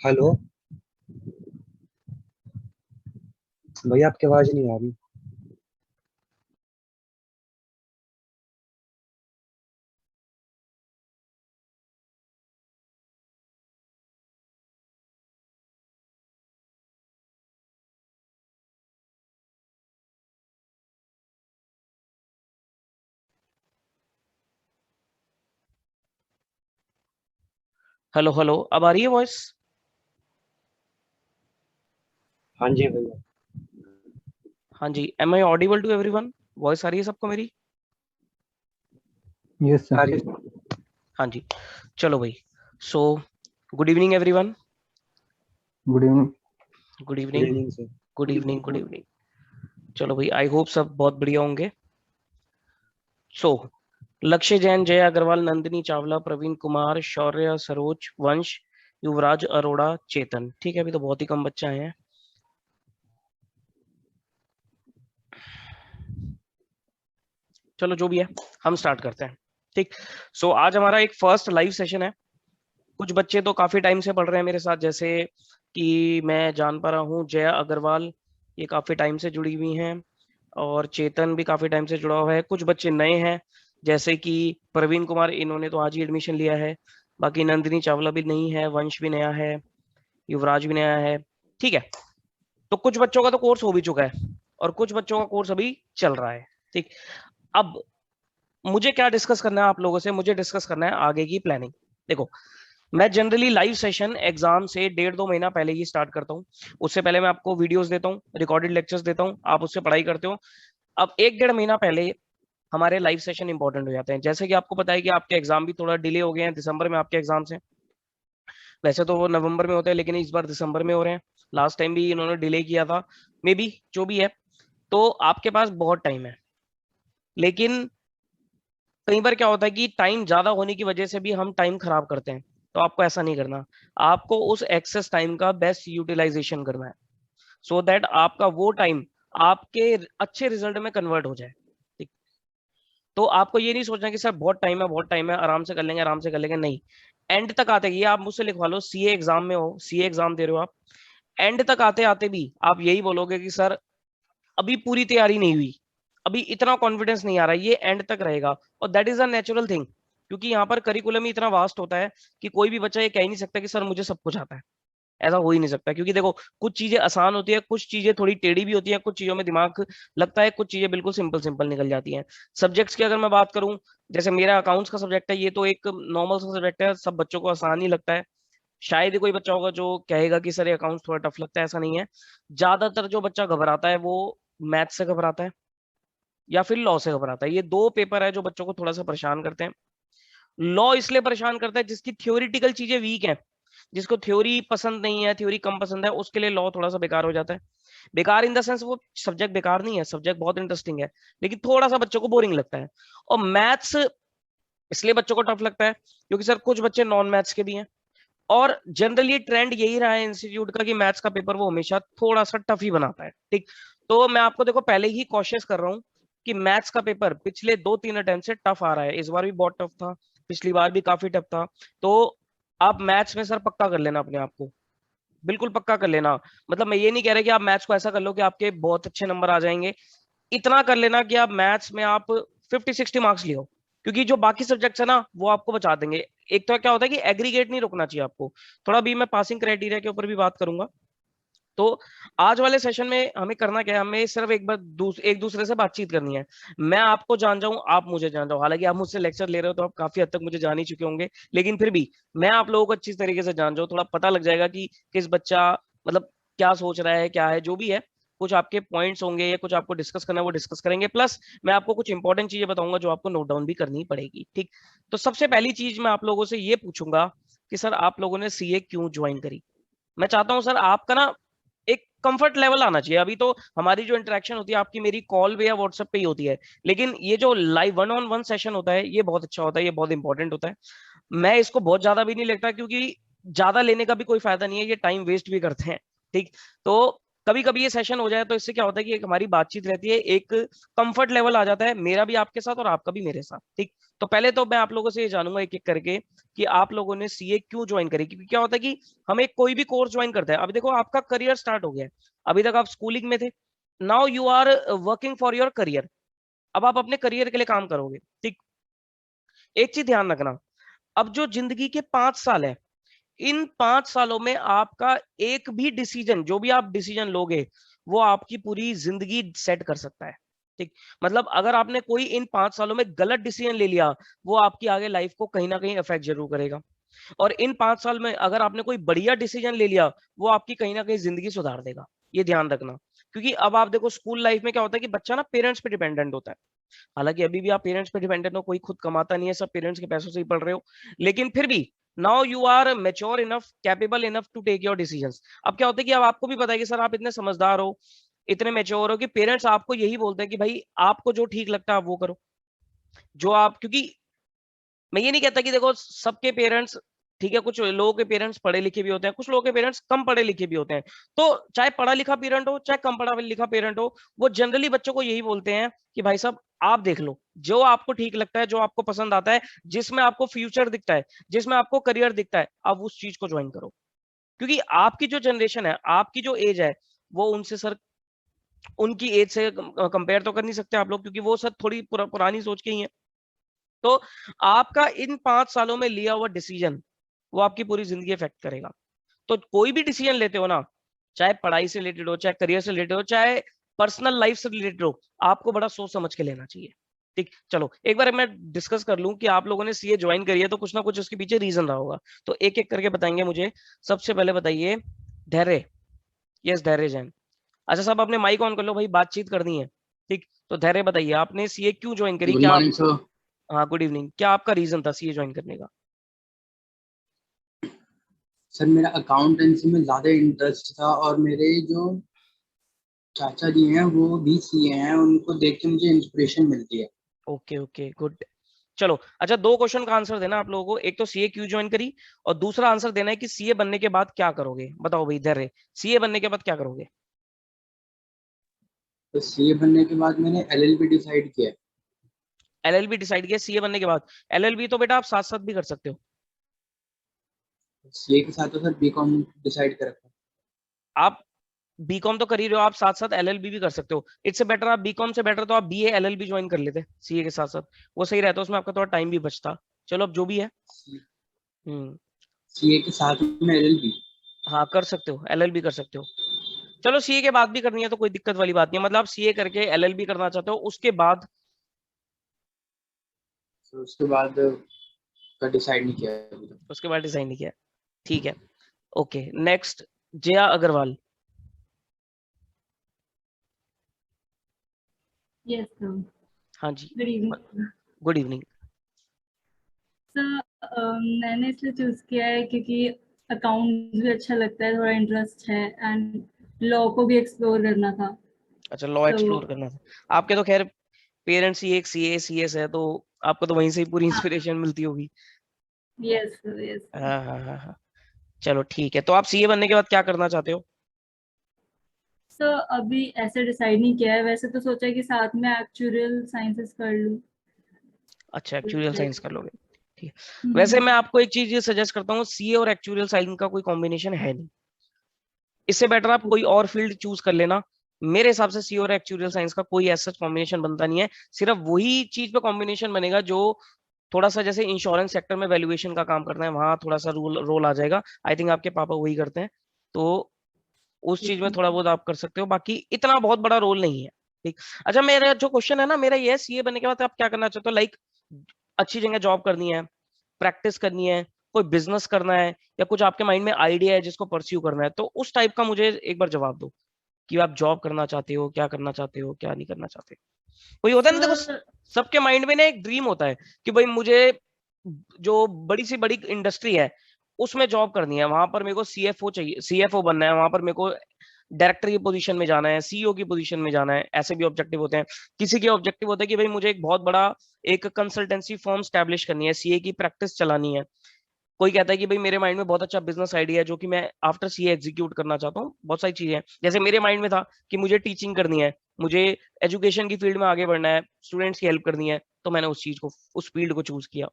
Hello. भैया आपकी आवाज नहीं आ रही। हेलो हेलो, अब आ रही है वॉइस? हाँ जी भैया। हाँ जी, am I audible to everyone? Voice आ रही है सबको मेरी? यस आ सर। रही है। हाँ जी। चलो भाई। So good evening everyone. Good evening. Good good evening. Evening sir. Good evening, good evening. चलो भाई, आई होप सब बहुत बढ़िया होंगे। सो लक्ष्य जैन, जया अग्रवाल, नंदिनी चावला, प्रवीण कुमार, शौर्य, सरोज, वंश, युवराज अरोड़ा, चेतन। ठीक है, अभी तो बहुत ही कम बच्चे आए हैं। चलो जो भी है, हम स्टार्ट करते हैं। ठीक। सो आज हमारा एक फर्स्ट लाइव सेशन है। कुछ बच्चे तो काफी टाइम से पढ़ रहे हैं मेरे साथ, जैसे कि मैं जान पा रहा हूँ जया अग्रवाल ये काफी टाइम से जुड़ी हुई हैं, और चेतन भी काफी टाइम से जुड़ा हुआ है। कुछ बच्चे नए हैं, जैसे कि प्रवीण कुमार, इन्होंने तो आज ही एडमिशन लिया है। बाकी नंदिनी चावला भी नहीं है, वंश भी नया है, युवराज भी नया है। ठीक है। तो कुछ बच्चों का तो कोर्स हो भी चुका है, और कुछ बच्चों का कोर्स अभी चल रहा है। ठीक। अब मुझे क्या डिस्कस करना है आप लोगों से? मुझे डिस्कस करना है आगे की प्लानिंग। देखो, मैं जनरली लाइव सेशन एग्जाम से 1.5-2 महीना पहले ही स्टार्ट करता हूँ। उससे पहले मैं आपको वीडियोस देता हूँ, रिकॉर्डेड लेक्चर्स देता हूँ, आप उससे पढ़ाई करते हो। अब 1-1.5 महीना पहले हमारे लाइव सेशन इंपॉर्टेंट हो जाते हैं। जैसे कि आपको पता है कि आपके एग्जाम भी थोड़ा डिले हो गए हैं, दिसंबर में आपके एग्जाम्स हैं। वैसे तो वो नवंबर में होते हैं, लेकिन इस बार दिसंबर में हो रहे हैं। लास्ट टाइम भी इन्होंने डिले किया था, मे बी, जो भी है। तो आपके पास बहुत टाइम है। लेकिन कई बार क्या होता है कि टाइम ज्यादा होने की वजह से भी हम टाइम खराब करते हैं। तो आपको ऐसा नहीं करना। आपको उस एक्सेस टाइम का बेस्ट यूटिलाइजेशन करना है, सो दैट आपका वो टाइम आपके अच्छे रिजल्ट में कन्वर्ट हो जाए। ठीक। तो आपको ये नहीं सोचना कि सर बहुत टाइम है, बहुत टाइम है, आराम से कर लेंगे, आराम से कर लेंगे। नहीं। एंड तक आते, ये आप मुझसे लिखवा लो, सीए एग्जाम में हो, सीए एग्जाम दे रहे हो आप, एंड तक आते आते भी आप यही बोलोगे कि सर अभी पूरी तैयारी नहीं हुई, अभी इतना कॉन्फिडेंस नहीं आ रहा। ये एंड तक रहेगा, और that is a natural thing. क्योंकि यहाँ पर करिकुलम ही इतना वास्ट होता है कि कोई भी बच्चा ये कह ही नहीं सकता कि सर मुझे सब कुछ आता है। ऐसा हो ही नहीं सकता, क्योंकि देखो, कुछ चीजें आसान होती है, कुछ चीजें थोड़ी टेढ़ी भी होती हैं, कुछ चीजों में दिमाग लगता है, कुछ चीजें बिल्कुल सिंपल सिंपल निकल जाती हैं। सब्जेक्ट्स की अगर मैं बात करूं, जैसे मेरा अकाउंट्स का सब्जेक्ट है, ये तो एक नॉर्मल सा सब्जेक्ट है, सब बच्चों को आसान ही लगता है। शायद ही कोई बच्चा होगा जो कहेगा कि सर ये अकाउंट्स थोड़ा टफ लगता है, ऐसा नहीं है। ज्यादातर जो बच्चा घबराता है वो मैथ से घबराता है, या फिर लॉ से घबराता है। ये दो पेपर है जो बच्चों को थोड़ा सा परेशान करते हैं। लॉ इसलिए परेशान करता है जिसकी थ्योरिटिकल चीजें वीक हैं, जिसको थ्योरी पसंद नहीं है, थ्योरी कम पसंद है, उसके लिए लॉ थोड़ा सा बेकार हो जाता है। बेकार इन द सेंस, वो सब्जेक्ट बेकार नहीं है, सब्जेक्ट बहुत इंटरेस्टिंग है, लेकिन थोड़ा सा बच्चों को बोरिंग लगता है। और मैथ्स इसलिए बच्चों को टफ लगता है क्योंकि सर कुछ बच्चे नॉन मैथ्स के भी हैं, और जनरली ट्रेंड यही रहा है इंस्टीट्यूट का कि मैथ्स का पेपर वो हमेशा थोड़ा सा टफ ही बनाता है। ठीक। तो मैं आपको देखो पहले ही कॉशियस कर रहा हूँ कि मैथ्स का पेपर पिछले 2-3 अटेम्प्ट से टफ आ रहा है। इस बार भी बहुत टफ था, पिछली बार भी काफी टफ था। तो आप मैथ्स में सर पक्का कर लेना अपने आप को, बिल्कुल पक्का कर लेना। मतलब मैं ये नहीं कह रहा कि आप मैथ्स को ऐसा कर लो कि आपके बहुत अच्छे नंबर आ जाएंगे। इतना कर लेना कि आप मैथ्स में आप 50-60 मार्क्स लियो, क्योंकि जो बाकी सब्जेक्ट्स है ना वो आपको बचा देंगे। एक तो क्या होता है कि एग्रीगेट नहीं रोकना चाहिए आपको। थोड़ा भी मैं पासिंग क्राइटेरिया के ऊपर भी बात करूंगा। तो आज वाले सेशन में हमें करना क्या है, हमें सिर्फ एक बार एक दूसरे से बातचीत करनी है। मैं आपको जान जाऊं, आप मुझे जान जाओ। हालांकि आप मुझसे लेक्चर ले रहे हो तो आप काफी हद तक मुझे जान ही चुके होंगे, लेकिन फिर भी मैं आप लोगों को अच्छी तरीके से जान जाऊं, थोड़ा पता लग जाएगा कि किस बच्चा मतलब क्या सोच रहा है, क्या है, जो भी है। कुछ आपके पॉइंट्स होंगे या कुछ आपको डिस्कस करना है वो डिस्कस करेंगे, प्लस मैं आपको कुछ इंपॉर्टेंट चीजें बताऊंगा जो आपको नोट डाउन भी करनी पड़ेगी। ठीक। तो सबसे पहली चीज मैं आप लोगों से ये पूछूंगा कि सर आप लोगों ने सीए क्यों ज्वाइन करी? मैं चाहता हूं सर आपका ना एक कंफर्ट लेवल आना चाहिए। अभी तो हमारी जो इंटरेक्शन होती है आपकी मेरी कॉल पे या व्हाट्सएप पे ही होती है, लेकिन ये जो live one on one session होता है ये बहुत अच्छा होता है, ये बहुत इंपॉर्टेंट होता है। मैं इसको बहुत ज्यादा भी नहीं लेता, क्योंकि ज्यादा लेने का भी कोई फायदा नहीं है, ये टाइम वेस्ट भी करते हैं। ठीक। तो कभी कभी ये सेशन हो जाए तो इससे क्या होता है कि एक हमारी बातचीत रहती है, एक कंफर्ट लेवल आ जाता है, मेरा भी आपके साथ और आपका भी मेरे साथ। ठीक, तो पहले तो मैं आप लोगों से ये जानूंगा एक एक करके कि आप लोगों ने सीए क्यों ज्वाइन करी। क्योंकि क्या होता है कि हम एक कोई भी कोर्स ज्वाइन करते हैं, अभी देखो आपका करियर स्टार्ट हो गया है, अभी तक आप स्कूलिंग में थे, now you are working for your career, अब आप अपने करियर के लिए काम करोगे। ठीक, एक चीज ध्यान रखना, अब जो जिंदगी के 5 साल है, इन 5 सालों में आपका एक भी डिसीजन, जो भी आप डिसीजन लोगे, वो आपकी पूरी जिंदगी सेट कर सकता है। ठीक, मतलब अगर आपने कोई इन 5 सालों में गलत डिसीजन ले लिया, वो आपकी आगे लाइफ को कहीं ना कहीं अफेक्ट जरूर करेगा। और इन 5 साल में अगर आपने कोई बढ़िया डिसीजन ले लिया, वो आपकी कहीं ना कहीं जिंदगी सुधार देगा, ये ध्यान रखना। क्योंकि अब आप देखो स्कूल लाइफ में क्या होता है कि बच्चा ना पेरेंट्स पे डिपेंडेंट होता है। हालांकि अभी भी आप पेरेंट्स पे डिपेंडेंट हो, कोई खुद कमाता नहीं है, सब पेरेंट्स के पैसों से ही पढ़ रहे हो, लेकिन फिर भी now you are mature enough, capable enough to take your decisions. अब क्या होता है कि अब आपको भी पता है कि सर आप इतने समझदार हो, इतने मेच्योर हो कि पेरेंट्स आपको यही बोलते हैं कि भाई आपको जो ठीक लगता है आप वो करो, जो आप, क्योंकि मैं ये नहीं कहता कि देखो सबके पेरेंट्स, ठीक है, कुछ लोगों के पेरेंट्स पढ़े लिखे भी होते हैं, कुछ लोगों के पेरेंट्स कम पढ़े लिखे भी होते हैं। तो चाहे पढ़ा लिखा पेरेंट हो चाहे कम पढ़ा लिखा पेरेंट हो, वो जनरली बच्चों को यही बोलते हैं कि भाई साहब आप देख लो, जो आपको ठीक लगता है, जो आपको पसंद आता है, जिसमें आपको फ्यूचर दिखता है, जिसमें आपको करियर दिखता है, आप उस चीज को ज्वाइन करो। क्योंकि आपकी जो जनरेशन है, आपकी जो एज है, वो उनसे सर, उनकी एज से कंपेयर तो कर नहीं सकते आप लोग, क्योंकि वो सर थोड़ी पुरानी सोच के ही है। तो आपका इन 5 सालों में लिया हुआ डिसीजन, वो आपकी पूरी जिंदगी इफेक्ट करेगा। तो कोई भी डिसीजन लेते हो ना, चाहे पढ़ाई से रिलेटेड हो, चाहे करियर से रिलेटेड हो, चाहे पर्सनल लाइफ से रिलेटेड हो, आपको बड़ा सोच समझ के लेना चाहिए। ठीक, चलो एक बार मैं डिस्कस कर लूं कि आप लोगों ने सीए ज्वाइन करी है तो कुछ ना कुछ उसके पीछे रीजन रहा होगा। तो एक एक करके बताएंगे मुझे। सबसे पहले बताइए धैर्य। यस, धैर्य जैन। अच्छा साहब आपने माइक ऑन कर लो भाई, बातचीत करनी है। ठीक, तो धैर्य बताइए आपने सीए क्यों ज्वाइन करी, गुड क्या मॉर्निंग सर। हाँ गुड इवनिंग, क्या आपका रीजन था सीए ज्वाइन करने का? सर मेरा अकाउंटेंसी में ज़्यादा इंटरेस्ट था और मेरे जो चाचा जी हैं वो भी सीए हैं, उनको देख के मुझे इंस्पिरेशन मिलती है। Okay okay good. चलो अच्छा, 2 क्वेश्चन का आंसर देना आप लोगों को, एक तो सीए क्यों ज्वाइन करी, और दूसरा आंसर देना है कि सीए बनने के बाद क्या करोगे। बताओ भाई धैर्य, सीए बनने के बाद क्या करोगे? तो सीए बनने के बाद मैंने एलएलबी डिसाइड किया है। एलएलबी डिसाइड किया सीए बनने के बाद? एलएलबी तो बेटा आप साथ साथ भी कर सकते हो। सीए के साथ तो सर बीकॉम डिसाइड कर रखा है। आप बीकॉम तो कर ही रहे हो, आप साथ साथ एलएलबी भी कर सकते हो। इससे बेटर, आप बीकॉम से बेटर तो आप बीए एलएलबी ज्वाइन कर लेते सीए के साथ साथ, वो सही रहता, उसमें आपका थोड़ा टाइम भी बचता। चलो अब जो भी है। हम्म, सीए के साथ में एलएलबी। हाँ कर सकते हो, एलएलबी कर सकते हो। चलो सीए के बाद भी करनी है तो कोई दिक्कत वाली बात नहीं है, मतलब आप सीए करके एलएलबी करना चाहते हो, उसके बाद? तो उसके बाद का डिसाइड नहीं किया है अभी तक। उसके बाद डिसाइड नहीं किया, ठीक है। Okay next, Jaya Agarwal. Yes, sir. हाँ जी, Good evening. Good evening. Sir मैंने इसलिए चूज किया है क्योंकि अकाउंट्स भी अच्छा लगता है, थोड़ा इंटरेस्ट है, एंड लॉ को भी एक्सप्लोर करना था। अच्छा लॉ एक्सप्लोर करना था, आपके तो खैर पेरेंट्स ही एक सीए सीएस है, तो आपको तो वहीं से ही पूरी इंस्पिरेशन मिलती होगी। Yes sir, yes. हाँ हाँ हाँ हाँ, चलो ठीक है। तो आप सीए बनने के बाद क्या करना चाहते हो? सर अभी ऐसे डिसाइड नहीं किया है, वैसे तो सोचा है कि साथ में एक्चुअल साइंसेस कर लूं। अच्छा एक्चुअल साइंस कर लोगे, ठीक है। वैसे मैं आपको एक चीज सजेस्ट करता हूँ, सीए और एक्चुअल साइंस का कोई कॉम्बिनेशन है नहीं, इससे बेटर आप कोई और फील्ड चूज कर लेना। मेरे हिसाब से सी और एक्चुअल साइंस का कोई ऐसा कॉम्बिनेशन बनता नहीं है, सिर्फ वही चीज पे कॉम्बिनेशन बनेगा जो थोड़ा सा जैसे इंश्योरेंस सेक्टर में वैल्यूएशन का काम करना है, वहां थोड़ा सा रोल आ जाएगा। आई थिंक आपके पापा वही करते हैं, तो उस चीज में थोड़ा बहुत आप कर सकते हो, बाकी इतना बहुत बड़ा रोल नहीं है। ठीक, अच्छा मेरा जो क्वेश्चन है ना, मेरा ये है सीए बनने के बाद आप क्या करना चाहते हो? लाइक अच्छी जगह जॉब करनी है, प्रैक्टिस करनी है, कोई बिजनेस करना है, या कुछ आपके माइंड में आइडिया है जिसको परस्यू करना है, तो उस टाइप का मुझे एक बार जवाब दो कि आप जॉब करना चाहते हो, क्या करना चाहते हो, क्या नहीं करना चाहते। कोई होता है ना, देखो सबके माइंड में ना एक ड्रीम होता है कि भाई मुझे जो बड़ी सी बड़ी इंडस्ट्री है उसमें जॉब करनी है, वहां पर मेरे को सीएफओ चाहिए, सीएफओ बनना है, वहां पर मेरे को डायरेक्टर की पोजीशन में जाना है, सीईओ की पोजीशन में जाना है, ऐसे भी ऑब्जेक्टिव होते हैं। किसी के ऑब्जेक्टिव होता है कि भाई मुझे एक बहुत बड़ा एक कंसल्टेंसी फर्म स्टैब्लिश करनी है, सीए की प्रैक्टिस चलानी है। कोई कहता है कि भाई मेरे माइंड में बहुत अच्छा बिजनेस आइडिया है जो कि मैं आफ्टर सीए एग्जीक्यूट करना चाहता हूँ। बहुत सारी चीजें हैं, जैसे मेरे माइंड में था कि मुझे टीचिंग करनी है, मुझे एजुकेशन की फील्ड में आगे बढ़ना है, स्टूडेंट्स की हेल्प करनी है, तो मैंने उस चीज को, उस फील्ड को चूज किया।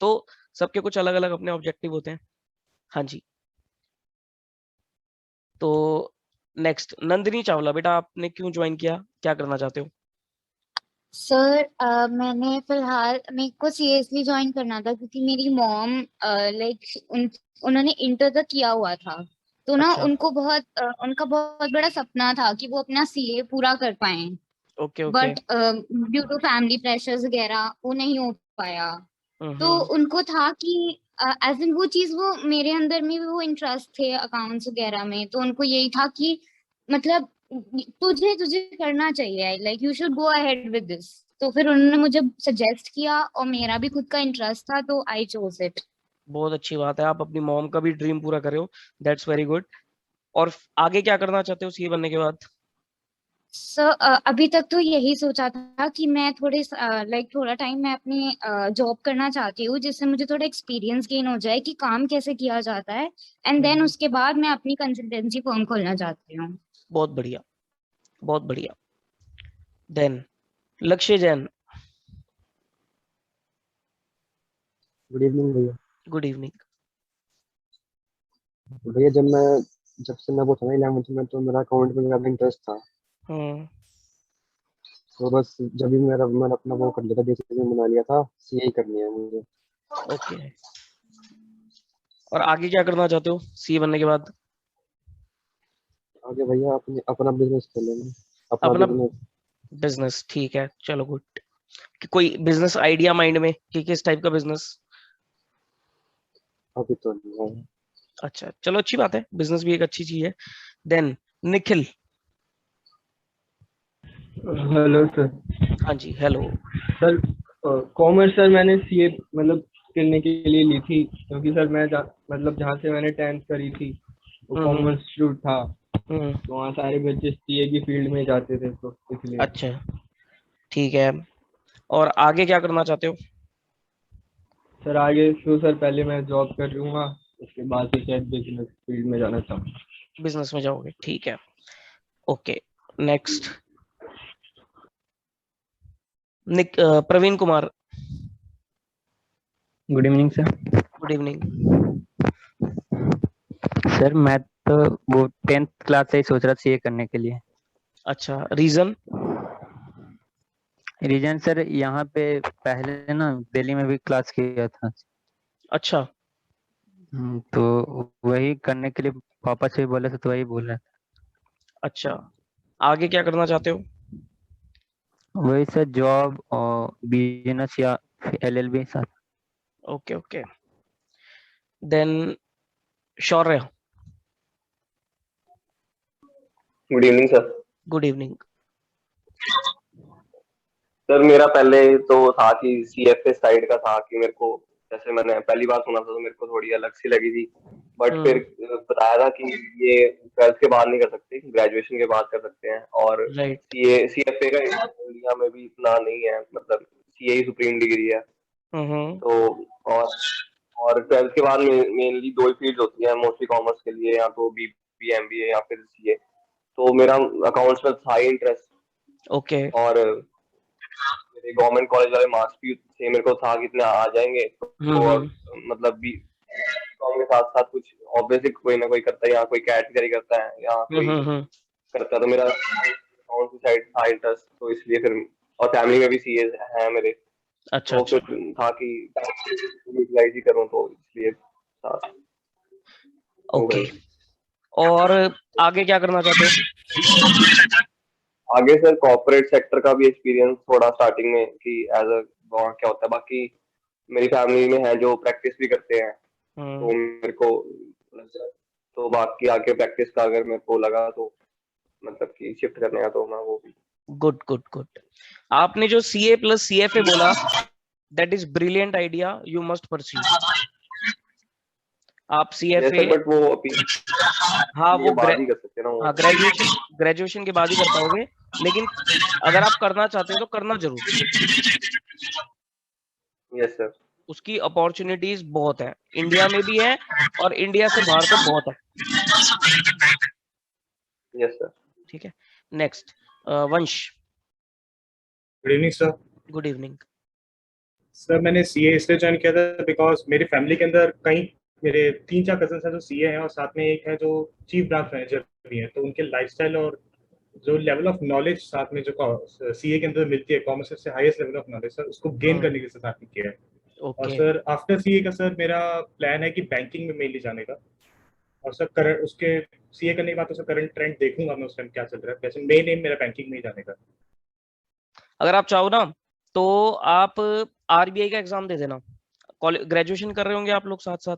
तो सबके कुछ अलग अलग अपने ऑब्जेक्टिव होते हैं। हाँ जी। तो नेक्स्ट नंदिनी चावला, बेटा आपने क्यों ज्वाइन किया, क्या करना चाहते हो? सर मैंने फिलहाल मेरे को सीरियसली ज्वाइन करना था क्योंकि मेरी मॉम उन्होंने इंटर तक किया हुआ था, तो ना अच्छा। उनका बहुत बड़ा सपना था कि वो अपना सीए पूरा कर पाए, okay okay. But due to family pressures वगैरह वो नहीं हो पाया। तो हम्म। उनको था कि एज इन वो चीज, वो मेरे अंदर में भी वो इंटरेस्ट थे अकाउंट्स वगैरह में, तो उनको यही था कि मतलब तुझे तुझे करना चाहिए, like you should go ahead with this. तो फिर उन्होंने मुझे सजेस्ट किया और मेरा भी खुद का इंटरेस्ट था, तो आई चोज इट। बहुत अच्छी बात है, आप अपनी मॉम का भी ड्रीम पूरा कर रहे हो, दैट्स वेरी गुड। और आगे क्या करना चाहते हो सीए बनने के बाद? सर अभी तक तो यही सोचा था कि मैं थोड़ा टाइम मैं अपनी जॉब करना चाहती हूँ, जिससे मुझे थोड़ा एक्सपीरियंस गेन हो जाए कि काम कैसे किया जाता है, एंड देन उसके बाद मैं अपनी कंसल्टेंसी फर्म खोलना चाहती हूँ। बहुत बढ़िया, बहुत बढ़िया। देन लक्ष्य जैन, गुड इवनिंग भैया। Good evening. भैया जब से मैं वो था ना 11th में, तो मेरा अकाउंट में ज़्यादा इंटरेस्ट था। तो बस जब भी मैंने अपना वो कर लिया था, डिसीजन बना लिया था, सीए करनी है मुझे। ओके। और आगे क्या करना चाहते हो सीए बनने के बाद? आगे भैया अपना बिजनेस खोलेंगे, अपना अपना बिजनेस। बिजनेस, ठीक है, चलो गुड। कि कोई बिजनेस आइडिया माइंड में कि किस टाइप का बिजनेस? अभी तो नहीं है। अच्छा चलो, अच्छी बात है, बिजनेस भी एक अच्छी चीज है। देन निखिल। Hello sir. हाँ जी, हेलो। सर कॉमर्स सर मैंने सीए मतलब करने के लिए ली थी, क्योंकि सर मतलब जहाँ से मैंने 10th करी थी वो कॉमर्स इंस्टीट्यूट था, तो वहाँ सारे बच्चे सीए की फील्ड में जाते थे, तो इसलिए। अच्छा ठीक है, और आगे क्या करना चाहते हो? सर आगे तो सर पहले मैं जॉब कर लूंगा, उसके बाद फिर शायद बिजनेस फील्ड में जाना चाहूँगा। बिजनेस में जाओगे, ठीक है, okay. Next Praveen Kumar. Good evening sir. Good evening. Sir मैं तो वो 10th क्लास से ही सोच रहा था सीए करने के लिए। अच्छा, रीजन? रीजन सर यहाँ पे पहले ना दिल्ली में भी क्लास किया था। अच्छा तो वही करने के लिए पापा से भी बोला था, तो वही बोल रहा अच्छा, आगे क्या करना चाहते हो? था। वही सर जॉब और बिजनेस या एलएलबी साथ। Okay okay. Then Shaurya. Good evening sir. Good evening. Sir मेरा पहले तो था कि सीएफए साइड का था कि मेरे को, जैसे मैंने पहली बार सुना था तो मेरे को थोड़ी अलग सी लगी थी, बट फिर बताया था कि ये 12th के बाद नहीं कर सकते, ग्रेजुएशन के बाद कर सकते हैं। और राइट। ये सीएफए का इंडिया में भी इतना नहीं है, मतलब सीए ही सुप्रीम डिग्री है। तो और और 12th के बाद मेनली दो ही फील्ड होती है मोस्टली कॉमर्स के लिए, या तो बीबी एमबीए या फिर सीए। तो मेरा अकाउंट्स में था ही इंटरेस्ट, ओके। और मेरे गवर्नमेंट कॉलेज वाले मार्क्स भी थे, मेरे को था कितने आ जाएंगे, तो और मतलब भी के साथ साथ कुछ ऑब्वियसली कोई ना कोई करता है, या कोई कैटेगरी करता है या कोई करता है, तो मेरा कौन सी साइड था इंटरेस्ट, तो इसलिए फिर, और फैमिली में भी सीए है मेरे, अच्छा तो अच्छा, फिर था कि यूटिलाइज ही करूँ, तो इसलिए था। ओके। और आगे क्या करना चाहते हो? आगे सर कॉर्पोरेट सेक्टर का भी एक्सपीरियंस थोड़ा स्टार्टिंग में कि एज अ क्या होता है, बाकी मेरी फैमिली में है जो प्रैक्टिस भी करते हैं, तो मेरे को, तो बाकी आगे प्रैक्टिस का अगर मेरे को लगा तो मतलब कि शिफ्ट करने का, तो मैं वो भी। Good good good. आपने जो सीए प्लस सीएफए बोला, that is brilliant idea, you must pursue. आप सीएफए, बट वो अभी हाँ वो बाद ही कर सकते हैं ना वो। हाँ ग्रेजुएशन के बाद ही कर पाओगे, लेकिन अगर आप करना चाहते हो तो करना जरूर। Yes sir. उसकी अपॉर्चुनिटीज बहुत है, इंडिया में भी है और इंडिया से बाहर तो बहुत है। Yes sir. ठीक है, नेक्स्ट वंश। Good evening sir. Good evening sir मैंने सीए इसलिए ज्वाइन किया था बिकॉज मेरी फैमिली के अंदर कई मेरे 3-4 कजन हैं जो सीए हैं और साथ में एक है जो चीफ ब्रांच मैनेजर भी हैं, तो उनके लाइफस्टाइल और जो लेवल ऑफ नॉलेज साथ में जो सीए के अंदर मिलती है, कॉमर्स से highest level of knowledge sir, उसको गेन करने के साथ में किया है। और सर आफ्टर सीए का सर मेरा प्लान है कि बैंकिंग में मेनली जाने का, और सर करंट उसके सीए करने के बाद तो सर करंट ट्रेंड देखूंगा मैं उस टाइम क्या चल रहा है, वैसे मेन एम मेरा बैंकिंग में ही जाने का। अगर आप चाहो ना तो आप आरबीआई का एग्जाम दे देना, ग्रेजुएशन कर रहे होंगे आप लोग साथ साथ,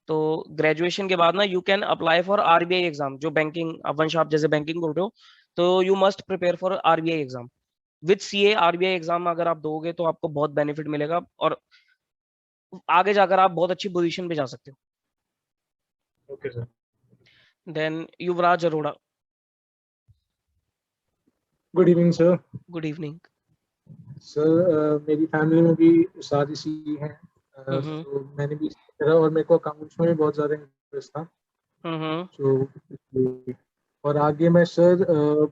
तो ग्रेजुएशन के बाद ना you can apply for RBI exam, जो बैंकिंग वंश आप जैसे बैंकिंग बोल रहे हो, तो you must prepare for RBI exam with CA. RBI exam अगर आप दोगे तो आपको बहुत बेनिफिट मिलेगा और आगे जाकर आप बहुत अच्छी पोजीशन पे जा सकते हो। Okay sir. Then Yuvraj Arora. Good evening sir. Good evening sir. मेरी फैमिली में भी सारी सी हैं, तो मैंने भी करा और मेरे को अकाउंट्स में भी बहुत ज़्यादा इंटरेस्ट था, तो और आगे मैं सर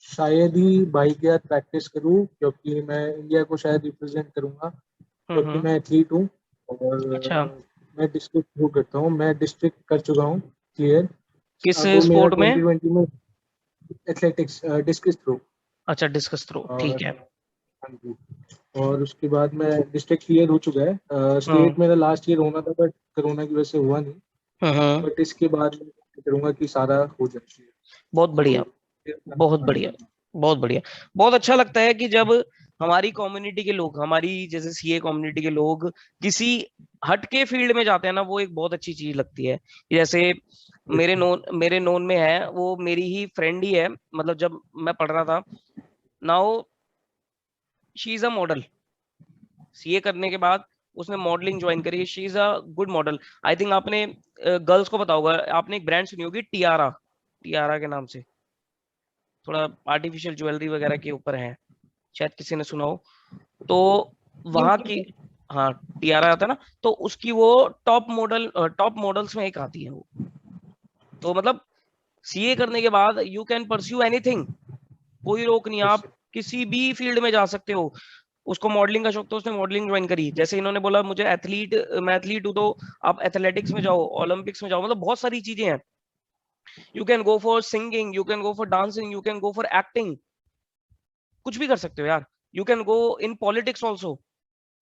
शायद ही बाई के साथ प्रैक्टिस करूँ, क्योंकि मैं इंडिया को शायद रिप्रेजेंट करूँगा, क्योंकि मैं एथलीट हूँ और मैं डिस्ट्रिक्ट थ्रू करता हूँ, मैं डिस्ट्रिक्ट कर चुका हूँ क्लियर। किस स्पोर्ट में? 2020 में एथलेटिक्स डिस्कस थ्रू। अच्छा, डिस्कस थ्रू, ठीक है। हाँ जी, और उसके बाद मैं डिस्ट्रिक्ट क्लियर हो चुका है। स्टेट मेरा लास्ट ईयर होना था बट कोरोना की वजह से हुआ नहीं, बट इसके बाद मैं करूँगा कि सारा हो जाए। बहुत बढ़िया, बहुत बढ़िया, बहुत बढ़िया। बहुत अच्छा लगता है कि जब हमारी कम्युनिटी के लोग, हमारी जैसे सीए कम्युनिटी के लोग किसी हटके फील्ड में जाते हैं ना, वो एक बहुत अच्छी चीज लगती है। जैसे मेरे नोन में है, वो मेरी ही फ्रेंड ही है, मतलब जब मैं पढ़ रहा था, now she is a model. CA करने के बाद उसने मॉडलिंग ज्वाइन करी, she is a good model. I think आपने गर्ल्स को पता होगा, आपने एक ब्रांड सुनी होगी टियारा, टियारा के नाम से, थोड़ा आर्टिफिशियल ज्वेलरी वगैरह के ऊपर है, शायद किसी ने सुना हो। तो वहां की, हाँ टियारा आता है ना, तो उसकी वो टॉप मॉडल्स में एक आती है वो। तो मतलब सीए करने के बाद यू कैन परस्यू एनीथिंग, कोई रोक नहीं, आप किसी भी फील्ड में जा सकते हो। उसको मॉडलिंग का शौक, तो उसने मॉडलिंग ज्वाइन करी। जैसे इन्होंने बोला मुझे मैं एथलीट हूँ, तो आप एथलेटिक्स में जाओ, ओलंपिक्स में जाओ, मतलब बहुत सारी चीजें हैं। You can go for singing, you can go for dancing, you can go for acting, कुछ भी कर सकते हो यार। You can go in politics also,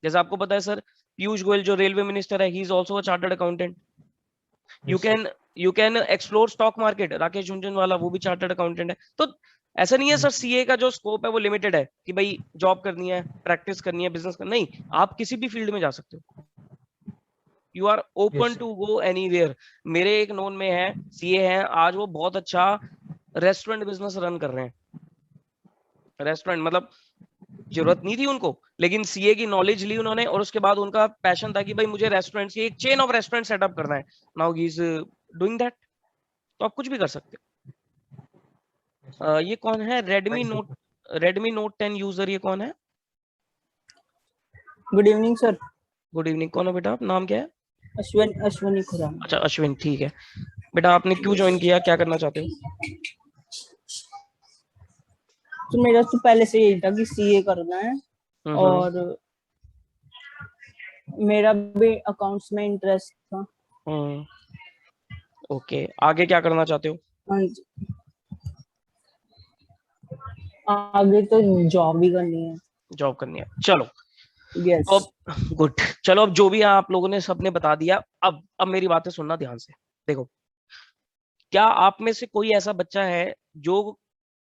जैसे आपको पता है सर, पीयूष गोयल जो रेलवे मिनिस्टर है, he is also a chartered accountant. You can explore stock market, Rakesh Jhunjhunwala वो भी चार्टर्ड अकाउंटेंट है। तो ऐसा नहीं है सर सीए का जो स्कोप है वो लिमिटेड है कि भाई जॉब करनी है, प्रैक्टिस करनी है, बिजनेस करना, नहीं, आप किसी भी फील्ड में जा सकते हो। You are open to go anywhere. मेरे एक नोन में है, सीए है, आज वो बहुत अच्छा रेस्टोरेंट बिजनेस रन कर रहे हैं। रेस्टोरेंट मतलब जरूरत नहीं थी उनको, लेकिन सीए की नॉलेज ली उन्होंने, और उसके बाद उनका पैशन था कि भाई मुझे रेस्टोरेंट्स की एक चेन ऑफ रेस्टोरेंट सेटअप करना है। Now he is doing that. तो आप कुछ भी कर सकते हो। ये कौन है? रेडमी नोट 10 यूजर, ये कौन है? Good evening sir. Good evening. कौन हो बेटा आप? नाम क्या है? अश्विनी खुराना। अच्छा अश्विन, ठीक है बेटा। आपने क्यों ज्वाइन किया, क्या करना चाहते हो? तो मेरा तो पहले से यही था कि सीए करना है, और मेरा भी अकाउंट्स में इंटरेस्ट था। ओके, आगे क्या करना चाहते हो? हाँ जी, आगे तो जॉब भी करनी है। जॉब करनी है, चलो। यस। तो गुड, चलो अब जो भी आप लोगों ने सबने बता दिया, अब मेरी बातें सुनना ध्यान से। देखो, क्या आप में से कोई ऐसा बच्चा है जो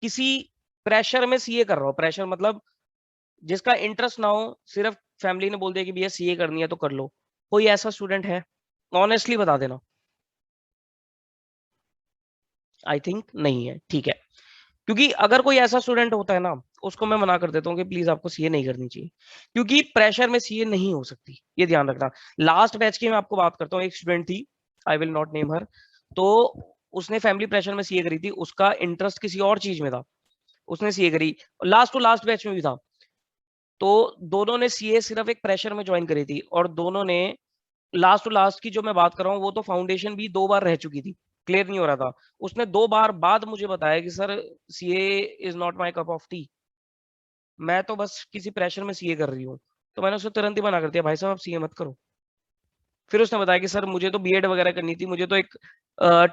किसी प्रेशर में सीए कर रहा हो? प्रेशर मतलब जिसका इंटरेस्ट ना हो, सिर्फ फैमिली ने बोल दिया कि भैया सीए करनी है तो कर लो, कोई ऐसा स्टूडेंट है? ऑनेस्टली बता देना। आई थिंक नहीं है, ठीक है। क्योंकि अगर कोई ऐसा स्टूडेंट होता है ना, उसको मैं मना कर देता हूँ कि प्लीज आपको सीए नहीं करनी चाहिए, क्योंकि प्रेशर में सीए नहीं हो सकती, ये ध्यान रखना। लास्ट बैच की मैं आपको बात करता हूँ, एक स्टूडेंट थी, आई विल नॉट नेम हर, तो उसने फैमिली प्रेशर में सीए करी थी, उसका इंटरेस्ट किसी और चीज में था, उसने सीए करी, लास्ट टू लास्ट बैच में भी था। तो दोनों ने सीए सिर्फ एक प्रेशर में ज्वाइन करी थी, और दोनों ने लास्ट टू लास्ट की जो मैं बात कर रहा हूँ, वो तो फाउंडेशन भी 2 बार रह चुकी थी, क्लियर नहीं हो रहा था। उसने 2 बार बाद मुझे बताया कि sir CA is not my cup of T, मैं तो बस किसी प्रेशर में सीए कर रही हूँ। तो मैंने उसे तुरंत ही मना कर दिया, भाई साहब आप सीए मत करो। फिर उसने बताया कि सर मुझे तो बीएड वगैरह करनी थी, मुझे तो एक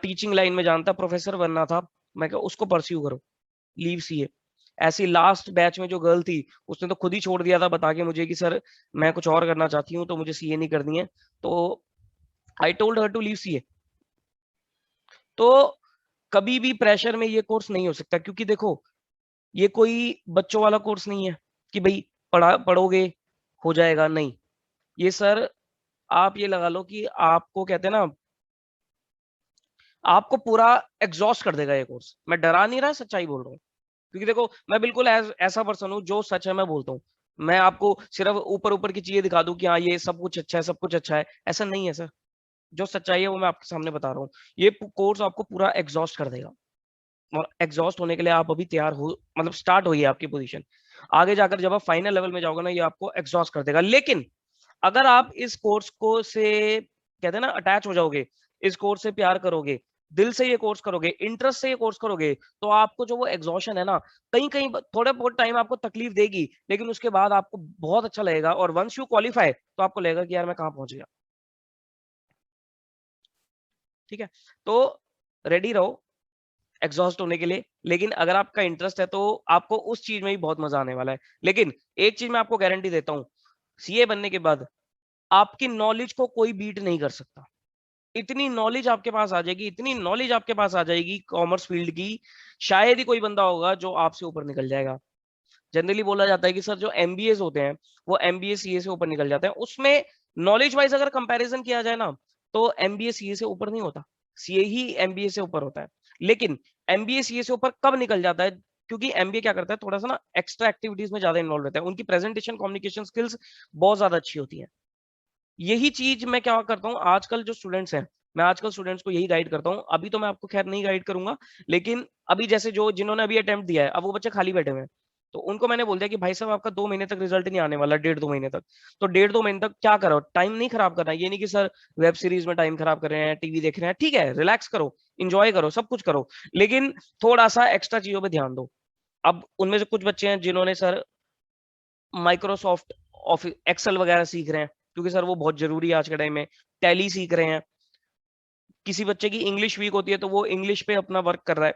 टीचिंग लाइन में जाना था, प्रोफेसर बनना था। मैं कहा उसको परस्यू करो, लीव सीए। ऐसी लास्ट बैच में जो गर्ल थी, उसने तो खुद ही छोड़ दिया था बता के मुझे कि सर मैं कुछ और करना चाहती हूँ, तो मुझे सीए नहीं करनी है। तो I told her to leave CA. तो कभी भी प्रेशर में ये कोर्स नहीं हो सकता, क्योंकि देखो ये कोई बच्चों वाला कोर्स नहीं है कि भाई पढ़ोगे हो जाएगा, नहीं। ये सर आप ये लगा लो कि आपको कहते हैं ना, आपको पूरा एग्जॉस्ट कर देगा ये कोर्स। मैं डरा नहीं रहा, सच्चाई बोल रहा हूँ, क्योंकि देखो मैं बिल्कुल ऐसा पर्सन हूँ जो सच है मैं बोलता हूँ। मैं आपको सिर्फ ऊपर ऊपर की चीजें दिखा दूं कि हाँ ये सब कुछ अच्छा है, सब कुछ अच्छा है, ऐसा नहीं है सर। जो सच्चाई है वो मैं आपके सामने बता रहा हूँ। ये कोर्स आपको पूरा एग्जॉस्ट कर देगा, और एग्जॉस्ट होने के लिए आप अभी तैयार हो, मतलब स्टार्ट हुई है आपकी पोजीशन। आगे जाकर जब आप फाइनल लेवल में जाओगे ना, ये आपको एग्जॉस्ट कर देगा। लेकिन अगर आप इस कोर्स को से कहते हैं ना अटैच हो जाओगे, इस कोर्स से प्यार करोगे, दिल से ये कोर्स करोगे, इंटरेस्ट से ये कोर्स करोगे, तो आपको जो वो एग्जॉशन है ना, कहीं कहीं थोड़े बहुत टाइम आपको तकलीफ देगी, लेकिन उसके बाद आपको बहुत अच्छा लगेगा। और वंस यू क्वालिफाई तो आपको लगेगा कि यार मैं कहाँ पहुंच गया। ठीक है, तो रेडी रहो एग्जॉस्ट होने के लिए। लेकिन अगर आपका इंटरेस्ट है तो आपको उस चीज में भी बहुत मजा आने वाला है। लेकिन एक चीज मैं आपको गारंटी देता हूँ, सीए बनने के बाद आपकी नॉलेज को कोई बीट नहीं कर सकता। इतनी नॉलेज आपके पास आ जाएगी, इतनी नॉलेज आपके पास आ जाएगी कॉमर्स फील्ड की, शायद ही कोई बंदा होगा जो आपसे ऊपर निकल जाएगा। जनरली बोला जाता है कि सर जो एमबीए होते हैं वो एमबीए सीए से ऊपर निकल जाते हैं। उसमें नॉलेज वाइज अगर कंपैरिजन किया जाए ना, तो एमबीए सीए से ऊपर नहीं होता, सीए ही एमबीए से ऊपर होता है। लेकिन एमबीए सीए से ऊपर कब निकल जाता है, क्योंकि एमबीए क्या करता है, थोड़ा सा ना एक्स्ट्रा एक्टिविटीज में ज्यादा इन्वॉल्व रहता है, उनकी प्रेजेंटेशन कम्युनिकेशन स्किल्स बहुत ज्यादा अच्छी होती है। यही चीज मैं क्या करता हूँ आजकल जो स्टूडेंट्स हैं, मैं आजकल स्टूडेंट्स को यही गाइड करता हूँ। अभी तो मैं आपको खैर नहीं गाइड करूंगा, लेकिन अभी जैसे जो जिन्होंने अभी अटेम्प्ट दिया है, अब वो बच्चे खाली बैठे हुए हैं, तो उनको मैंने बोल दिया कि भाई साहब आपका 2 महीने तक रिजल्ट नहीं आने वाला, 1.5-2 महीने तक। तो 1.5-2 महीने तक क्या करो, टाइम नहीं खराब करना। ये नहीं कि सर वेब सीरीज में टाइम खराब कर रहे हैं, टीवी देख रहे हैं, ठीक है रिलैक्स करो, इंजॉय करो, सब कुछ करो, लेकिन थोड़ा सा एक्स्ट्रा चीजों पर ध्यान दो। अब उनमें से कुछ बच्चे हैं जिन्होंने सर माइक्रोसॉफ्ट ऑफिस एक्सेल वगैरह सीख रहे हैं, क्योंकि सर वो बहुत जरूरी है आज के टाइम में। टैली सीख रहे हैं। किसी बच्चे की इंग्लिश वीक होती है तो वो इंग्लिश पे अपना वर्क कर रहा है।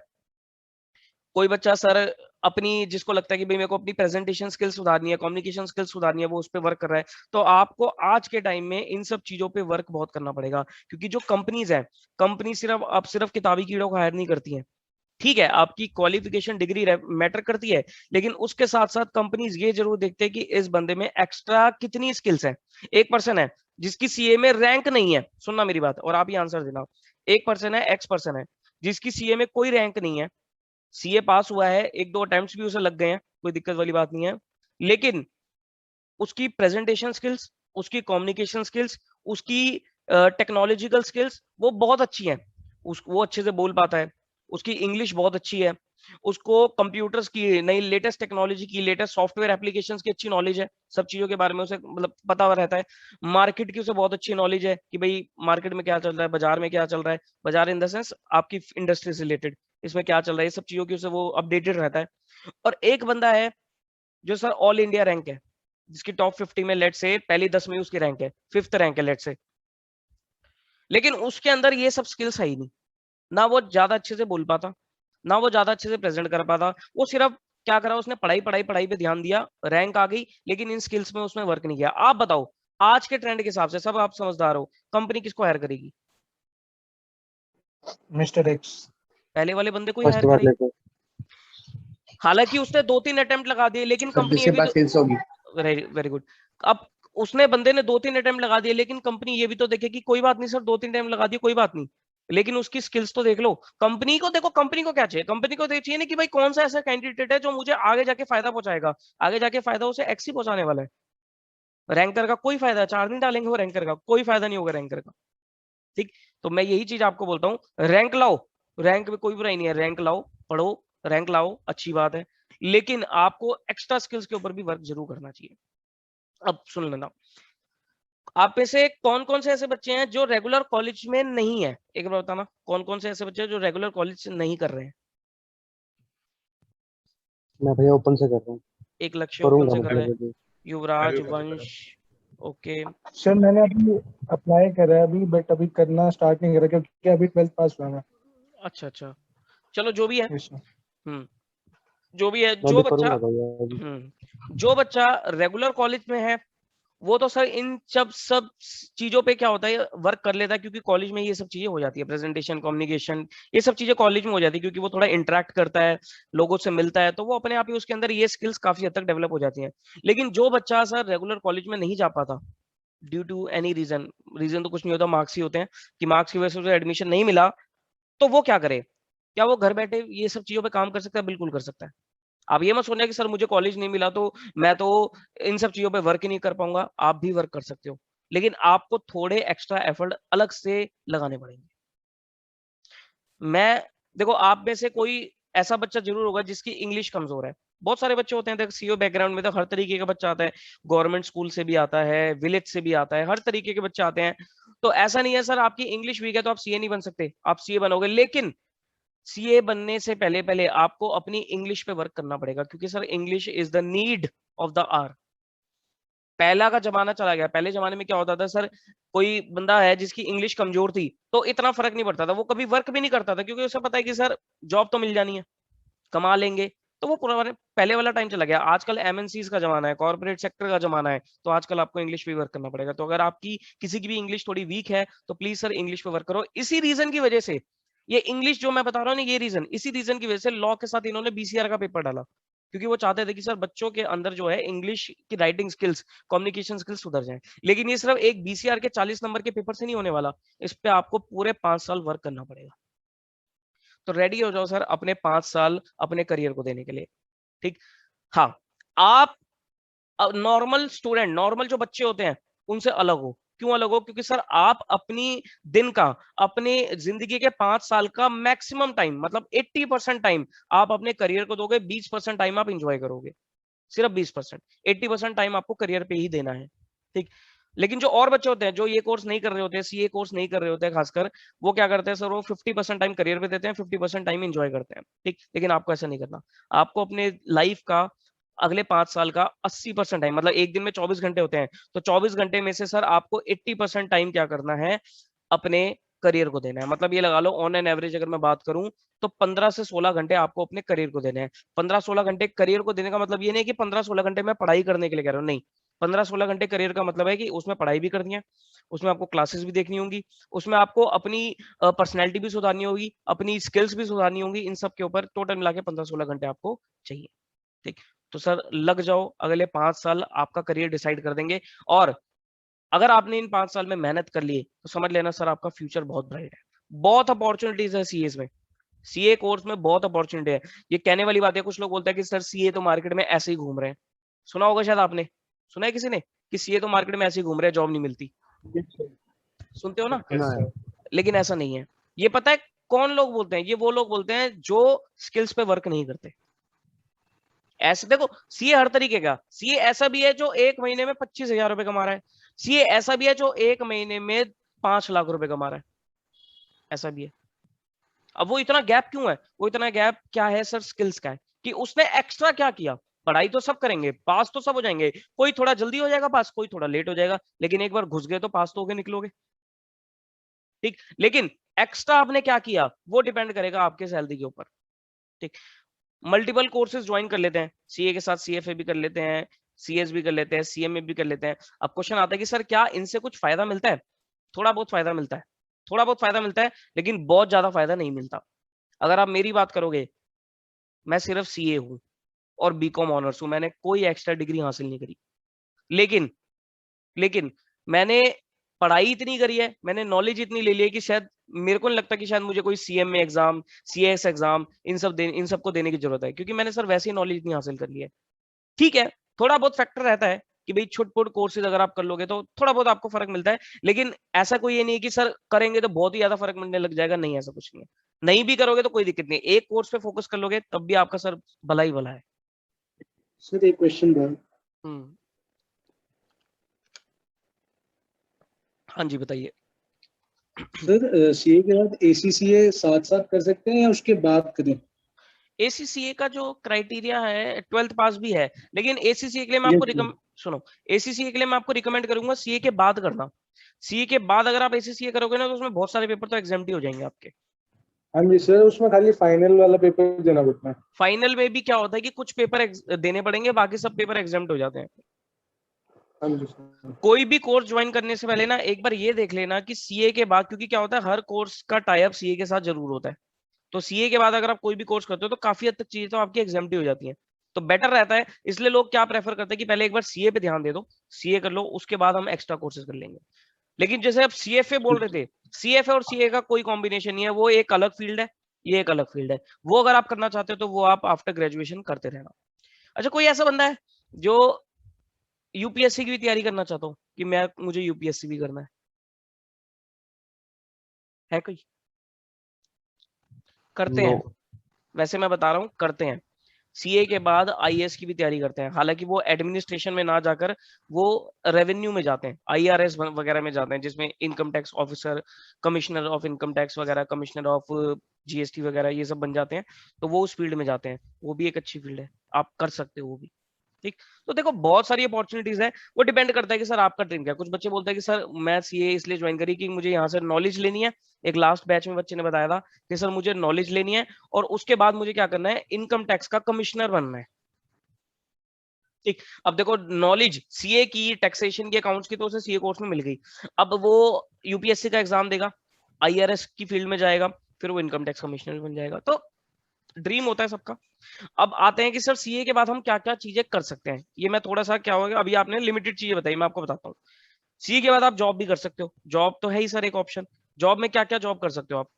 कोई बच्चा सर अपनी जिसको लगता है कि भाई मेरे को अपनी प्रेजेंटेशन स्किल सुधारनी है, कम्युनिकेशन स्किल सुधारनी है, वो उस पर वर्क कर रहा है। तो आपको आज के टाइम में इन सब चीजों पे वर्क बहुत करना पड़ेगा, क्योंकि जो कंपनीज है, कंपनी सिर्फ किताबी कीड़ों को हायर नहीं करती है। ठीक है आपकी क्वालिफिकेशन डिग्री मैटर करती है, लेकिन उसके साथ साथ कंपनीज ये जरूर देखते हैं कि इस बंदे में एक्स्ट्रा कितनी स्किल्स है। एक पर्सन है जिसकी सीए में रैंक नहीं है, सुनना मेरी बात और आप ही आंसर देना। एक पर्सन है, एक्स पर्सन है, जिसकी सीए में कोई रैंक नहीं है, सीए पास हुआ है, 1-2 अटेम्प्ट्स भी उसे लग गए हैं, कोई दिक्कत वाली बात नहीं है, लेकिन उसकी प्रेजेंटेशन स्किल्स, उसकी कम्युनिकेशन स्किल्स, उसकी टेक्नोलॉजिकल स्किल्स वो बहुत अच्छी हैं। वो अच्छे से बोल पाता है, उसकी इंग्लिश बहुत अच्छी है, उसको कंप्यूटर्स की नई लेटेस्ट टेक्नोलॉजी की, लेटेस्ट सॉफ्टवेयर एप्लीकेशंस की अच्छी नॉलेज है, सब चीजों के बारे में उसे मतलब पता रहता है। मार्केट की उसे बहुत अच्छी नॉलेज है कि भाई मार्केट में क्या चल रहा है, बाजार में क्या चल रहा है, बाजार इन द सेंस आपकी इंडस्ट्री से रिलेटेड, इसमें क्या चल रहा है, ये सब चीजों की उसे वो अपडेटेड रहता है। और एक बंदा है जो सर ऑल इंडिया रैंक है, जिसकी टॉप 50 में लेट से पहली 10 में उसकी रैंक है, 5th रैंक है लेट से, लेकिन उसके अंदर ये सब स्किल्स है ही नहीं। ना वो ज्यादा अच्छे से बोल पाता, ना वो ज्यादा अच्छे से प्रेजेंट कर पाता। वो सिर्फ क्या करा, उसने पढ़ाई पढ़ाई पढ़ाई पे ध्यान दिया, रैंक आ गई, लेकिन इन स्किल्स में उसने वर्क नहीं किया। आप बताओ आज के ट्रेंड के हिसाब से, सब आप समझदार हो, कंपनी किसको हायर करेगी? Mister x. पहले वाले बंदे को ही हायर करेगी। हालांकि उसने 2-3 अटेम्प्ट लगा दिए, लेकिन कंपनी ये भी वेरी गुड। अब उसने बंदे ने 2-3 अटेम्प्ट लगा दिए, लेकिन कंपनी ये भी तो देखे कि कोई बात नहीं सर 2-3 टाइम लगा दिए कोई बात नहीं, लेकिन उसकी स्किल्स तो देख लो। कंपनी को देखो, कंपनी को क्या चाहिए, कंपनी को चाहिए ना कि भाई कौन सा ऐसा कैंडिडेट है जो मुझे आगे जाके फायदा पहुंचाएगा, आगे जाके फायदा उसे एक्स ही पहुंचाने वाला है। रैंकर का कोई फायदा, 4 दिन डालेंगे वो रैंकर का कोई फायदा नहीं होगा रैंकर का। ठीक, तो मैं यही चीज आपको बोलता हूँ, रैंक लाओ, रैंक में कोई बुराई नहीं है, रैंक लाओ, पढ़ो, रैंक लाओ, अच्छी बात है, लेकिन आपको एक्स्ट्रा स्किल्स के ऊपर भी वर्क जरूर करना चाहिए। अब सुन लेना, आप में से कौन कौन से ऐसे बच्चे हैं जो रेगुलर कॉलेज में नहीं है, एक बार बताना कौन कौन से ऐसे बच्चे हैं जो रेगुलर कॉलेज नहीं कर रहे हैं। मैं भैया ओपन से कर रहा हूँ, एक लक्ष्य ओपन करूंगा से कर रहे हैं, मतलब युवराज, वंश, ओके। सर मैंने अभी अप्लाई करा है अभी, बट अभी करना स्टार्ट नहीं करा क्योंकि अभी 12th पास हुआ मैं। अच्छा अच्छा, चलो जो भी है, Yes, sir. जो भी है, मैं जो भी बच्चा करूंगा भैया अभी। जो बच्चा रेगुलर कॉलेज में है वो तो सर इन सब चीजों पे क्या होता है वर्क कर लेता है, क्योंकि कॉलेज में ये सब चीजें हो जाती है, प्रेजेंटेशन, कम्युनिकेशन, ये सब चीजें कॉलेज में हो जाती है, क्योंकि वो थोड़ा इंटरेक्ट करता है, लोगों से मिलता है, तो वो अपने आप ही उसके अंदर ये स्किल्स काफी हद तक डेवलप हो जाती हैं। लेकिन जो बच्चा सर रेगुलर कॉलेज में नहीं जा पाता due to any reason, reason तो कुछ नहीं होता, मार्क्स ही होते हैं कि मार्क्स की वजह से उसे एडमिशन नहीं मिला, तो वो क्या करे? क्या वो घर बैठे ये सब चीजों पे काम कर सकता है? बिल्कुल कर सकता है। आप ये मत सोचना कि सर मुझे कॉलेज नहीं मिला तो मैं तो इन सब चीजों पे वर्क ही नहीं कर पाऊंगा, आप भी वर्क कर सकते हो, लेकिन आपको थोड़े एक्स्ट्रा एफर्ट अलग से लगाने पड़ेंगे। मैं देखो, आप में से कोई ऐसा बच्चा जरूर होगा जिसकी इंग्लिश कमजोर है, बहुत सारे बच्चे होते हैं, देखो सीओ बैकग्राउंड में तो हर तरीके का बच्चा आता है, गवर्नमेंट स्कूल से भी आता है, विलेज से भी आता है, हर तरीके के बच्चे आते हैं। तो ऐसा नहीं है सर आपकी इंग्लिश वीक है तो आप सीए नहीं बन सकते, आप सीए बनोगे, लेकिन सीए बनने से पहले पहले आपको अपनी इंग्लिश पे वर्क करना पड़ेगा, क्योंकि sir English is the need of the hour. पहला का जमाना चला गया, पहले जमाने में क्या होता था सर, कोई बंदा है जिसकी इंग्लिश कमजोर थी तो इतना फर्क नहीं पड़ता था, वो कभी वर्क भी नहीं करता था, क्योंकि उसे पता है कि सर जॉब तो मिल जानी है, कमा लेंगे, तो वो पुराने पहले वाला टाइम चला गया। आजकल एमएनसीज का जमाना है, कॉर्पोरेट सेक्टर का जमाना है, तो आजकल आपको इंग्लिश पे वर्क करना पड़ेगा। तो अगर आपकी किसी की भी इंग्लिश थोड़ी वीक है तो प्लीज सर इंग्लिश पे वर्क करो। इसी रीजन की वजह से ये इंग्लिश जो मैं बता रहा हूँ ना, ये रीजन, इसी रीजन की वजह से लॉ के साथ इन्होंने बीसीआर का पेपर डाला, क्योंकि वो चाहते थे कि सर बच्चों के अंदर जो है इंग्लिश की राइटिंग स्किल्स, कम्युनिकेशन स्किल्स सुधर जाए। लेकिन ये सिर्फ एक बीसीआर के 40 नंबर के पेपर से नहीं होने वाला, इस पे आपको पूरे 5 साल वर्क करना पड़ेगा। तो रेडी हो जाओ सर अपने 5 साल अपने करियर को देने के लिए, ठीक। हाँ, आप नॉर्मल स्टूडेंट, नॉर्मल जो बच्चे होते हैं उनसे अलग हो। क्यों अलग हो? क्योंकि सर आप अपनी दिन का, अपने जिंदगी के 5 साल का मैक्सिमम टाइम, मतलब 80% टाइम आप अपने करियर को दोगे, 20% टाइम आप इंजॉय करोगे, सिर्फ 20%, 80% टाइम आपको करियर पे ही देना है, ठीक। लेकिन जो और बच्चे होते हैं जो ये कोर्स नहीं कर रहे होते हैं, सीए कोर्स नहीं कर रहे होते हैं खासकर, वो क्या करते हैं सर, वो 50% टाइम करियर पे देते हैं, 50% टाइम एंजॉय करते हैं, ठीक। लेकिन आपको ऐसा नहीं करना, आपको अपने लाइफ का अगले 5 साल का 80% टाइम, मतलब एक दिन में 24 घंटे होते हैं, तो 24 घंटे में से सर आपको 80% टाइम क्या करना है, अपने करियर को देना है। मतलब ये लगा लो ऑन एन एवरेज अगर मैं बात करूं तो 15 से 16 घंटे आपको अपने करियर को देने हैं। 15-16 घंटे करियर को देने का मतलब ये नहीं कि 15-16 घंटे मैं पढ़ाई करने के लिए कह रहा हूँ, नहीं। 15-16 घंटे करियर का मतलब है कि उसमें पढ़ाई भी करनी है, उसमें आपको क्लासेस भी देखनी होंगी, उसमें आपको अपनी पर्सनैलिटी भी सुधारनी होगी, अपनी स्किल्स भी सुधारनी होंगी, इन सब के ऊपर टोटल मिला के 15-16 घंटे आपको चाहिए, ठीक। तो सर लग जाओ, अगले 5 साल आपका करियर डिसाइड कर देंगे, और अगर आपने इन 5 साल में मेहनत कर ली तो समझ लेना सर आपका फ्यूचर बहुत ब्राइट है। बहुत अपॉर्चुनिटीज है सीए में, सीए कोर्स में बहुत अपॉर्चुनिटी है। ये कहने वाली बात है, कुछ लोग बोलते हैं कि सर सीए तो मार्केट में ऐसे ही घूम रहे हैं, सुना होगा शायद आपने, सुना है किसी ने कि सीए तो मार्केट में ऐसे ही घूम रहे हैं, जॉब नहीं मिलती, सुनते हो ना? लेकिन ऐसा नहीं है। ये पता है कौन लोग बोलते हैं? ये वो लोग बोलते हैं जो स्किल्स पे वर्क नहीं करते। ऐसे देखो, सीए हर तरीके का, सीए ऐसा भी है जो 1 महीने में 25,000 रुपए कमा रहा है, सीए ऐसा भी है जो 1 महीने में 5 लाख रुपए कमा रहा है, ऐसा भी है। अब वो इतना गैप क्यों है? वो इतना गैप क्या है सर? स्किल्स का है, कि उसने एक्स्ट्रा क्या किया। पढ़ाई तो सब करेंगे, पास तो सब हो जाएंगे, कोई थोड़ा जल्दी हो जाएगा पास, कोई थोड़ा लेट हो जाएगा, लेकिन एक बार घुस गए तो पास तो होके निकलोगे, ठीक। लेकिन एक्स्ट्रा आपने क्या किया वो डिपेंड करेगा आपके सैलरी के ऊपर, ठीक। मल्टीपल कोर्सेज ज्वाइन कर लेते हैं, सीए के साथ सीएफए भी कर लेते हैं, सीएस भी कर लेते हैं, सीएमए भी कर लेते हैं। अब क्वेश्चन आता है कि सर क्या इनसे कुछ फायदा मिलता है? थोड़ा बहुत फायदा मिलता है, थोड़ा बहुत फायदा मिलता है, लेकिन बहुत ज्यादा फायदा नहीं मिलता। अगर आप मेरी बात करोगे, मैं सिर्फ सीए हूं और बीकॉम ऑनर्स हूं, मैंने कोई एक्स्ट्रा डिग्री हासिल नहीं करी, लेकिन मैंने पढ़ाई इतनी करी है, मैंने नॉलेज इतनी ले ली है कि शायद मेरे को नहीं लगता कि शायद मुझे कोई सीएमए एग्जाम, सीएस एग्जाम, इन सबको देने की जरूरत है, क्योंकि मैंने सर वैसे ही नॉलेज इतनी हासिल कर ली है। ठीक है, थोड़ा बहुत फैक्टर रहता है कि भाई छोटे-छोटे कोर्सेज अगर आप कर लोगे तो थोड़ा बहुत आपको फर्क मिलता है, लेकिन ऐसा कोई ये नहीं है कि सर करेंगे तो बहुत ही ज्यादा फर्क मिलने लग जाएगा, नहीं, ऐसा कुछ नहीं है। नहीं भी करोगे तो कोई दिक्कत नहीं, एक कोर्स पे फोकस कर लोगे तब भी आपका सर भला ही भला है। सर एक क्वेश्चन था। हाँ जी बताइए। सर सीए के बाद एसीसीए साथ साथ कर सकते हैं या उसके बाद करें? एसीसीए का जो क्राइटेरिया है 12th पास भी है, लेकिन एसीसीए के लिए मैं आपको सुनो, एसीसीए के लिए मैं आपको रिकमेंड करूंगा सीए के बाद करना। सीए के बाद अगर आप एसीसीए करोगे ना तो उसमें बहुत सारे पेपर तो एग्जाम्प्ट ही हो जाएंगे आपके। हाँ जी सर, उसमें खाली फाइनल वाला पेपर देना पड़ता है। फाइनल में भी क्या होता है कि कुछ पेपर देने पड़ेंगे, बाकी सब पेपर एग्जाम्प्ट हो जाते हैं। हाँ जी सर। कोई भी कोर्स ज्वाइन करने से पहले ना एक बार ये देख लेना कि सीए के बाद, क्योंकि क्या होता है हर कोर्स का टाई अप सीए के साथ जरूर होता है, तो सीए के बाद अगर आप कोई भी कोर्स करते हो तो काफी हद तक चीजें तो आपकी एग्जाम्प्ट हो जाती हैं, तो बेटर रहता है। इसलिए लोग क्या प्रेफर करते हैं कि पहले एक बार सीए पे ध्यान दे दो, सीए कर लो, उसके बाद हम एक्स्ट्रा कोर्सेज कर लेंगे। लेकिन जैसे आप सीएफए बोल रहे थे, सीएफए और सीए का कोई कॉम्बिनेशन नहीं है, वो एक अलग फील्ड है, ये एक अलग फील्ड है। वो अगर आप करना चाहते हो तो वो आप आफ्टर ग्रेजुएशन करते रहना। अच्छा, कोई ऐसा बंदा है जो यूपीएससी की भी तैयारी करना चाहता हूँ कि मुझे यूपीएससी भी करना है कोई? करते हैं, वैसे मैं बता रहा हूँ करते हैं। सीए के बाद आईएएस की भी तैयारी करते हैं, हालांकि वो एडमिनिस्ट्रेशन में ना जाकर वो रेवेन्यू में जाते हैं, आईआरएस वगैरह में जाते हैं, जिसमें income tax officer, commissioner of income tax वगैरह, कमिश्नर ऑफ जीएसटी वगैरह ये सब बन जाते हैं, तो वो उस फील्ड में जाते हैं। वो भी एक अच्छी फील्ड है, आप कर सकते हो वो भी। ठीक, तो देखो बहुत सारी अपॉर्चुनिटीज है, वो डिपेंड करता है कि सर आपका ड्रीम क्या है। कुछ बच्चे बोलते हैं कि सर मैं सीए इसलिए ज्वाइन करी कि मुझे यहाँ से नॉलेज लेनी है। एक लास्ट बैच में बच्चे ने बताया था कि सर मुझे नॉलेज लेनी है और उसके बाद मुझे क्या करना है, इनकम टैक्स का कमिश्नर बनना है। ठीक, अब देखो नॉलेज सीए की, टैक्सेशन की, अकाउंट्स की तो उसे सीए कोर्स में मिल गई। अब वो यूपीएससी का एग्जाम देगा, आईआरएस की फील्ड में जाएगा, फिर वो इनकम टैक्स कमिश्नर बन जाएगा। तो ड्रीम होता है सबका। अब आते हैं कि सर सीए के बाद हम क्या क्या चीजें कर सकते हैं। ये मैं थोड़ा सा क्या होगा, अभी आपने लिमिटेड चीजें बताई, मैं आपको बताता हूँ। सीए के बाद आप जॉब भी कर सकते हो, जॉब तो है ही सर एक ऑप्शन। जॉब में क्या क्या जॉब कर सकते हो आप?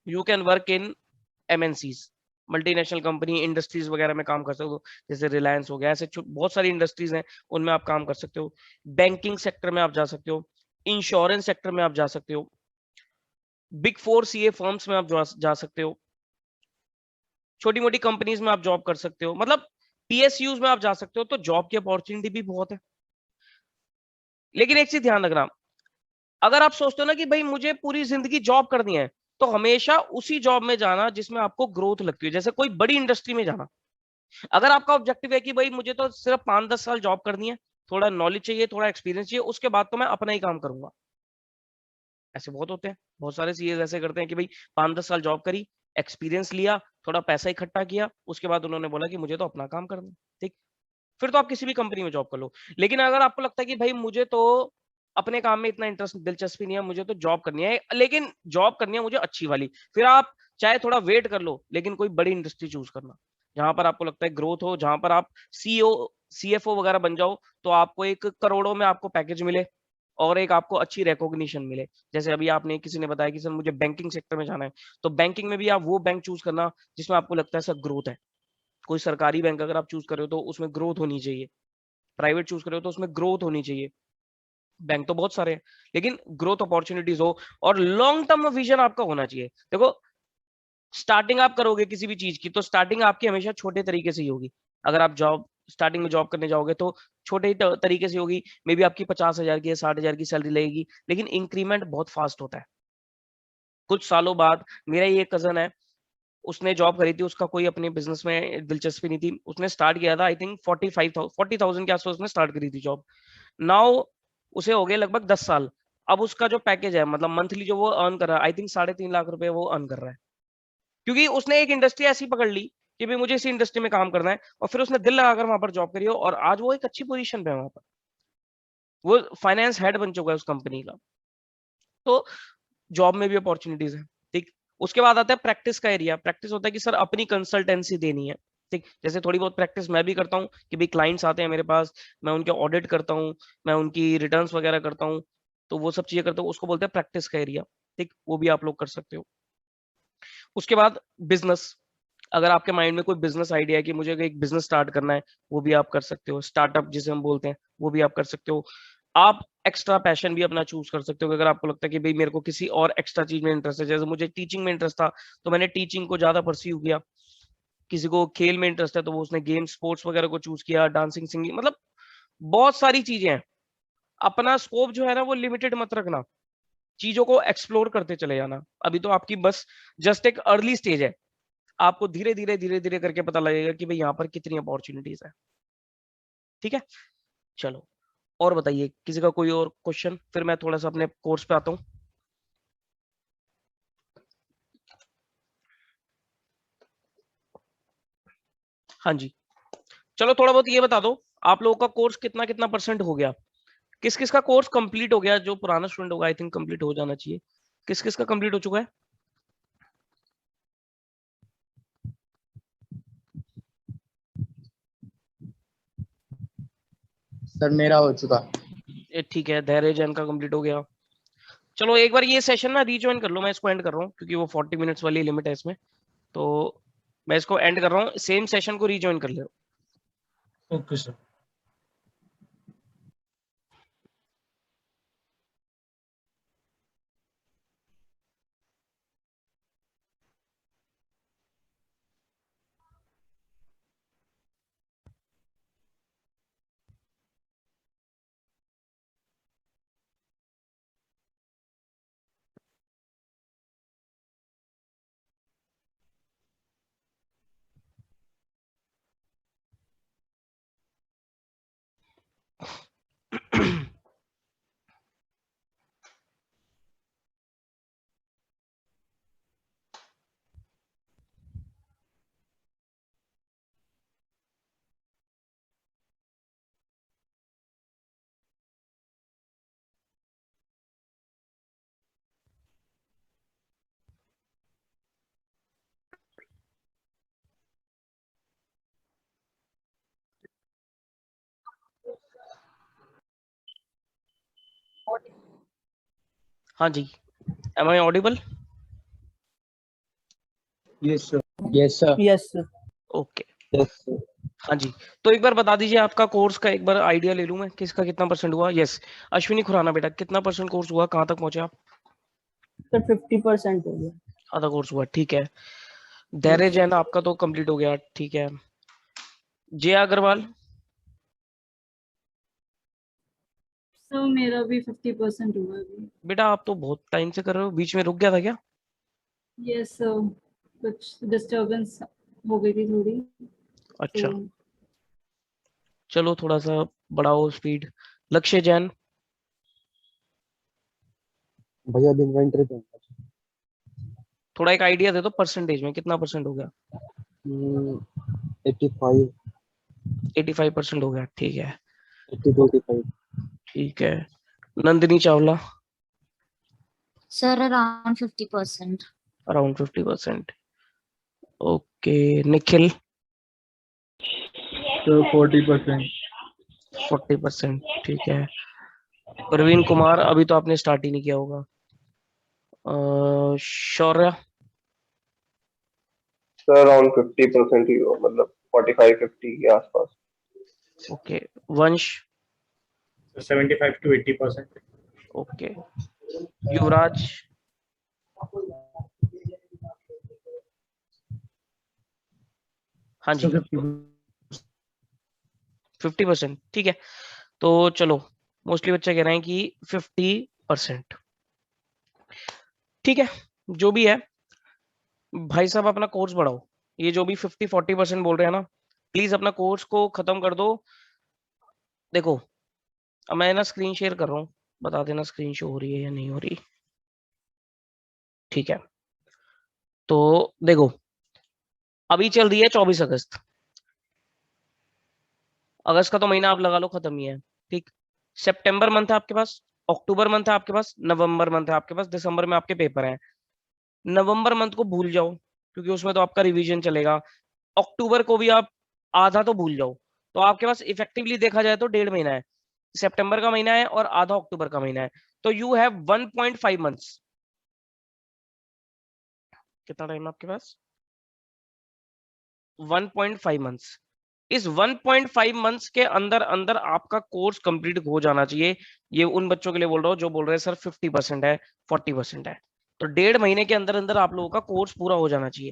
You can work in MNCs, multinational company, industries वगैरह में काम कर सकते हो, जैसे रिलायंस हो गया, ऐसे बहुत सारी इंडस्ट्रीज हैं, उनमें आप काम कर सकते हो। बैंकिंग सेक्टर में आप जा सकते हो, इंश्योरेंस सेक्टर में आप जा सकते हो, बिग 4 सीए फर्म्स में आप जा सकते हो, छोटी मोटी कंपनीज में आप जॉब कर सकते हो, मतलब पीएसयूज में आप जा सकते हो। तो जॉब की अपॉर्चुनिटी भी बहुत है। लेकिन एक चीज ध्यान रखना, अगर आप सोचते हो ना कि भाई मुझे पूरी जिंदगी जॉब करनी है, तो हमेशा उसी जॉब में जाना जिसमें आपको ग्रोथ लगती है, जैसे कोई बड़ी इंडस्ट्री में जाना। अगर आपका ऑब्जेक्टिव है कि भाई मुझे तो सिर्फ 5-10 साल जॉब करनी है, थोड़ा नॉलेज चाहिए, थोड़ा एक्सपीरियंस चाहिए, उसके बाद तो मैं अपना ही काम करूंगा, ऐसे बहुत होते हैं। बहुत सारे सीएस ऐसे करते हैं कि भाई 5-10 साल जॉब करी, एक्सपीरियंस लिया, थोड़ा पैसा इकट्ठा किया, उसके बाद उन्होंने बोला कि मुझे तो अपना काम करना है। ठीक, फिर तो आप किसी भी कंपनी में जॉब कर लो। लेकिन अगर आपको लगता है कि भाई मुझे तो अपने काम में इतना इंटरेस्ट, दिलचस्पी नहीं है, मुझे तो जॉब करनी है, लेकिन जॉब करनी है मुझे अच्छी वाली, फिर आप चाहे थोड़ा वेट कर लो, लेकिन कोई बड़ी इंडस्ट्री चूज करना जहां पर आपको लगता है ग्रोथ हो, जहां पर आप सीईओ, सीएफओ वगैरह बन जाओ, तो आपको एक करोड़ों में आपको पैकेज मिले और एक आपको अच्छी रिकॉग्निशन मिले। जैसे अभी आपने किसी ने बताया कि सर मुझे बैंकिंग सेक्टर में जाना है, तो बैंकिंग में भी आप वो बैंक चूज करना जिसमें आपको लगता है सर ग्रोथ है। कोई सरकारी बैंक अगर आप चूज कर रहे हो तो उसमें ग्रोथ होनी चाहिए, प्राइवेट चूज कर रहे हो तो उसमें ग्रोथ होनी चाहिए। बैंक तो बहुत सारे हैं, लेकिन ग्रोथ अपॉर्चुनिटीज हो और लॉन्ग टर्म विजन आपका होना चाहिए। देखो स्टार्टिंग आप करोगे किसी भी चीज की, तो स्टार्टिंग आपकी हमेशा छोटे तरीके से ही होगी। अगर आप जॉब स्टार्टिंग में जॉब करने जाओगे तो छोटे ही तरीके से होगी, मे बी आपकी 50,000 की या 60,000 की सैलरी लगेगी, लेकिन इंक्रीमेंट बहुत फास्ट होता है। कुछ सालों बाद, मेरा ही एक कजन है, उसने जॉब करी थी, उसका कोई अपने बिजनेस में दिलचस्पी नहीं थी, उसने स्टार्ट किया था, आई थिंक 40,000 के आसपास उसने स्टार्ट करी थी जॉब। नाउ उसे हो गए लगभग 10 साल। अब उसका जो पैकेज है, मतलब मंथली जो वो अर्न कर रहा है, आई थिंक 3.5 लाख रुपए वो अर्न कर रहा है, क्योंकि उसने एक इंडस्ट्री ऐसी पकड़ ली कि भाई मुझे इसी इंडस्ट्री में काम करना है, और फिर उसने दिल लगाकर वहां पर जॉब करी हो, और आज वो एक अच्छी पोजीशन पे है वहां पर, वो फाइनेंस हेड बन चुका है उस कंपनी का। तो जॉब में भी अपॉर्चुनिटीज है। ठीक, उसके बाद आता है प्रैक्टिस का एरिया। प्रैक्टिस होता है कि सर अपनी कंसल्टेंसी देनी है। ठीक, जैसे थोड़ी बहुत प्रैक्टिस मैं भी करता हूँ कि भाई क्लाइंट्स आते हैं मेरे पास, मैं उनके ऑडिट करता हूँ, मैं उनकी रिटर्न्स वगैरह करता हूँ, तो वो सब चीजें करता हूँ, उसको बोलते हैं प्रैक्टिस का एरिया। ठीक, वो भी आप लोग कर सकते हो। उसके बाद बिजनेस, अगर आपके माइंड में कोई बिजनेस आइडिया है कि मुझे एक बिजनेस स्टार्ट करना है, वो भी आप कर सकते हो। स्टार्टअप जिसे हम बोलते हैं, वो भी आप कर सकते हो। आप एक्स्ट्रा पैशन भी अपना चूज कर सकते हो, अगर आपको लगता है कि भाई मेरे को किसी और एक्स्ट्रा चीज में इंटरेस्ट है, जैसे मुझे टीचिंग में इंटरेस्ट था, तो मैंने टीचिंग को ज्यादा परस्यू किया किसी को खेल में इंटरेस्ट है तो वो उसने गेम स्पोर्ट्स वगैरह को चूज किया, डांसिंग सिंगिंग, मतलब बहुत सारी चीजें हैं। अपना स्कोप जो है ना वो लिमिटेड मत रखना, चीजों को एक्सप्लोर करते चले जाना। अभी तो आपकी बस जस्ट एक अर्ली स्टेज है, आपको धीरे धीरे करके पता लगेगा कि भाई यहाँ पर कितनी अपॉर्चुनिटीज है। ठीक है, चलो और बताइए किसी का कोई और क्वेश्चन, फिर मैं थोड़ा सा अपने कोर्स पे आता हूँ। हाँ जी, चलो थोड़ा बहुत ये बता दो, आप लोगों का कोर्स कितना कितना परसेंट हो गया, किस किस का कोर्स कंप्लीट हो गया? जो पुराना स्टूडेंट होगा आई थिंक कंप्लीट हो जाना चाहिए। किस किस का कंप्लीट हो चुका है? सर मेरा हो चुका। ठीक है, धैर्य जैन का कंप्लीट हो गया। चलो एक बार ये सेशन ना रीजॉइन कर लो, मैं इसको एंड कर रहा हूँ क्योंकि वो 40 मिनट्स वाली लिमिट है इसमें, तो मैं इसको एंड कर रहा हूँ। सेम सेशन को रीजॉइन कर ले। Okay sir. हाँ जी, am I audible? Yes sir. Yes sir. Yes sir. Okay, yes sir. हाँ जी, तो एक बार बता दीजिए आपका कोर्स का एक बार आइडिया ले लूं मैं, किसका कितना परसेंट हुआ? यस, अश्विनी खुराना बेटा, कितना परसेंट कोर्स हुआ, कहाँ तक पहुंचे आप? सर 50% हो गया। आधा कोर्स हुआ, ठीक है। धैर्य जैन आपका तो कंप्लीट हो गया, ठीक है। जय अग्रवाल? सो मेरा भी 50% हुआ अभी। बेटा आप तो बहुत टाइम से कर रहे हो, बीच में रुक गया था क्या? यस सर, कुछ डिस्टरबेंस हो गई थी थोड़ी। अच्छा, तो चलो थोड़ा सा बढ़ाओ स्पीड। लक्ष्य जैन? भैया अभी इन्वेंटरी पे थोड़ा एक आइडिया दे दो परसेंटेज में, कितना परसेंट हो गया? 85 85% हो गया, ठीक है। 82 85। ठीक है, Nandini Chawla? Sir around 50%। Around 50%। Okay, Nikhil? तो 40%। 40%, ठीक है। प्रवीण कुमार? अभी तो आपने स्टार्ट ही नहीं किया होगा। शौर्य? सर अराउंड 50% ही हो, मतलब 45-50 के आसपास। ओके, वंश? 75 to 80%। ओके, युवराज? हाँ जी, 50%, ठीक है। तो चलो, मोस्टली बच्चे कह रहे हैं कि 50%, ठीक है। जो भी है भाई साहब, अपना कोर्स बढ़ाओ। ये जो भी 50-40% बोल रहे हैं ना, प्लीज अपना कोर्स को खत्म कर दो। देखो, अब मैं ना स्क्रीन शेयर कर रहा हूँ, बता देना स्क्रीन शो हो रही है या नहीं हो रही। ठीक है, तो देखो, अभी चल रही है 24 अगस्त। अगस्त का तो महीना आप लगा लो खत्म ही है, ठीक। सितंबर मंथ है आपके पास, अक्टूबर मंथ है आपके पास, नवंबर मंथ है आपके पास, दिसंबर में आपके पेपर हैं। नवंबर मंथ को भूल जाओ क्योंकि उसमें तो आपका रिवीजन चलेगा। अक्टूबर को भी आप आधा तो भूल जाओ, तो आपके पास इफेक्टिवली देखा जाए तो 1.5 महीना है। सितंबर का महीना है और आधा अक्टूबर का महीना है, तो यू हैव 1.5 मंथ्स। कितना टाइम आपके पास? 1.5 मंथ्स। इस 1.5 मंथ्स के अंदर अंदर आपका कोर्स कंप्लीट हो जाना चाहिए। ये उन बच्चों के लिए बोल रहा हूँ जो बोल रहे हैं सर 50% है, 40% है, तो 1.5 महीने के अंदर अंदर आप लोगों का कोर्स पूरा हो जाना चाहिए,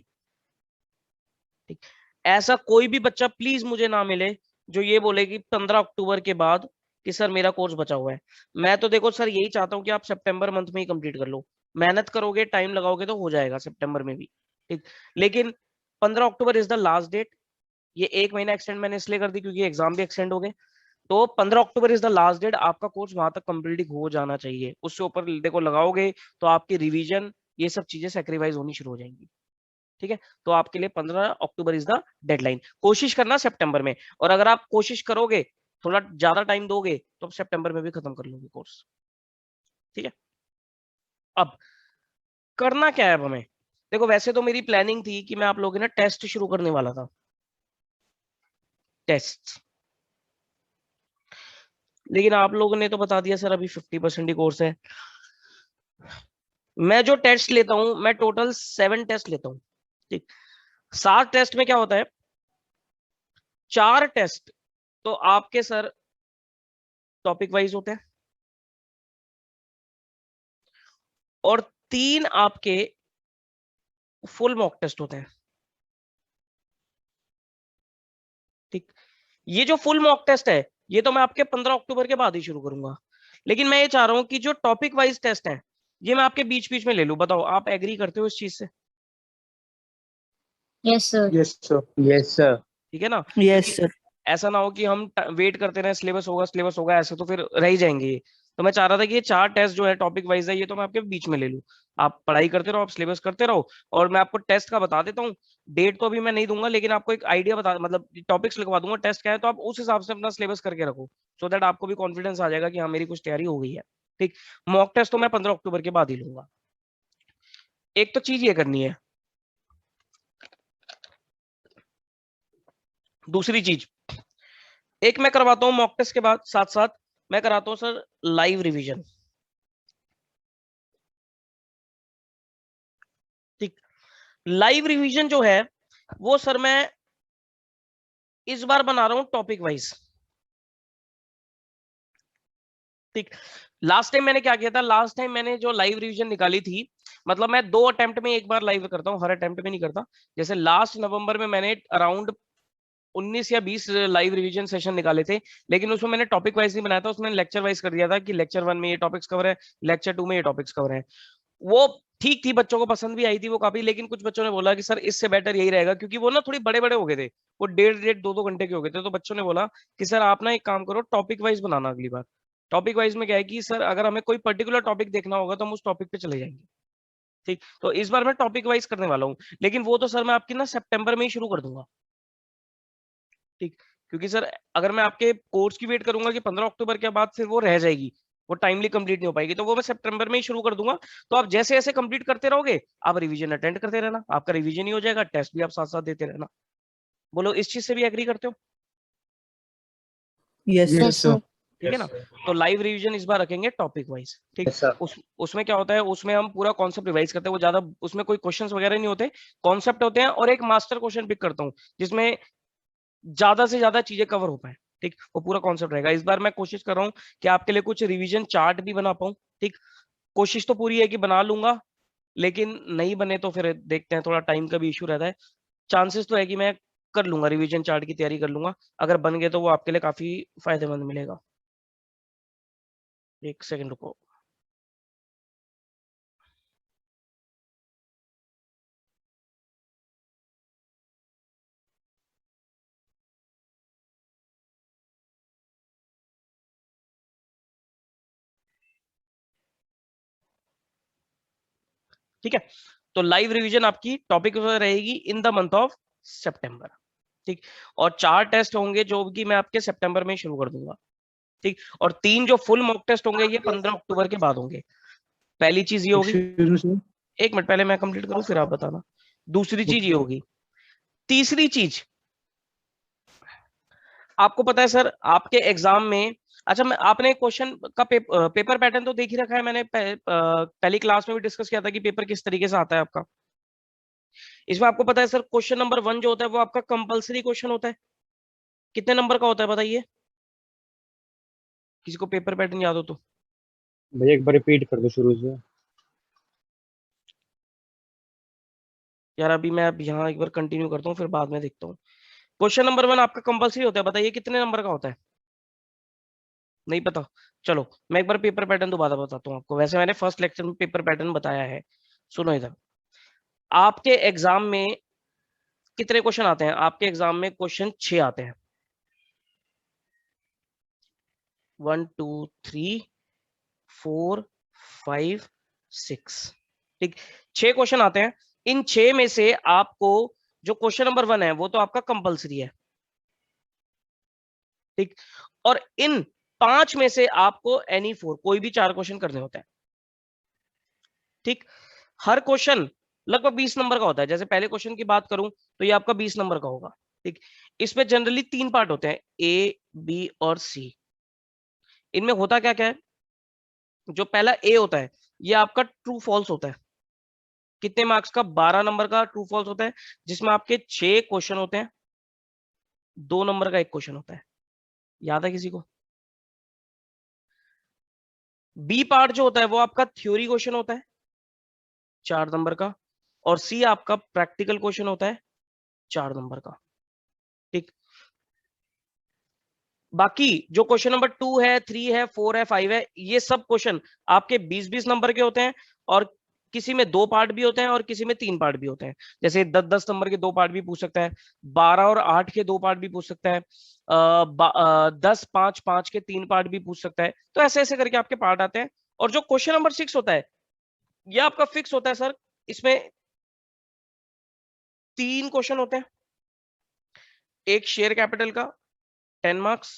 ठीक। ऐसा कोई भी बच्चा प्लीज मुझे ना मिले जो ये बोले कि 15 अक्टूबर के बाद कि सर मेरा कोर्स बचा हुआ है। मैं तो देखो सर यही चाहता हूँ कि आप सितंबर मंथ में ही कंप्लीट कर लो, मेहनत करोगे टाइम लगाओगे तो हो जाएगा सितंबर में भी, ठीक। लेकिन 15 October is the last date. ये 1 महीना एक्सटेंड मैंने इसलिए कर दी क्योंकि एग्जाम भी एक्सटेंड हो गए। तो 15 October is the last date, आपका कोर्स वहां तक कंप्लीट हो जाना चाहिए। उससे ऊपर देखो लगाओगे तो आपकी रिवीजन ये सब चीजें सेक्रीफाइस होनी शुरू हो जाएंगी, ठीक है। तो आपके लिए 15 अक्टूबर इज द डेडलाइन। कोशिश करना सितंबर में, और अगर आप कोशिश करोगे थोड़ा ज्यादा टाइम दोगे तो आप सितंबर में भी खत्म कर लोगे कोर्स, ठीक है। अब करना क्या है अब हमें, देखो वैसे तो मेरी प्लानिंग थी कि मैं आप लोगों के ना टेस्ट शुरू करने वाला था, टेस्ट, लेकिन आप लोगों ने तो बता दिया सर अभी 50% ही कोर्स है। मैं जो टेस्ट लेता हूं मैं टोटल 7 टेस्ट लेता हूं, ठीक। 7 टेस्ट में क्या होता है, 4 टेस्ट तो आपके सर टॉपिक वाइज होते हैं और 3 आपके फुल मॉक टेस्ट होते हैं, ठीक। ये जो फुल मॉक टेस्ट है ये तो मैं आपके 15 अक्टूबर के बाद ही शुरू करूंगा, लेकिन मैं ये चाह रहा हूं कि जो टॉपिक वाइज टेस्ट है ये मैं आपके बीच बीच में ले लूं। बताओ आप एग्री करते हो इस चीज से? Yes sir. Yes sir. Yes sir. ठीक है ना, यस सर। ऐसा ना हो कि हम वेट करते रहे सिलेबस होगा ऐसे तो फिर रह ही जाएंगे ये। तो मैं चाह रहा था कि ये 4 टेस्ट जो है टॉपिक वाइज है ये तो मैं आपके बीच में ले लूं, आप पढ़ाई करते रहो, आप सिलेबस करते रहो, और मैं आपको टेस्ट का बता देता हूँ। डेट तो अभी मैं नहीं दूंगा लेकिन आपको एक आइडिया बता, मतलब टॉपिक्स लिखवा दूंगा टेस्ट क्या है, तो आप उस हिसाब से अपना सिलेबस करके रखो, सो दैट आपको भी कॉन्फिडेंस आ जाएगा कि हाँ मेरी कुछ तैयारी हो गई है, ठीक। मॉक टेस्ट तो मैं 15 अक्टूबर के बाद ही लूंगा। एक तो चीज ये करनी है, दूसरी चीज एक मैं करवाता हूँ मॉक टेस्ट के बाद साथ साथ मैं कराता हूँ सर लाइव रिवीजन, ठीक। लाइव रिवीजन जो है वो सर मैं इस बार बना रहा हूं टॉपिक वाइज, ठीक। लास्ट टाइम मैंने क्या किया था, लास्ट टाइम मैंने जो लाइव रिवीजन निकाली थी, मतलब मैं 2 अटेम्प्ट में एक बार लाइव करता हूं, हर अटेम्प्ट में नहीं करता। जैसे लास्ट नवंबर में मैंने अराउंड 19 या 20 लाइव रिवीजन सेशन निकाले थे, लेकिन उसमें मैंने टॉपिक वाइज नहीं बनाया था, उसमें लेक्चर वाइज कर दिया था कि लेक्चर 1 में ये टॉपिक्स कवर है, लेक्चर 2 में ये टॉपिक्स कवर है। वो ठीक थी, बच्चों को पसंद भी आई थी वो काफी, लेकिन कुछ बच्चों ने बोला कि सर इससे बेटर यही रहेगा, क्योंकि वो ना थोड़ी बड़े बड़े हो गए थे, वो 1.5 2 घंटे के हो गए थे। तो बच्चों ने बोला कि सर आप ना एक काम करो टॉपिक वाइज बनाना अगली बार। टॉपिक वाइज में क्या है कि सर अगर हमें कोई पर्टिकुलर टॉपिक देखना होगा तो हम उस टॉपिक पे चले जाएंगे, ठीक। तो इस बार मैं टॉपिक वाइज करने वाला हूँ, लेकिन वो तो सर मैं आपकी ना सितंबर में ही शुरू कर दूंगा, ठीक। क्योंकि सर अगर मैं आपके कोर्स की वेट करूंगा कि 15 अक्टूबर के बाद फिर वो रह जाएगी, वो टाइमली कंप्लीट नहीं हो पाएगी, तो वो मैं सितंबर में ही शुरू कर दूंगा। तो आप जैसे जैसे कंप्लीट करते रहोगे आप रिवीजन अटेंड करते रहना, आपका रिवीजन ही हो जाएगा, टेस्ट भी आप साथ साथ देते रहना। बोलो इस चीज से भी एग्री करते हो? Yes yes sir. सर। ठीक है ना। तो लाइव रिवीजन इस बार रखेंगे टॉपिक वाइज, ठीक। Yes sir. उसमें क्या होता है, उसमें हम पूरा कॉन्सेप्ट रिवाइज करते हैं, वो ज्यादा उसमें कोई क्वेश्चंस वगैरह नहीं होते, कॉन्सेप्ट होते हैं, और एक मास्टर क्वेश्चन पिक करता हूँ जिसमें ज्यादा से ज्यादा चीजें कवर हो पाए, ठीक। वो पूरा कॉन्सेप्ट रहेगा। इस बार मैं कोशिश कर रहा हूँ कि आपके लिए कुछ रिवीजन चार्ट भी बना पाऊँ, ठीक। कोशिश तो पूरी है कि बना लूंगा, लेकिन नहीं बने तो फिर देखते हैं, थोड़ा टाइम का भी इशू रहता है। चांसेस तो है कि मैं कर लूंगा, रिवीजन चार्ट की तैयारी कर लूंगा, अगर बन गए तो वो आपके लिए काफी फायदेमंद मिलेगा। एक सेकंड रुको। ठीक है, तो लाइव रिवीजन आपकी टॉपिक रहेगी इन द मंथ ऑफ सितंबर, ठीक। और 4 टेस्ट होंगे जो कि मैं आपके सितंबर में शुरू कर दूंगा, ठीक। और 3 जो फुल मॉक टेस्ट होंगे ये 15 अक्टूबर के बाद होंगे। पहली चीज ये होगी, एक मिनट पहले मैं कंप्लीट करूं फिर आप बताना। दूसरी चीज ये होगी, तीसरी चीज आपको पता है सर आपके एग्जाम में, अच्छा मैं आपने क्वेश्चन का पेपर पैटर्न तो देख ही रखा है, मैंने पहली क्लास में भी डिस्कस किया था कि पेपर किस तरीके से आता है आपका। इसमें आपको पता है सर क्वेश्चन नंबर 1 जो होता है वो आपका कंपलसरी क्वेश्चन होता है, कितने नंबर का होता है बताइए, किसी को पेपर पैटर्न याद हो तो। भैया एक बार रिपीट कर दो शुरू से। यार अभी मैं अब यहाँ एक बार कंटिन्यू करता हूँ, फिर बाद में देखता हूँ। क्वेश्चन नंबर 1 आपका कंपल्सरी होता है, बताइए कितने नंबर का होता है? नहीं पता? चलो मैं एक बार पेपर पैटर्न दोबारा बताता हूँ आपको। वैसे मैंने फर्स्ट लेक्चर में पेपर पैटर्न बताया है, सुनो इधर। आपके एग्जाम में कितने क्वेश्चन आते हैं? आपके एग्जाम में क्वेश्चन 6 आते हैं। 1 2 3 4 5 6, ठीक, 6 क्वेश्चन आते हैं। इन 6 में से आपको जो क्वेश्चन नंबर 1 है वो तो आपका कंपल्सरी है, ठीक, और इन 5 में से आपको एनी 4 कोई भी 4 क्वेश्चन करने होते हैं, ठीक। हर क्वेश्चन लगभग 20 नंबर का होता है। जैसे पहले क्वेश्चन की बात करूं तो ये आपका 20 नंबर का होगा, ठीक। इसमें जनरली 3 पार्ट होते हैं, ए, बी और सी। इनमें होता क्या क्या है? जो पहला ए होता है ये आपका ट्रू फॉल्स होता है। कितने मार्क्स का? 12 नंबर का ट्रू फॉल्स होता है, जिसमें आपके 6 क्वेश्चन होते हैं, 2 नंबर का एक क्वेश्चन होता है। याद है किसी को? बी पार्ट जो होता है वो आपका थ्योरी क्वेश्चन होता है, 4 नंबर का, और सी आपका प्रैक्टिकल क्वेश्चन होता है, 4 नंबर का, ठीक। बाकी जो क्वेश्चन नंबर 2 है, 3 है, 4 है, 5 है, ये सब क्वेश्चन आपके 20-20 नंबर के होते हैं, और किसी में 2 पार्ट भी होते हैं और किसी में 3 पार्ट भी होते हैं। जैसे 10-10 नंबर के 2 पार्ट भी पूछ सकता है, 12 और 8 के 2 पार्ट भी पूछ सकता है, 10, 5, 5 के 3 पार्ट भी पूछ सकता है। तो ऐसे ऐसे करके आपके पार्ट आते हैं। और जो क्वेश्चन नंबर 6 होता है ये आपका फिक्स होता है सर। इसमें 3 क्वेश्चन होते हैं, एक शेयर कैपिटल का 10 मार्क्स,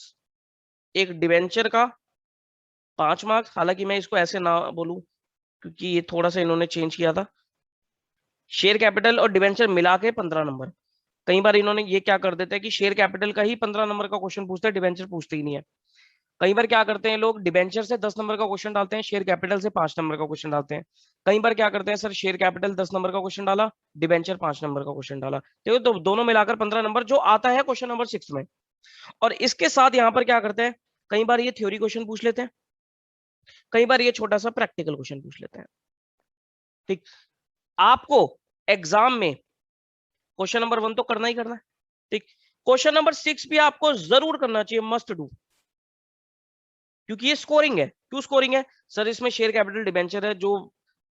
एक डिवेंचर का 5 मार्क्स। हालांकि मैं इसको ऐसे ना बोलूं क्योंकि ये थोड़ा सा इन्होंने चेंज किया था। शेयर कैपिटल और डिवेंचर मिला के 15 नंबर। कई बार इन्होंने ये क्या कर देते हैं कि शेयर कैपिटल का ही 15 नंबर का क्वेश्चन पूछते हैं, डिवेंचर पूछते ही नहीं है। कई बार क्या करते हैं लोग, डिवेंचर से 10 नंबर का क्वेश्चन डालते हैं, शेयर कैपिटल से 5 नंबर का क्वेश्चन डालते हैं। कई बार क्या करते हैं सर, शेयर कैपिटल 10 नंबर का क्वेश्चन डाला, डिवेंचर 5 नंबर का क्वेश्चन डाला, तो दोनों मिलाकर 15 नंबर जो आता है क्वेश्चन नंबर 6 में। और इसके साथ यहाँ पर क्या करते हैं, कई बार ये थ्योरी क्वेश्चन पूछ लेते हैं, कई बार ये छोटा सा प्रैक्टिकल क्वेश्चन पूछ लेते हैं, ठीक। आपको एग्जाम में क्वेश्चन नंबर 1 तो करना ही करना है, ठीक। क्वेश्चन नंबर 6 भी आपको जरूर करना चाहिए, मस्ट डू, क्योंकि ये स्कोरिंग है। क्यों स्कोरिंग है सर? इसमें शेयर कैपिटल डिबेंचर है जो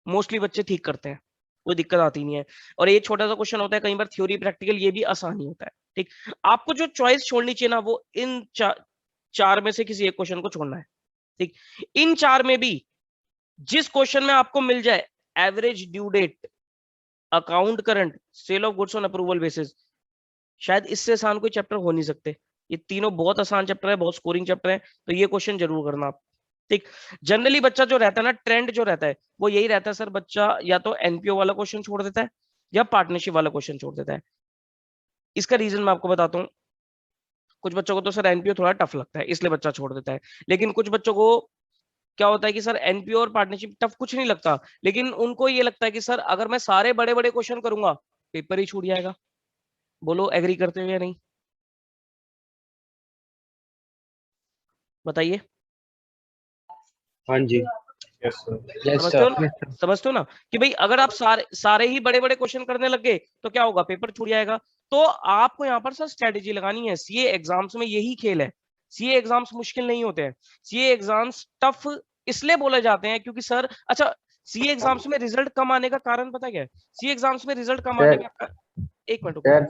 मोस्टली बच्चे ठीक करते हैं, कोई दिक्कत आती नहीं है। और ये छोटा सा क्वेश्चन होता है, कई बार थ्योरी प्रैक्टिकल ये भी आसान ही होता है, ठीक। आपको जो चॉइस छोड़नी चाहिए ना, वो इन 4 में से किसी एक क्वेश्चन को छोड़ना है, ठीक। इन 4 में भी जिस क्वेश्चन में आपको मिल जाए average due date, account current, sale of goods on approval basis, शायद इससे आसान कोई चैप्टर हो नहीं सकते। ये तीनों बहुत आसान चैप्टर है, बहुत स्कोरिंग चैप्टर है, तो ये क्वेश्चन जरूर करना आप, ठीक। जनरली बच्चा जो रहता है ना, ट्रेंड जो रहता है वो यही रहता है सर, बच्चा या तो एनपीओ वाला क्वेश्चन छोड़ देता है या पार्टनरशिप वाला क्वेश्चन छोड़ देता है। इसका रीजन मैं आपको बताता हूँ। कुछ बच्चों को तो सर एनपीओ थोड़ा टफ लगता है इसलिए बच्चा छोड़ देता है, लेकिन कुछ बच्चों को क्या होता है कि सर एनपीओ और पार्टनरशिप टफ कुछ नहीं लगता, लेकिन उनको ये लगता है कि सर अगर मैं सारे बड़े बड़े क्वेश्चन करूंगा पेपर ही छूट जाएगा। बोलो एग्री करते हो या नहीं, बताइए। हाँ जी, समझते हो ना, समझते हो ना कि भाई अगर आप सारे ही बड़े बड़े क्वेश्चन करने लग गए तो क्या होगा, पेपर छूट जाएगा। तो आपको यहाँ पर सर स्ट्रेटेजी लगानी है। सीए एग्जाम्स में यही खेल है। सीए एग्जाम्स मुश्किल नहीं होते हैं, सीए एग्जाम्स टफ इसलिए बोले जाते हैं क्योंकि सर, अच्छा, सीए एग्जाम्स में रिजल्ट कम आने का कारण पता क्या है? सीए एग्जाम्स में रिजल्ट कम आने का, एक मिनट सर,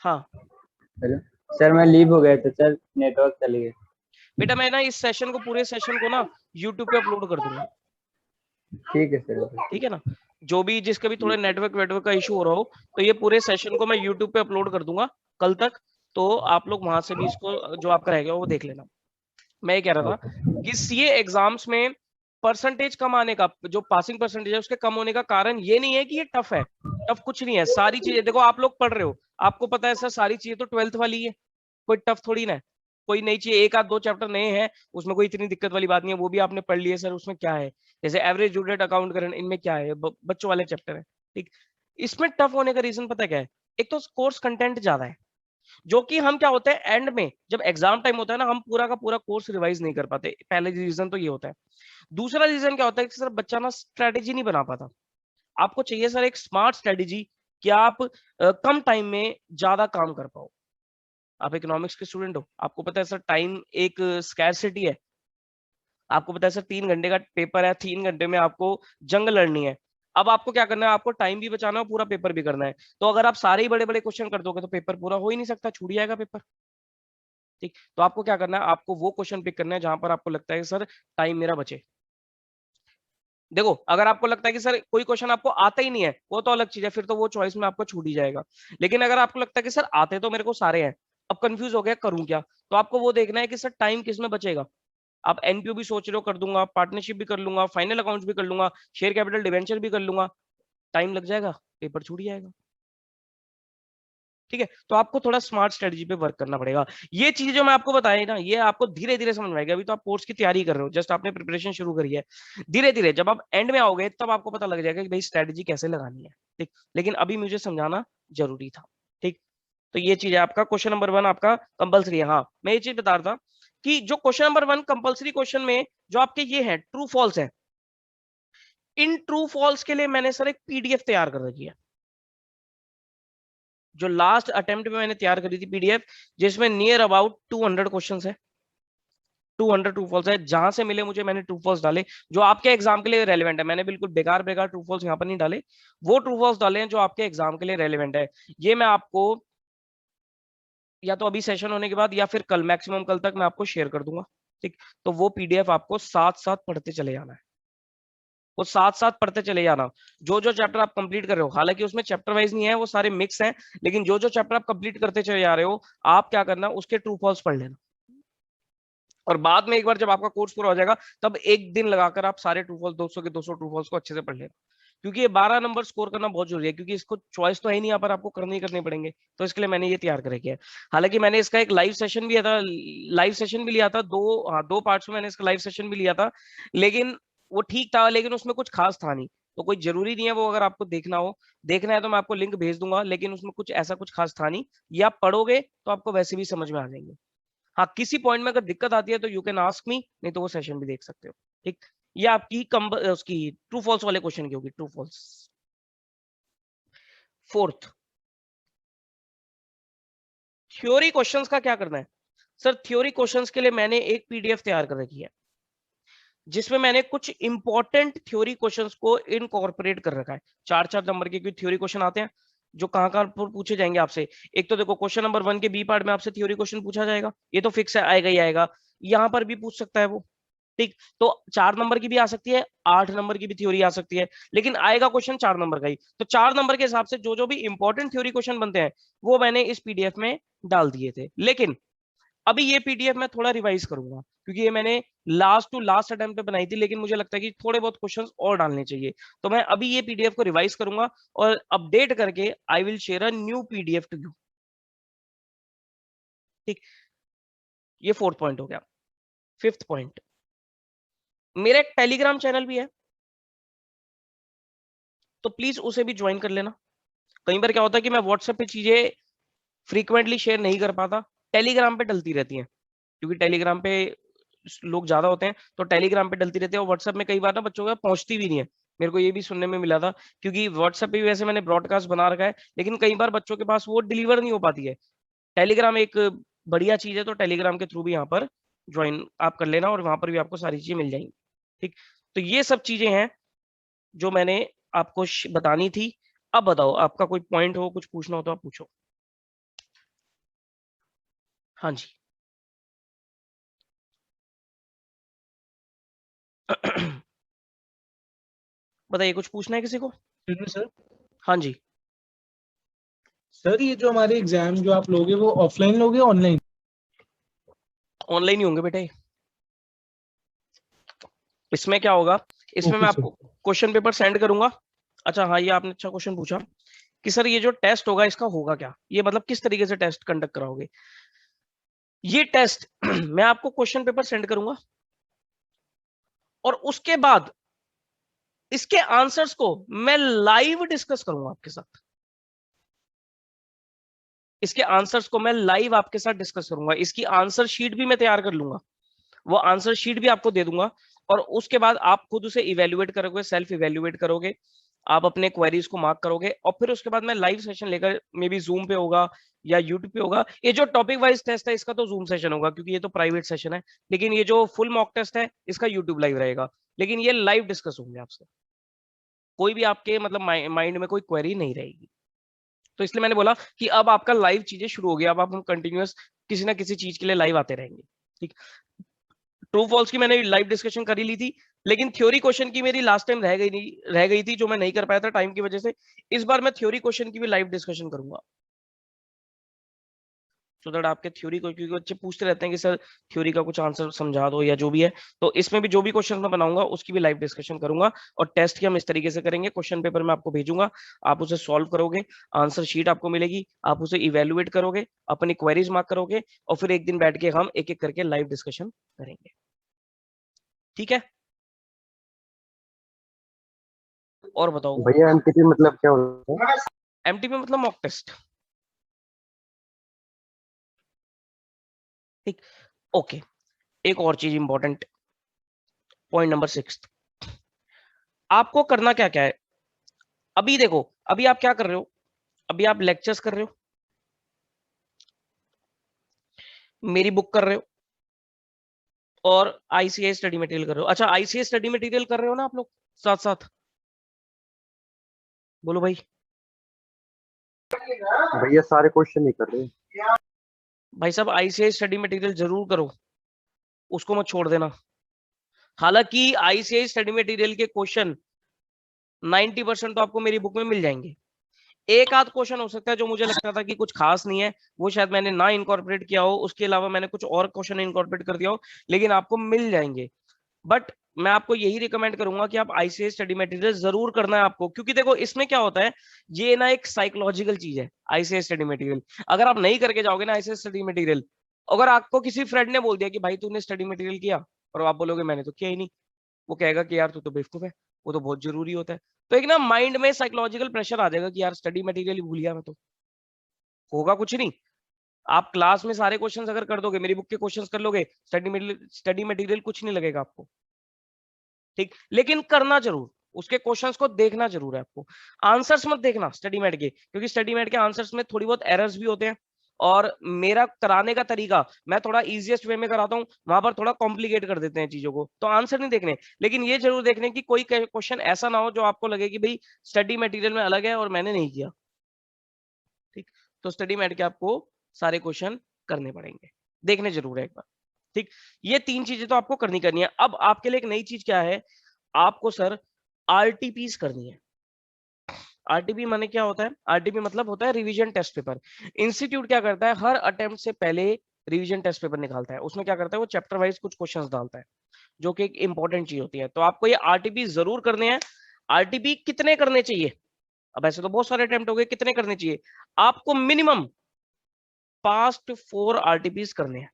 हाँ सर मैं लीव हो गया था सर, नेटवर्क चली गई। बेटा मैं ना इस सेशन को, पूरे सेशन को ना यूट्यूब पे अपलोड कर दूंगा, ठीक है सर, ठीक है ना। जो भी जिसका भी थोड़े नेटवर्क का इशू हो रहा हो तो ये पूरे सेशन को मैं यूट्यूब पे अपलोड कर दूंगा कल तक, तो आप लोग वहां से भी इसको जो आपका रहेगा वो देख लेना। मैं ये कह रहा था कि सीए एग्जाम्स में परसेंटेज कम आने का, जो पासिंग परसेंटेज है उसके कम होने का कारण ये नहीं है कि ये टफ है। टफ कुछ नहीं है, सारी चीजें देखो, आप लोग पढ़ रहे हो, आपको पता है सर सारी चीजें तो 12th वाली है, कोई टफ थोड़ी ना है। कोई नई चीज, एक आध दो चैप्टर नए हैं उसमें कोई इतनी दिक्कत वाली बात नहीं है, वो भी आपने पढ़ लिए सर, उसमें क्या है। जैसे average due date, account current, इनमें क्या है, बच्चों वाले चैप्टर है, ठीक। इसमें टफ होने का रीजन पता क्या है? एक तो कोर्स कंटेंट ज्यादा है, जो कि हम क्या होता है एंड में जब एग्जाम टाइम होता है ना, हम पूरा का पूरा कोर्स रिवाइज नहीं कर पाते। पहले रीजन तो ये होता है। दूसरा रीजन क्या होता है कि सर बच्चा ना स्ट्रेटेजी नहीं बना पाता। आपको चाहिए सर एक स्मार्ट स्ट्रेटेजी कि आप कम टाइम में ज्यादा काम कर पाओ। आप इकोनॉमिक्स के स्टूडेंट हो, आपको पता है सर टाइम एक स्कैरसिटी है। आपको पता है सर 3 घंटे का पेपर है, 3 घंटे में आपको जंग लड़नी है। अब आपको क्या करना है, आपको टाइम भी बचाना है, पूरा पेपर भी करना है। तो अगर आप सारे ही बड़े बड़े क्वेश्चन कर दोगे तो पेपर पूरा हो ही नहीं सकता, छूट जाएगा पेपर। ठीक, तो आपको क्या करना है, आपको वो क्वेश्चन पिक करना है जहां पर आपको लगता है कि सर टाइम मेरा बचे। देखो अगर आपको लगता है कि सर कोई क्वेश्चन आपको आता ही नहीं है, वो तो अलग चीज है, फिर तो वो चॉइस में आपको छूट ही जाएगा। लेकिन अगर आपको लगता है कि सर आते तो मेरे को सारे हैं, अब कंफ्यूज हो गया करूं क्या, तो आपको वो देखना है कि सर टाइम किस में बचेगा। आप एनपीओ भी सोच रहे हो कर दूंगा, पार्टनरशिप भी कर लूंगा, फाइनल अकाउंट्स भी कर लूंगा, शेयर कैपिटल डिवेंचर भी कर लूंगा, टाइम लग जाएगा, पेपर छूट जाएगा। ठीक है, तो आपको थोड़ा स्मार्ट स्ट्रेटजी पे वर्क करना पड़ेगा। ये चीजें जो मैं आपको बताई ना, ये आपको धीरे धीरे समझ में आएगी। अभी तो आप कोर्स की तैयारी कर रहे हो, जस्ट आपने प्रिपरेशन शुरू करी है। धीरे धीरे जब आप एंड में आओगे तब आपको पता लग जाएगा कि भाई स्ट्रेटजी कैसे लगानी है। ठीक, लेकिन अभी मुझे समझाना जरूरी था। ठीक, तो ये चीज है। आपका क्वेश्चन नंबर 1 आपका कंपलसरी है। हाँ, मैं ये चीज बता रहा था कि जो क्वेश्चन नंबर 1 कंपलसरी क्वेश्चन में जो आपके ये है ट्रू फॉल्स है, इन ट्रू फॉल्स के लिए मैंने सर एक पीडीएफ तैयार कर रखी है, जो लास्ट अटेम्प्ट में मैंने तैयार करी थी पीडीएफ, जिसमें नियर अबाउट 200 क्वेश्चंस है, 200 ट्रू फॉल्स है। जहां से मिले मुझे मैंने ट्रू फॉल्स डाले जो आपके एग्जाम के लिए रेलेवेंट है। मैंने बिल्कुल बेकार बेकार ट्रू फॉल्स यहाँ पर नहीं डाले, वो ट्रू फॉल्स डाले हैं जो आपके एग्जाम के लिए रेलेवेंट है। ये मैं आपको या तो अभी सेशन होने के बाद या फिर कल, मैक्सिमम कल तक मैं आपको शेयर कर दूंगा। ठीक, तो वो पीडीएफ आपको साथ साथ पढ़ते चले जाना है, वो साथ साथ पढ़ते चले जाना। जो जो चैप्टर आप कंप्लीट कर रहे हो, हालांकि उसमें चैप्टर वाइज नहीं है, वो सारे मिक्स हैं, लेकिन जो जो चैप्टर आप कंप्लीट करते चले जा रहे हो, आप क्या करना, उसके ट्रू फॉल्स पढ़ लेना। और बाद में एक बार जब आपका कोर्स पूरा हो जाएगा तब एक दिन लगाकर आप सारे ट्रू फॉल्स 200 के 200 ट्रू फॉल्स को अच्छे से पढ़ लेना, क्योंकि ये 12 नंबर स्कोर करना बहुत जरूरी है, क्योंकि इसको चॉइस तो है ही नहीं, यहाँ पर आपको करने ही करने पड़ेंगे। तो इसके लिए मैंने ये तैयार करके है। हालांकि मैंने इसका एक लाइव सेशन भी लिया था, दो पार्ट्स में मैंने इसका लाइव सेशन भी लिया था, लेकिन वो ठीक था, लेकिन उसमें कुछ खास था नहीं। तो कोई जरूरी नहीं है वो, अगर आपको देखना है तो मैं आपको लिंक भेज दूंगा, लेकिन उसमें कुछ ऐसा कुछ खास था नहीं। ये आप पढ़ोगे तो आपको वैसे भी समझ में आ जाएंगे। हाँ, किसी पॉइंट में अगर दिक्कत आती है तो यू कैन आस्क मी, नहीं तो वो सेशन भी देख सकते हो। ठीक, ये आपकी उसकी ट्रू फॉल्स वाले क्वेश्चन की होगी, true false. Fourth, theory questions का क्या करना है सर। थ्योरी क्वेश्चंस के लिए मैंने एक पीडीएफ तैयार कर रखी है, जिसमें मैंने कुछ इंपॉर्टेंट थ्योरी क्वेश्चंस को इनकॉर्पोरेट कर रखा है। 4-4 नंबर के कोई थ्योरी क्वेश्चन आते हैं जो कहां पूछे जाएंगे आपसे। एक तो देखो क्वेश्चन नंबर 1 के बी पार्ट में आपसे थ्योरी क्वेश्चन पूछा जाएगा, ये तो फिक्स है, आएगा ही आएगा। यहाँ पर भी पूछ सकता है वो। ठीक, तो 4 नंबर की भी आ सकती है, 8 नंबर की भी थ्योरी आ सकती है, लेकिन आएगा क्वेश्चन 4 नंबर का ही। तो 4 नंबर के हिसाब से जो जो भी इंपॉर्टेंट थ्योरी क्वेश्चन बनते हैं वो मैंने इस पीडीएफ में डाल दिए थे। लेकिन अभी ये पीडीएफ मैं थोड़ा रिवाइज करूंगा, क्योंकि ये मैंने लास्ट टू लास्ट अटेम्प्ट पे बनाई थी, लेकिन मुझे लगता है कि थोड़े बहुत क्वेश्चंस और डालने चाहिए। तो मैं अभी ये पीडीएफ को रिवाइज करूंगा और अपडेट करके I will share a new PDF to you. ठीक, ये 4th पॉइंट हो गया। 5th पॉइंट, मेरा एक टेलीग्राम चैनल भी है, तो प्लीज उसे भी ज्वाइन कर लेना। कई बार क्या होता है कि मैं व्हाट्सएप पे चीजें फ्रीक्वेंटली शेयर नहीं कर पाता, टेलीग्राम पे डलती रहती हैं, क्योंकि टेलीग्राम पे लोग ज्यादा होते हैं, तो टेलीग्राम पे डलती रहती है। और व्हाट्सएप में कई बार ना बच्चों का पहुंचती भी नहीं है, मेरे को ये भी सुनने में मिला था, क्योंकि व्हाट्सएप पे भी वैसे मैंने ब्रॉडकास्ट बना रखा है, लेकिन कई बार बच्चों के पास वो डिलीवर नहीं हो पाती है। टेलीग्राम एक बढ़िया चीज है, तो टेलीग्राम के थ्रू भी यहाँ पर ज्वाइन आप कर लेना, और वहां पर भी आपको सारी चीजें मिल जाएंगी। ठीक, तो ये सब चीजें हैं जो मैंने आपको बतानी थी। अब बताओ, आपका कोई पॉइंट हो, कुछ पूछना हो तो आप पूछो। हाँ जी। बताइए, कुछ पूछना है किसी को? सर हाँ जी। सर, ये जो हमारे एग्जाम जो आप लोगे वो ऑफलाइन लोगे ऑनलाइन? ऑनलाइन ही होंगे बेटे। इसमें क्या होगा, इसमें मैं आपको क्वेश्चन पेपर सेंड करूंगा। अच्छा हाँ, ये आपने अच्छा क्वेश्चन पूछा कि सर ये जो टेस्ट होगा इसका होगा क्या, ये मतलब किस तरीके से टेस्ट कंडक्ट कराओगे। ये टेस्ट मैं आपको क्वेश्चन पेपर सेंड करूंगा, और उसके बाद इसके आंसर्स को मैं लाइव डिस्कस करूंगा आपके साथ। इसके आंसर्स को मैं लाइव आपके साथ डिस्कस करूंगा। इसकी आंसर शीट भी मैं तैयार कर लूंगा, वो आंसर शीट भी आपको दे दूंगा, और उसके बाद आप खुद उसे इवेल्युएट करोगे, सेल्फ इवेल्युएट करोगे। आप अपने क्वेरीज को मार्क करोगे और फिर उसके बाद मैं लाइव सेशन लेकर, मे बी जूम पे होगा या यूट्यूब पे होगा। ये जो टॉपिक वाइज टेस्ट है इसका तो जूम सेशन होगा क्योंकि ये तो प्राइवेट सेशन है, लेकिन ये जो फुल मॉक टेस्ट है इसका यूट्यूब लाइव रहेगा, लेकिन ये लाइव डिस्कस होंगे आपसे, कोई भी आपके मतलब माइंड में कोई क्वेरी नहीं रहेगी। तो इसलिए मैंने बोला कि अब आपका लाइव चीजें शुरू हो गई, अब आप हम कंटिन्यूअस किसी ना किसी चीज के लिए लाइव आते रहेंगे। ठीक, ट्रू फॉल्स की मैंने लाइव डिस्कशन कर ही ली थी, लेकिन थ्योरी क्वेश्चन की मेरी लास्ट टाइम रह गई थी, जो मैं नहीं कर पाया था टाइम की वजह से। इस बार मैं थ्योरी क्वेश्चन की भी लाइव डिस्कशन करूंगा, सो दैट आपके थ्योरी को, क्योंकि बच्चे पूछते रहते हैं कि सर थ्योरी का कुछ आंसर समझा दो या जो भी है, तो इसमें भी जो भी क्वेश्चन मैं बनाऊंगा उसकी भी लाइव डिस्कशन करूंगा। और टेस्ट की हम इस तरीके से करेंगे, क्वेश्चन पेपर में आपको भेजूंगा, आप उसे सॉल्व करोगे, आंसर शीट आपको मिलेगी, आप उसे इवेल्युएट करोगे, अपनी क्वेरीज मार्क करोगे, और फिर एक दिन बैठ के हम एक एक करके लाइव डिस्कशन करेंगे। ठीक है, और बताओ। भैया एमटीपी मतलब क्या होता है? एमटीपी मतलब मॉक टेस्ट। ठीक, ओके। एक और चीज इंपॉर्टेंट, पॉइंट नंबर 6, आपको करना क्या क्या है। अभी देखो, अभी आप क्या कर रहे हो, अभी आप लेक्चर्स कर रहे हो, मेरी बुक कर रहे हो, और आईसीआई स्टडी मटेरियल कर रहे हो। अच्छा, आईसीआई स्टडी मटेरियल कर रहे हो ना आप लोग साथ साथ, बोलो भाई। भैया सारे क्वेश्चन नहीं कर रहे। भाई साहब आईसीआई स्टडी मटेरियल जरूर करो, उसको मत छोड़ देना। हालांकि आईसीआई स्टडी मटेरियल के क्वेश्चन 90% तो आपको मेरी बुक में मिल जाएंगे। एक आध क्वेश्चन हो सकता है जो मुझे लगता था कि कुछ खास नहीं है, वो शायद मैंने ना इनकॉर्पोरेट किया हो, उसके अलावा मैंने कुछ और क्वेश्चन इनकॉर्पोरेट कर दिया हो, लेकिन आपको मिल जाएंगे। बट मैं आपको यही रिकमेंड करूंगा कि आप आईसीआई स्टडी मटेरियल जरूर करना है आपको, क्योंकि देखो इसमें क्या होता है, ये ना एक साइकोलॉजिकल चीज है आईसीआई स्टडी मटेरियल। अगर आप नहीं करके जाओगे ना आईसीआई स्टडी मटेरियल, अगर आपको किसी फ्रेंड ने बोल दिया कि भाई तूने स्टडी मटेरियल किया, और आप बोलोगे मैंने तो किया ही नहीं, वो कहेगा कि यार तू तो बेवकूफ है, वो तो बहुत जरूरी होता है। तो एक ना माइंड में साइकोलॉजिकल प्रेशर आ जाएगा कि यार स्टडी मटेरियल ही भूल गया मैं, तो होगा कुछ नहीं। आप क्लास में सारे क्वेश्चंस अगर कर दोगे, मेरी बुक के क्वेश्चंस कर लोगे, स्टडी मटेरियल कुछ नहीं लगेगा आपको। ठीक, लेकिन करना जरूर, उसके क्वेश्चंस को देखना जरूर है आपको। आंसर्स मत देखना स्टडी मैट के, क्योंकि स्टडी मैट के आंसर्स में थोड़ी बहुत एरर्स भी होते हैं, और मेरा कराने का तरीका, मैं थोड़ा इजीएस्ट वे में कराता हूँ, वहां पर थोड़ा कॉम्प्लिकेट कर देते हैं चीजों को, तो आंसर नहीं देखने, लेकिन ये जरूर देखने कि कोई क्वेश्चन ऐसा ना हो जो आपको लगे कि भाई स्टडी मटेरियल में अलग है और मैंने नहीं किया। ठीक, तो स्टडी मैट के आपको सारे क्वेश्चन करने पड़ेंगे, देखने जरूर है एक बार। ठीक, ये 3 चीजें तो आपको करनी है। अब आपके लिए एक नई चीज क्या है, आपको सर आरटीपीस करनी है। आरटीपी माने क्या होता है, आरटीपी मतलब होता है रिवीजन टेस्ट पेपर। इंस्टीट्यूट क्या करता है, हर अटेम्प्ट से पहले रिवीजन टेस्ट पेपर निकालता है, उसमें क्या करता है वो चैप्टर वाइज कुछ क्वेश्चंस डालता है, जो कि एक इंपॉर्टेंट चीज होती है। तो आपको ये आरटीपी जरूर करने हैं। आरटीपी कितने करने चाहिए, अब ऐसे तो बहुत सारे अटेम्प्ट हो गए, कितने करने चाहिए आपको, मिनिमम पास्ट 4 आरटीपीस करने हैं।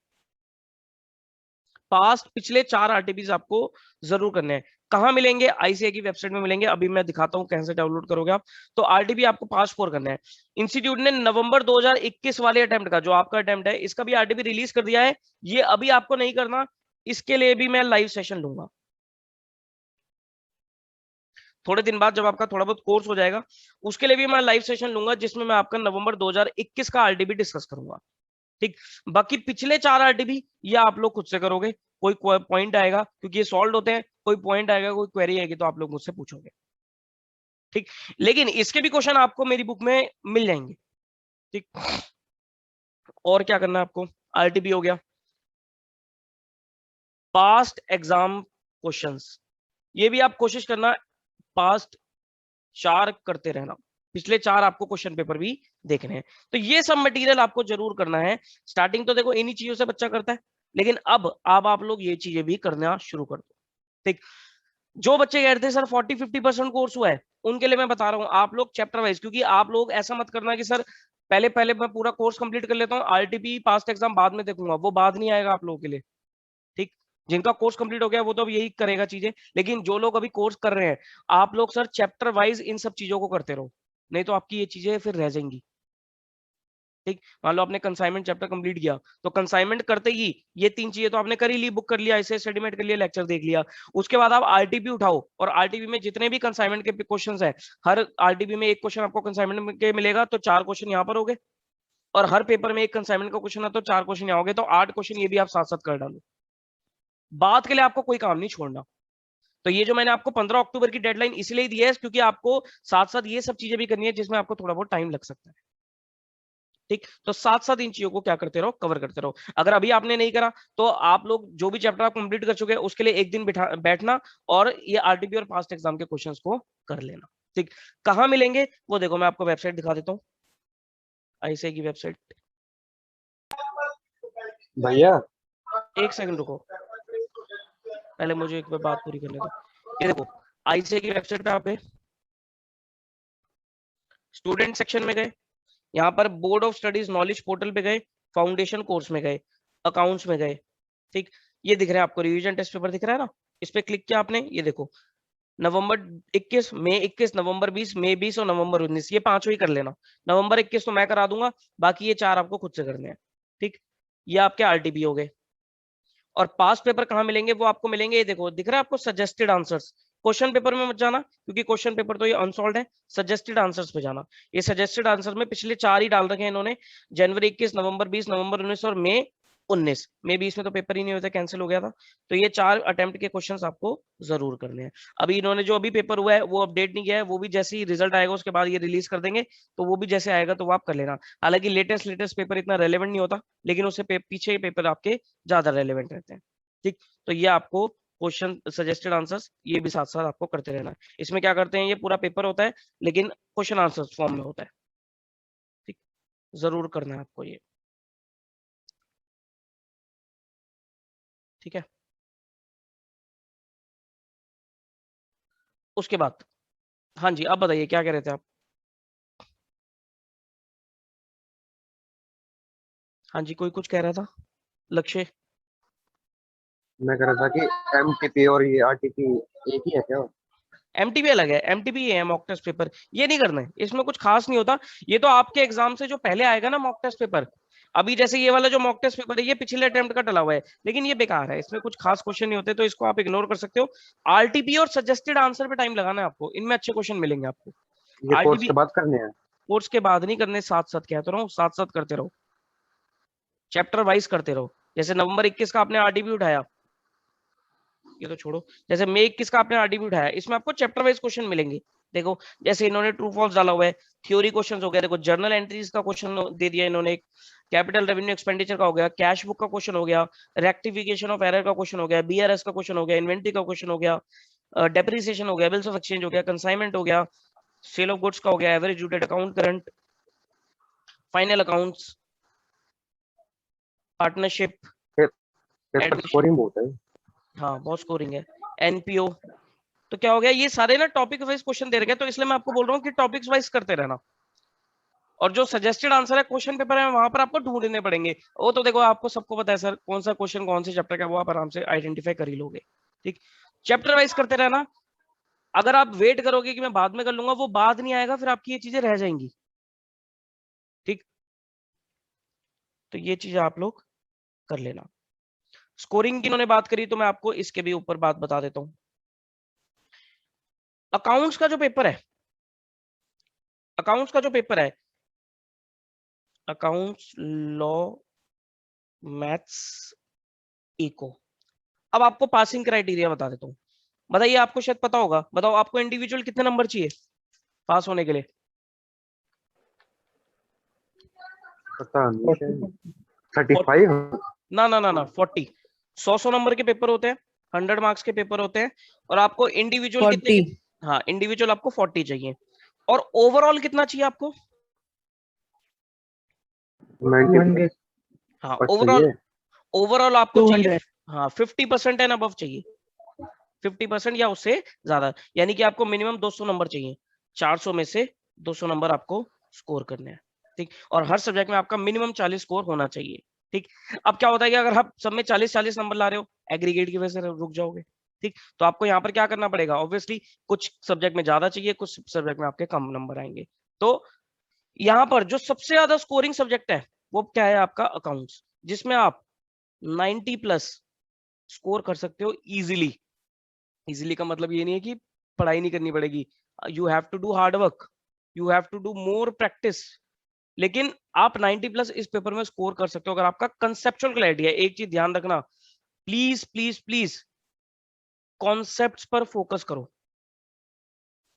पास्ट पिछले 4 आरटीपीस आपको जरूर करने हैं। कहां मिलेंगे, आईसीआई की वेबसाइट में मिलेंगे, अभी मैं दिखाता हूं कैसे डाउनलोड करोगे आप। तो आरटीपी आपको पास्ट 4 करना है। इंस्टीट्यूट ने नवंबर 2021 वाले अटेम्प्ट का, जो आपका अटेम्प्ट है, इसका भी आरटीपी रिलीज कर दिया है। ये अभी आपको नहीं करना, इसके लिए भी मैं लाइव सेशन लूंगा थोड़े दिन बाद, जब आपका थोड़ा बहुत कोर्स हो जाएगा, उसके लिए भी मैं लाइव सेशन लूंगा, जिसमें मैं आपका नवंबर 2021 का आरटीपी डिस्कस करूंगा। ठीक, बाकी पिछले 4 आरटीपी ये आप लोग खुद से करोगे। कोई पॉइंट आएगा, क्योंकि ये सॉल्व होते हैं, कोई पॉइंट आएगा, कोई क्वेरी आएगी, तो आप लोग मुझसे पूछोगे। ठीक, लेकिन इसके भी क्वेश्चन आपको मेरी बुक में मिल जाएंगे। ठीक, और क्या करना है आपको, आरटीपी हो गया, पास्ट एग्जाम क्वेश्चंस, ये भी आप कोशिश करना पास्ट 4 करते रहना, पिछले 4 आपको क्वेश्चन पेपर भी देखने हैं। तो ये सब मटेरियल आपको जरूर करना है। स्टार्टिंग तो देखो इन्हीं चीजों से बच्चा करता है, लेकिन अब आप लोग ये चीजें भी करना शुरू कर दो। ठीक, जो बच्चे कह रहे थे सर 40-50% कोर्स हुआ है, उनके लिए मैं बता रहा हूँ, आप लोग चैप्टर वाइज, क्योंकि आप लोग ऐसा मत करना कि सर पहले मैं पूरा कोर्स कंप्लीट कर लेता हूँ, आरटीपी पास्ट एग्जाम बाद में देखूंगा, वो बाद नहीं आएगा आप लोगों के लिए। ठीक, जिनका कोर्स कंप्लीट हो गया वो तो अब यही करेगा चीजें, लेकिन जो लोग अभी कोर्स कर रहे हैं, आप लोग सर चैप्टर वाइज इन सब चीजों को करते रहो, नहीं तो आपकी ये चीजें फिर रह जाएंगी। ठीक, मान लो आपने कंसाइनमेंट चैप्टर कंप्लीट किया, तो कंसाइनमेंट करते ही ये 3 चीजें तो आपने कर ही ली, बुक कर लिया, ऐसे स्टडीमेट कर लिया, लेक्चर देख लिया। उसके बाद आप आरटीपी उठाओ और आरटीपी में जितने भी कंसाइनमेंट के क्वेश्चंस है, हर आरटीपी में एक क्वेश्चन आपको कंसाइनमेंट के मिलेगा, तो 4 क्वेश्चन यहाँ पर हो गए, और हर पेपर में एक कंसाइनमेंट का क्वेश्चन है तो 4 क्वेश्चन यहाँ हो गए, तो 8 क्वेश्चन ये भी आप साथ साथ कर डालो। बात के लिए आपको कोई काम नहीं छोड़ना। तो ये जो मैंने आपको 15 अक्टूबर की डेडलाइन इसलिए दी है क्योंकि आपको साथ साथ ये सब चीजें भी करनी है जिसमें आपको थोड़ा बहुत टाइम लग सकता है। ठीक, तो साथ साथ इन चीजों को क्या करते रहो, कवर करते रहो। अगर अभी आपने नहीं करा तो आप लोग जो भी चैप्टर आप कंप्लीट कर चुके हैं उसके लिए एक दिन बैठना और ये आरटीपी और पास्ट एग्जाम के क्वेश्चंस को कर लेना। ठीक, कहाँ मिलेंगे वो देखो, मैं आपको वेबसाइट दिखा देता हूँ, आईसीएआई की वेबसाइट। भैया एक सेकंड रुको, पहले मुझे एक बात पूरी करने दो। ये देखो आईसीएआई की वेबसाइट पे आप गए, स्टूडेंट सेक्शन में गए, यहाँ पर board of studies knowledge portal पे गए, फाउंडेशन कोर्स में गए, अकाउंट्स में गए। ठीक, ये दिख रहा है आपको, रिवीजन टेस्ट पेपर दिख रहा है ना, इस पे क्लिक किया आपने, ये देखो नवंबर 21, मई 21, नवंबर 20, मई 20 और नवंबर 19, ये 5 ही कर लेना। नवंबर 21 तो मैं करा दूंगा, बाकी ये 4 आपको खुद से करने हैं। ठीक, ये आपके आरटीपी हो गए। और पास पेपर कहाँ मिलेंगे वो आपको मिलेंगे, ये देखो दिख रहा है आपको सजेस्टेड आंसर्स। क्वेश्चन पेपर में मत जाना क्योंकि क्वेश्चन पेपर तो ये अनसॉल्व है, सजेस्टेड आंसर्स पे जाना। ये सजेस्टेड आंसर में पिछले 4 ही डाल रखे हैं इन्होंने, जनवरी 21, नवंबर 20, नवंबर 19 और मई 19। मई 20 में तो पेपर ही नहीं होता, कैंसिल हो गया था। तो ये 4 अटेम्प्ट के क्वेश्चंस आपको जरूर करने हैं। अभी इन्होंने जो अभी पेपर हुआ है वो अपडेट नहीं किया है, वो भी जैसे ही रिजल्ट आएगा उसके बाद ये रिलीज कर देंगे, तो वो भी जैसे आएगा तो वो आप कर लेना। हालांकि लेटेस्ट पेपर इतना रेलेवेंट नहीं होता, लेकिन उससे पीछे के पेपर आपके ज्यादा रेलेवेंट रहते हैं। ठीक, तो ये आपको क्वेश्चन सजेस्टेड आंसर्स ये भी साथ साथ आपको करते रहना है। इसमें क्या करते हैं, ये पूरा पेपर होता है लेकिन क्वेश्चन आंसर्स फॉर्म में होता है। ठीक, जरूर करना है आपको ये। ठीक है, उसके बाद हाँ जी, आप बताइए क्या कह रहे थे आप। हाँ जी, कोई कुछ कह रहा था, लक्ष्य। मैं कह रहा था कि एमटीपी और ये आरटीपी एक ही है क्या? एमटीपी अलग है, एमटीपी है मॉक टेस्ट पेपर, ये नहीं करना है, इसमें कुछ खास नहीं होता। ये तो आपके एग्जाम से जो पहले आएगा ना मॉक टेस्ट पेपर, अभी जैसे ये वाला जो मॉक टेस्ट पेपर है ये पिछले अटेम्प्ट का टला हुआ है, लेकिन ये बेकार है, इसमें कुछ खास क्वेश्चन नहीं होते, तो इसको आप इग्नोर कर सकते हो। आरटीपी और सजेस्टेड आंसर पे टाइम लगाना है आपको, इनमें अच्छे क्वेश्चन मिलेंगे आपको। ये कोर्स के बाद करने हैं? कोर्स के बाद नहीं करने, साथ साथ कहते रहो, साथ साथ करते रहो, चैप्टर वाइज करते रहो। जैसे नवंबर 21 का आपने आरटीपी उठाया, ये तो छोड़ो, जैसे मई 21 का आपने आरटीपी उठाया, इसमें आपको चैप्टर वाइज क्वेश्चन मिलेंगे। देखो जैसे इन्होंने ट्रू फॉल्स डाला हुआ है, थ्योरी क्वेश्चंस हो गया, देखो जर्नल एंट्रीज का क्वेश्चन दे दिया इन्होंने, कैपिटल रेवेन्यू एक्सपेंडिचर का हो गया, कैश बुक का क्वेश्चन हो गया, रेक्टिफिकेशन ऑफ एरर का क्वेश्चन हो गया, बीआरएस का क्वेश्चन हो गया, इन्वेंटरी का क्वेश्चन हो गया, डेप्रिसिएशन हो गया, बिल्स ऑफ एक्सचेंज हो गया, कंसाइनमेंट हो गया, सेल ऑफ गुड्स का हो गया, average due date account current, final accounts, partnership, paper scoring बहुत है। हाँ बहुत स्कोरिंग है, एनपीओ। तो क्या हो गया, ये सारे ना टॉपिक वाइज क्वेश्चन दे रखे हैं, तो इसलिए मैं आपको बोल रहा हूँ कि टॉपिक्स वाइज करते रहना। और जो सजेस्टेड आंसर है क्वेश्चन पेपर है वहां पर आपको ढूंढने पड़ेंगे, वो तो देखो आपको सबको पता है सर कौन सा क्वेश्चन कौन से चैप्टर का, वो आप आराम से आइडेंटिफाई कर ही लोगे। ठीक, चैप्टर वाइज करते रहना। अगर आप वेट करोगे कि मैं बाद में कर लूंगा, वो बाद नहीं आएगा, फिर आपकी ये चीजें रह जाएंगी। ठीक, तो ये चीज आप लोग कर लेना। स्कोरिंग की इन्होंने बात करी तो मैं आपको इसके भी ऊपर बात बता देता हूं। अकाउंट्स का जो पेपर है, अकाउंट्स का जो पेपर है, अकाउंट्स, लॉ, मैथ्स, इको। अब आपको पासिंग क्राइटेरिया बता देता हूँ। बताइए, आपको शायद पता होगा, बताओ आपको इंडिविजुअल कितने नंबर चाहिए पास होने के लिए? पता नहीं, 35? ना ना ना ना, 40। 100 नंबर के पेपर होते हैं, 100 मार्क्स के पेपर होते हैं, और आपको इंडिविजुअल कितने? हाँ, इंडिविजुअल आपको 40 चाहिए, और ओवरऑल कितना चाहिए आपको? 90। हाँ, ओवरऑल आपको चाहिए, हाँ 50% एंड अबव चाहिए, 50% या उससे ज्यादा, यानी कि आपको मिनिमम 200 नंबर चाहिए, 400 में से 200 नंबर आपको स्कोर करने हैं। ठीक, और हर सब्जेक्ट में आपका मिनिमम 40 स्कोर होना चाहिए। ठीक, अब क्या होता है कि अगर आप सब में 40-40 नंबर ला रहे हो, एग्रीगेट की वजह से रुक जाओगे। ठीक, तो आपको यहाँ पर क्या करना पड़ेगा, ऑब्वियसली कुछ सब्जेक्ट में ज्यादा चाहिए, कुछ सब्जेक्ट में आपके कम नंबर आएंगे। तो यहाँ पर जो सबसे ज्यादा स्कोरिंग सब्जेक्ट है वो क्या है आपका अकाउंट्स, जिसमें आप 90+ स्कोर कर सकते हो इजीली। इजीली का मतलब ये नहीं है कि पढ़ाई नहीं करनी पड़ेगी, you have to do hard work, you have to do more practice, लेकिन आप 90+ इस पेपर में स्कोर कर सकते हो अगर आपका कंसेप्चुअल क्लैरिटी है। एक चीज ध्यान रखना, प्लीज प्लीज प्लीज कॉन्सेप्ट्स पर फोकस करो,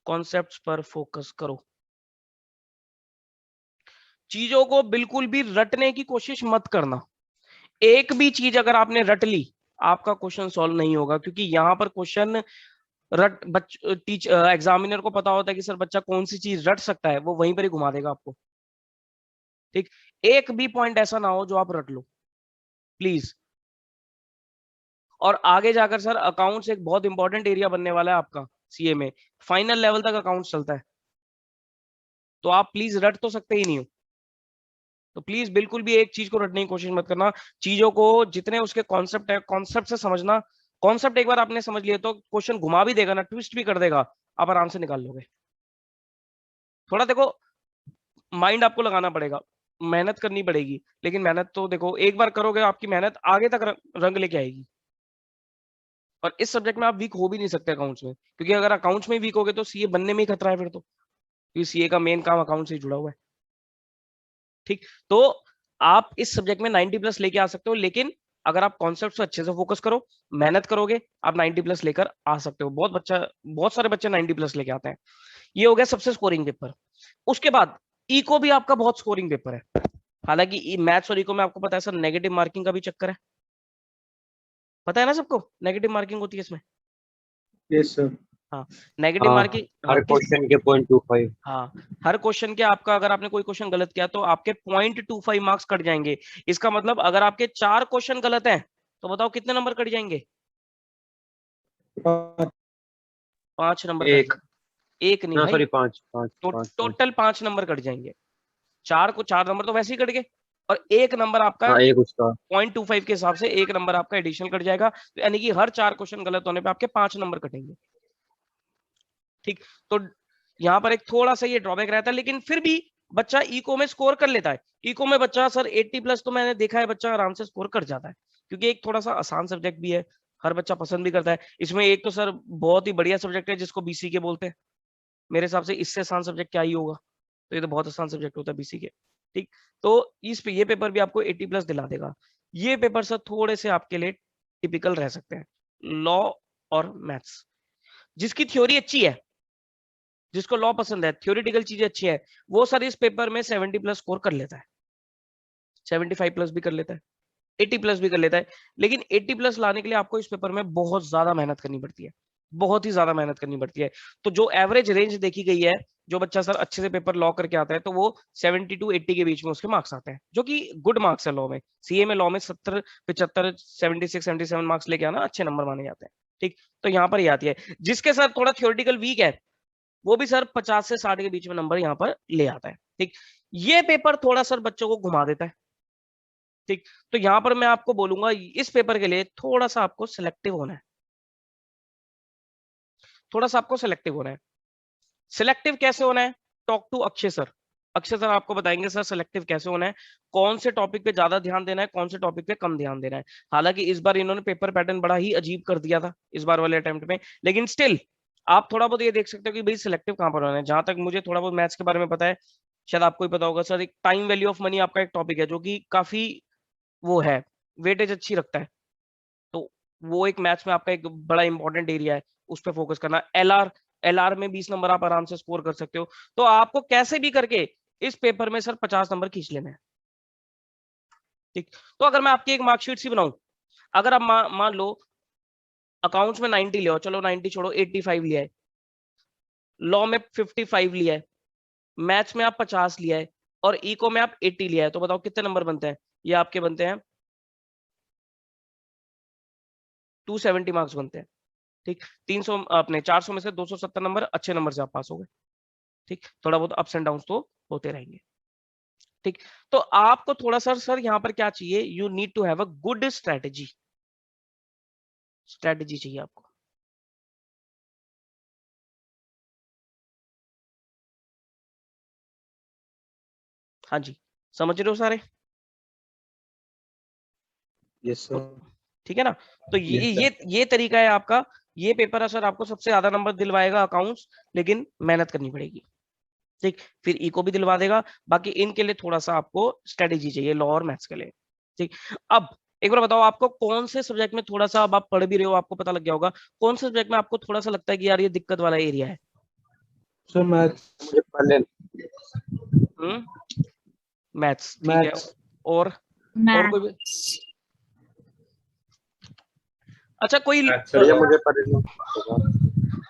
कॉन्सेप्ट्स पर फोकस करो। चीजों को बिल्कुल भी रटने की कोशिश मत करना। एक भी चीज अगर आपने रट ली आपका क्वेश्चन सॉल्व नहीं होगा, क्योंकि यहाँ पर क्वेश्चन एग्जामिनर को पता होता है कि सर बच्चा कौन सी चीज रट सकता है, वो वहीं पर ही घुमा देगा आपको। ठीक, एक भी पॉइंट ऐसा ना हो जो आप रट लो प्लीज। और आगे जाकर सर अकाउंट्स एक बहुत इंपॉर्टेंट एरिया बनने वाला है आपका सीए में, फाइनल लेवल तक अकाउंट्स चलता है, तो आप प्लीज रट तो सकते ही नहीं हो। तो प्लीज बिल्कुल भी एक चीज को रटने की कोशिश मत करना, चीजों को जितने उसके कॉन्सेप्ट है कॉन्सेप्ट से समझना। कॉन्सेप्ट एक बार आपने समझ लिया तो क्वेश्चन घुमा भी देगा ना, ट्विस्ट भी कर देगा, आप आराम से निकाल लोगे। थोड़ा देखो माइंड आपको लगाना पड़ेगा, मेहनत करनी पड़ेगी, लेकिन मेहनत तो देखो एक बार करोगे आपकी मेहनत आगे तक रंग लेके आएगी। और इस सब्जेक्ट में आप वीक हो भी नहीं सकते अकाउंट्स में, क्योंकि अगर अकाउंट्स में वीक होगे तो सीए बनने में ही खतरा है फिर तो, क्योंकि सीए का मेन काम अकाउंट से जुड़ा हुआ है। ठीक, तो आप इस सब्जेक्ट में 90+ लेके आ सकते हो, लेकिन अगर आप कॉन्सेप्ट से अच्छे से फोकस करो, मेहनत करोगे, आप 90+ लेकर आ सकते हो। बहुत सारे बच्चे 90+ लेके आते हैं। ये हो गया सबसे स्कोरिंग पेपर। उसके बाद इको भी आपका बहुत स्कोरिंग पेपर है। हालांकि मैथ्स और इको में आपको पता है सर नेगेटिव मार्किंग का भी चक्कर है, पता है ना सबको, नेगेटिव मार्किंग होती है इसमें। Yes sir. हाँ, नेगेटिव हाँ, मार्किंग हर क्वेश्चन के 0.25। हाँ, हर क्वेश्चन के आपका अगर आपने कोई क्वेश्चन गलत किया तो आपके 0.25 मार्क्स कट जाएंगे। इसका मतलब अगर आपके 4 क्वेश्चन गलत हैं तो बताओ कितने नंबर कट जाएंगे? 5 नंबर कट एक, जाएंगे। एक नहीं ना भाई, सॉरी 5 5 5 टोटल 5 नंबर कट जाएंगे। 4 नंबर तो वैसे ही कट गए, और एक नंबर आपका हाँ, एक उसका 0.25 के हिसाब से एक नंबर आपका एडिशनल कट जाएगा, तो यानी कि हर 4 क्वेश्चन गलत होने पे आपके 5 नंबर कटेंगे। ठीक, तो यहाँ पर एक थोड़ा सा ये ड्रॉबैक रहता है, लेकिन फिर भी बच्चा इको में स्कोर कर लेता है। इको में बच्चा सर 80+ तो मैंने देखा है बच्चा आराम से स्कोर कर जाता है, क्योंकि एक थोड़ा सा आसान सब्जेक्ट भी है, हर बच्चा पसंद भी करता है। इसमें एक तो सर बहुत ही बढ़िया सब्जेक्ट है जिसको बीसी के बोलते हैं, मेरे हिसाब से इससे आसान सब्जेक्ट क्या ही होगा, तो ये तो बहुत आसान सब्जेक्ट होता है बीसी के। ठीक, तो इस पे ये पेपर भी आपको 80+ दिला देगा। ये पेपर सर थोड़े से आपके लिए टिपिकल रह सकते हैं, लॉ और मैथ्स। जिसकी थ्योरी अच्छी है, जिसको लॉ पसंद है, थ्योरेटिकल चीजें अच्छी है, वो सर इस पेपर में 70+ स्कोर कर लेता है, 75+ भी कर लेता है, 80+ भी कर लेता है। लेकिन 80+ लाने के लिए आपको इस पेपर में बहुत ज्यादा मेहनत करनी पड़ती है, बहुत ही ज्यादा मेहनत करनी पड़ती है। तो जो एवरेज रेंज देखी गई है, जो बच्चा सर अच्छे से पेपर लॉ करके आता है तो वो 70 to 80 के बीच में उसके मार्क्स आते हैं, जो कि गुड मार्क्स है लॉ में। सीए में लॉ में 70 75 76 77 मार्क्स लेके आना अच्छे नंबर माने जाते हैं। ठीक, तो यहाँ पर ही आती है। जिसके सर थोड़ा थ्योरेटिकल वीक है वो भी सर 50 से 60 के बीच में नंबर यहाँ पर ले आता है। ठीक, ये पेपर थोड़ा सर बच्चों को घुमा देता है। ठीक, तो यहाँ पर मैं आपको बोलूंगा इस पेपर के लिए थोड़ा सा आपको सिलेक्टिव होना है, थोड़ा सा आपको सिलेक्टिव होना है। सिलेक्टिव कैसे होना है? Talk to Akshay sir. Akshay sir आपको बताएंगे सर सिलेक्टिव कैसे होना है, कौन से टॉपिक पे ज्यादा ध्यान देना है, कौन से टॉपिक पे कम ध्यान देना है। हालांकि इस बार इन्होंने पेपर पैटर्न बड़ा ही अजीब कर दिया था इस बार वाले अटेम्प्ट में, लेकिन स्टिल आप थोड़ा बहुत ये देख सकते हो कि भाई सिलेक्टिव कहां पर होना है। जहां तक मुझे थोड़ा बहुत मैथ्स के बारे में पता है, शायद आपको ही पता होगा सर, एक टाइम वैल्यू ऑफ मनी आपका एक टॉपिक है जो कि काफी वो है, वेटेज अच्छी रखता है, तो वो एक मैथ्स में आपका एक बड़ा इंपॉर्टेंट एरिया है, उस पर फोकस करना। एलआर में 20 नंबर आप आराम से स्कोर कर सकते हो। तो आपको कैसे भी करके इस पेपर में सर 50 नंबर खींच लेना है। ठीक, तो अगर मैं आपकी एक मार्कशीट सी बनाऊं, अगर आप मान लो अकाउंट्स में 90 लिया हो, चलो 90 छोड़ो 85 लिया है, लॉ में 55 लिया है, मैथ्स में आप 50 लिया है, और इको में आप 80 लिया है, तो बताओ कितने नंबर बनते हैं? ये आपके बनते हैं 270 मार्क्स बनते हैं। ठीक, 300 अपने 400 में से 270 नंबर अच्छे नंबर से आप पास हो गए। ठीक, थोड़ा बहुत अप्स एंड डाउन्स तो होते रहेंगे। ठीक, तो आपको थोड़ा सर यहाँ पर क्या चाहिए, you need to have a good strategy, strategy चाहिए आपको। हाँ जी, समझ रहे हो सारे? Yes sir. ठीक है ना? तो ये तरीका है आपका। ये पेपर सर आपको सबसे ज्यादा नंबर दिलवाएगा अकाउंट्स, लेकिन मेहनत करनी पड़ेगी। ठीक, फिर इको भी दिलवा देगा। बाकी इनके लिए थोड़ा सा आपको स्ट्रेटेजी चाहिए, लॉ और मैथ्स के लिए। ठीक, अब एक बार बताओ, आपको कौन से सब्जेक्ट में थोड़ा सा, अब आप पढ़ भी रहे हो, आपको पता लग गया होगा, कौन से सब्जेक्ट में आपको थोड़ा सा लगता है कि यार ये दिक्कत वाला एरिया है? Sir maths. मुझे पहले मैथ्स, ठीक है। और कोई? अच्छा, कोई भैया मुझे पहले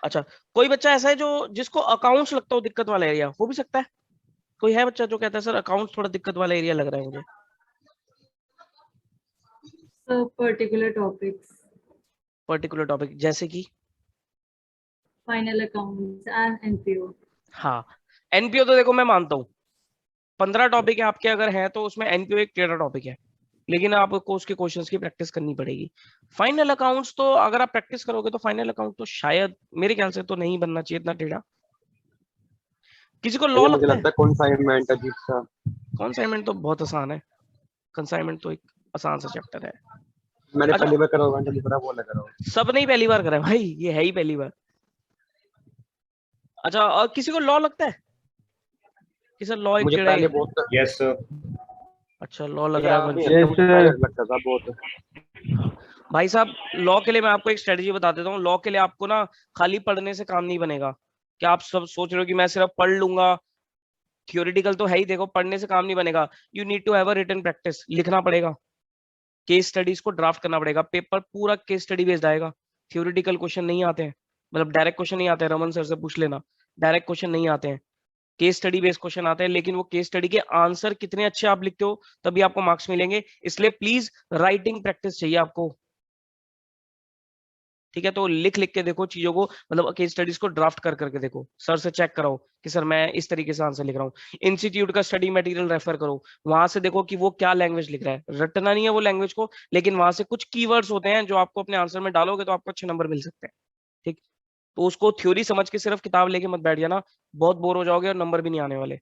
अच्छा, कोई बच्चा ऐसा है जो जिसको अकाउंट्स लगता हो दिक्कत वाला एरिया? हो भी सकता है। कोई है बच्चा जो कहता है सर अकाउंट्स थोड़ा दिक्कत वाला एरिया लग रहा है मुझे? पर्टिकुलर टॉपिक जैसे कि फाइनल अकाउंट्स एंड एनपीओ। हाँ, एनपीओ तो देखो मैं मानता हूँ 15 टॉपिक है आपके अगर हैं तो उसमें एनपीओ एक टेढ़ा टॉपिक है, लेकिन आपको उसके क्वेश्चंस की प्रैक्टिस करनी पड़ेगी। फाइनल अकाउंट्स तो अगर आप प्रैक्टिस करोगे तो फाइनल अकाउंट तो शायद मेरे ख्याल से तो नहीं बनना चाहिए इतना टेढ़ा। किसी को लॉ मुझे लगता है? कंसाइनमेंट अजीब सा। कंसाइनमेंट तो बहुत आसान है, कंसाइनमेंट तो एक आसान सा चैप्टर है। मैंने अच्छा, पहली बार करा होगा, जल्दी वो लगा रहा हूं। सब नहीं पहली बार करा है भाई, ये है ही पहली बार। अच्छा, और किसी को लॉ लगता है कि सर लॉ एक मुझे टेढ़ा पहले है? बहुत यस सर। अच्छा, लॉ लग रहा है वंश। मुझे पहले लगता था बहुत। हाँ भाई साहब, लॉ के लिए मैं आपको एक स्ट्रेटजी बता देता हूँ। लॉ के लिए आपको ना खाली पढ़ने से काम नहीं बनेगा। क्या आप सब सोच रहे हो कि मैं सिर्फ पढ़ लूंगा? थियोरिटिकल तो है ही, देखो पढ़ने से काम नहीं बनेगा। You need to have a written practice, लिखना पड़ेगा, केस स्टडीज को ड्राफ्ट करना पड़ेगा। पेपर पूरा केस स्टडी बेस्ड आएगा। थियोरिटिकल क्वेश्चन नहीं आते हैं, मतलब डायरेक्ट क्वेश्चन नहीं आते हैं। रमन सर से पूछ लेना, डायरेक्ट क्वेश्चन नहीं आते हैं, केस स्टडी बेस्ड क्वेश्चन आते हैं। लेकिन वो केस स्टडी के आंसर कितने अच्छे आप लिखते हो तभी आपको मार्क्स मिलेंगे। इसलिए प्लीज राइटिंग प्रैक्टिस चाहिए आपको। ठीक है, तो लिख लिख के देखो चीजों को, मतलब केस स्टडीज को ड्राफ्ट कर करके देखो, सर से चेक कराओ कि सर मैं इस तरीके से आंसर लिख रहा हूँ। इंस्टीट्यूट का स्टडी मटेरियल रेफर करो, वहां से देखो कि वो क्या लैंग्वेज लिख रहा है। रटना नहीं है वो लैंग्वेज को, लेकिन वहां से कुछ कीवर्ड्स होते हैं जो आपको अपने आंसर में डालोगे तो आपको अच्छे नंबर मिल सकते हैं। ठीक, तो उसको थ्योरी समझ के सिर्फ किताब लेके मत बैठ जाना, बहुत बोर हो जाओगे और नंबर भी नहीं आने वाले।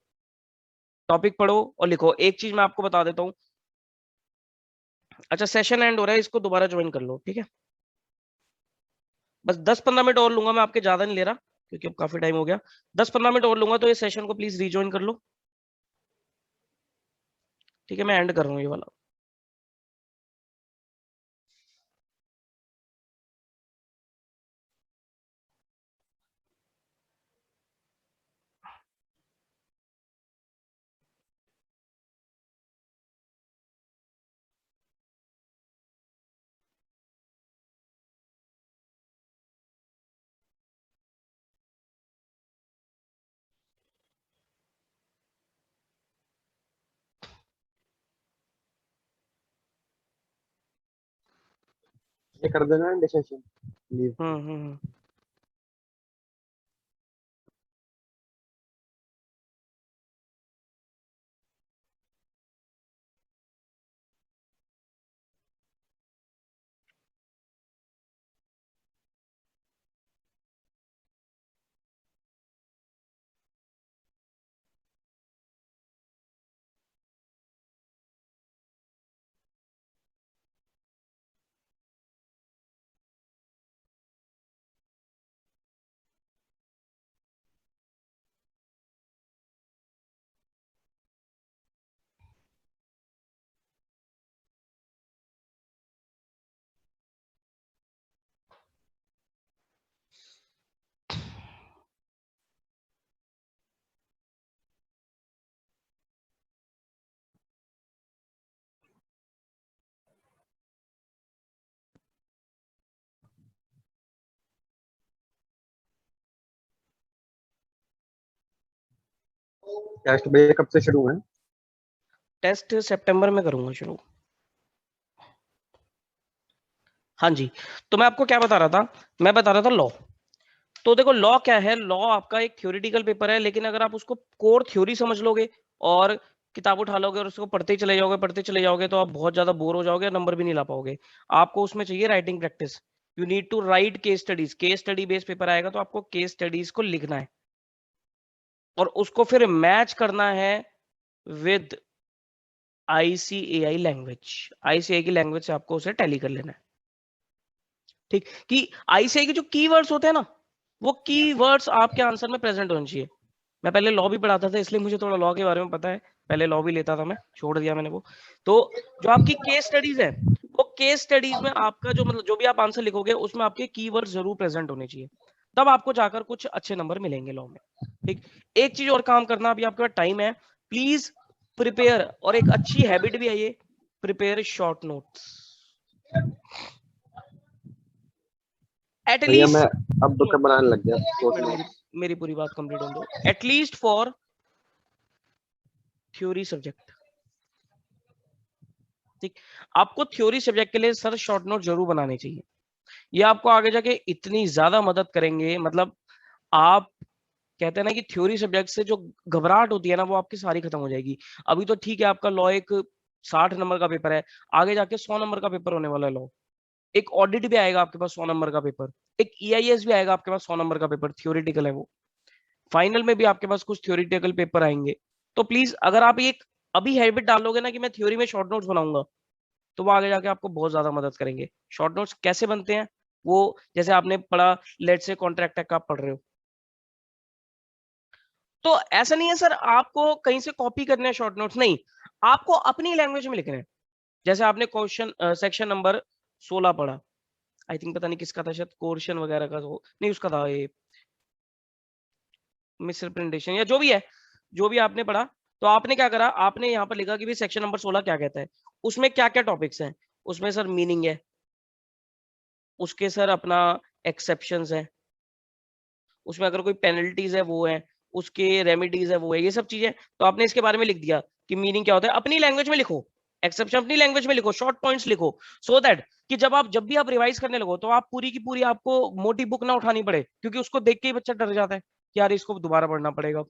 टॉपिक पढ़ो और लिखो। एक चीज मैं आपको बता देता हूँ। अच्छा, सेशन एंड हो रहा है, इसको दोबारा ज्वाइन कर लो, ठीक है? बस 10-15 मिनट और लूंगा मैं आपके, ज्यादा नहीं ले रहा क्योंकि अब काफी टाइम हो गया। 10-15 मिनट और लूंगा, तो ये सेशन को प्लीज रीजॉइन कर लो। ठीक है, मैं एंड कर रहा हूँ ये वाला। ये कर देना डिसीजन प्लीज। टेस्ट भैया कब से शुरू है? टेस्ट सितंबर में करूंगा शुरू। हाँ जी, तो मैं आपको क्या बता रहा था, मैं बता रहा था लॉ। तो देखो लॉ क्या है, लॉ आपका एक थ्योरेटिकल पेपर है, लेकिन अगर आप उसको कोर थ्योरी समझ लोगे और किताब उठा लोगे और उसको पढ़ते चले जाओगे तो आप बहुत ज्यादा बोर हो जाओगे, नंबर भी नहीं ला पाओगे। आपको उसमें चाहिए writing practice. You need to write case studies, case study based paper आएगा तो आपको केस स्टडीज को लिखना है और उसको फिर मैच करना है विद ICAI लैंग्वेज। ICAI की लैंग्वेज से आपको उसे टैली कर लेना है। ठीक, कि ICAI के जो कीवर्ड्स होते हैं ना, वो कीवर्ड्स आपके आंसर में प्रेजेंट होने चाहिए। मैं पहले लॉ भी पढ़ाता था, इसलिए मुझे थोड़ा लॉ के बारे में पता है। पहले लॉ भी लेता था मैं, छोड़ दिया मैंने वो। तो जो आपकी केस स्टडीज है, वो केस स्टडीज में आपका जो मतलब जो भी आप आंसर लिखोगे उसमें आपके कीवर्ड जरूर प्रेजेंट होने चाहिए, तब आपको जाकर कुछ अच्छे नंबर मिलेंगे लॉ में। ठीक, एक चीज और काम करना, अभी आपके पास टाइम है, प्लीज प्रिपेयर, और एक अच्छी हैबिट भी है ये, प्रिपेयर शॉर्ट नोट्स भैया। मैं एटलीस्ट। अब कब बनाने लग गया। मेरी पूरी बात कंप्लीट होने दो। एटलीस्ट फॉर थ्योरी सब्जेक्ट, ठीक, आपको थ्योरी सब्जेक्ट के लिए सर शॉर्ट नोट जरूर बनाने चाहिए। ये आपको आगे जाके इतनी ज्यादा मदद करेंगे, मतलब आप कहते हैं ना कि थ्योरी सब्जेक्ट से जो घबराहट होती है ना, वो आपकी सारी खत्म हो जाएगी। अभी तो ठीक है, आपका लॉ एक 60 नंबर का पेपर है, आगे जाके 100 नंबर का पेपर होने वाला है लॉ। एक ऑडिट भी आएगा आपके पास 100 नंबर का पेपर, एक EIS भी आएगा आपके पास 100 नंबर का पेपर, थ्योरेटिकल है वो। फाइनल में भी आपके पास कुछ थ्योरेटिकल पेपर आएंगे। तो प्लीज अगर आप एक अभी हैबिट डालोगे ना कि मैं थ्योरी में शॉर्ट नोट्स बनाऊंगा, तो वो आगे जाके आपको बहुत ज्यादा मदद करेंगे। शॉर्ट नोट्स कैसे बनते हैं, वो जैसे आपने पढ़ा, लेट्स से कॉन्ट्रैक्ट एक्ट आप पढ़ रहे हो, तो ऐसा नहीं है सर आपको कहीं से कॉपी करने हैं शॉर्ट नोट्स, नहीं, आपको अपनी लैंग्वेज में लिखने हैं। जैसे आपने क्वेश्चन सेक्शन नंबर 16 पढ़ा, आई थिंक, पता नहीं किसका था, शायद क्वेश्चन वगैरह का, तो नहीं उसका था ये मिसरिप्रेजेंटेशन या जो भी है, जो भी आपने पढ़ा, तो आपने क्या करा, आपने यहाँ पर लिखा कि भाई सेक्शन नंबर 16 क्या कहता है, उसमें क्या क्या टॉपिक्स हैं, उसमें सर मीनिंग है, उसके सर अपना एक्सेप्शंस है, उसमें अगर कोई पेनल्टीज है वो है, उसके रेमेडीज है वो है, ये सब चीजें। तो आपने इसके बारे में लिख दिया कि मीनिंग क्या होता है, अपनी लैंग्वेज में लिखो, एक्सेप्शन अपनी लैंग्वेज में लिखो, शॉर्ट पॉइंट्स लिखो, सो दैट कि जब भी आप रिवाइज करने लगो तो आप पूरी की पूरी आपको मोटी बुक ना उठानी पड़े, क्योंकि उसको देख के ही बच्चा डर जाता है कि यार इसको दोबारा पढ़ना पड़ेगा।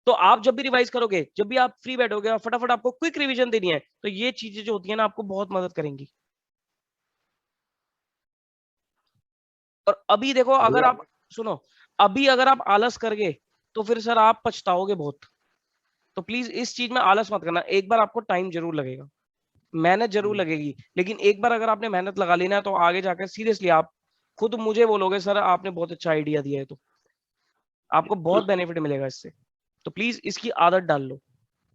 तो आप जब भी रिवाइज करोगे, जब भी आप फ्री बैठोगे और फटाफट आपको क्विक रिवीजन देनी है, तो ये चीजें जो होती है ना आपको बहुत मदद करेंगी। और अभी देखो, अगर भैया आप सुनो, अभी अगर आप आलस कर गए तो फिर सर आप पछताओगे बहुत। तो प्लीज इस चीज में आलस मत करना, एक बार आपको टाइम जरूर लगेगा, मेहनत जरूर लगेगी, लेकिन एक बार अगर आपने मेहनत लगा ली ना, तो आगे जाकर सीरियसली आप खुद मुझे बोलोगे सर आपने बहुत अच्छा आइडिया दिया है, तो आपको बहुत बेनिफिट मिलेगा इससे। तो प्लीज इसकी आदत डाल लो,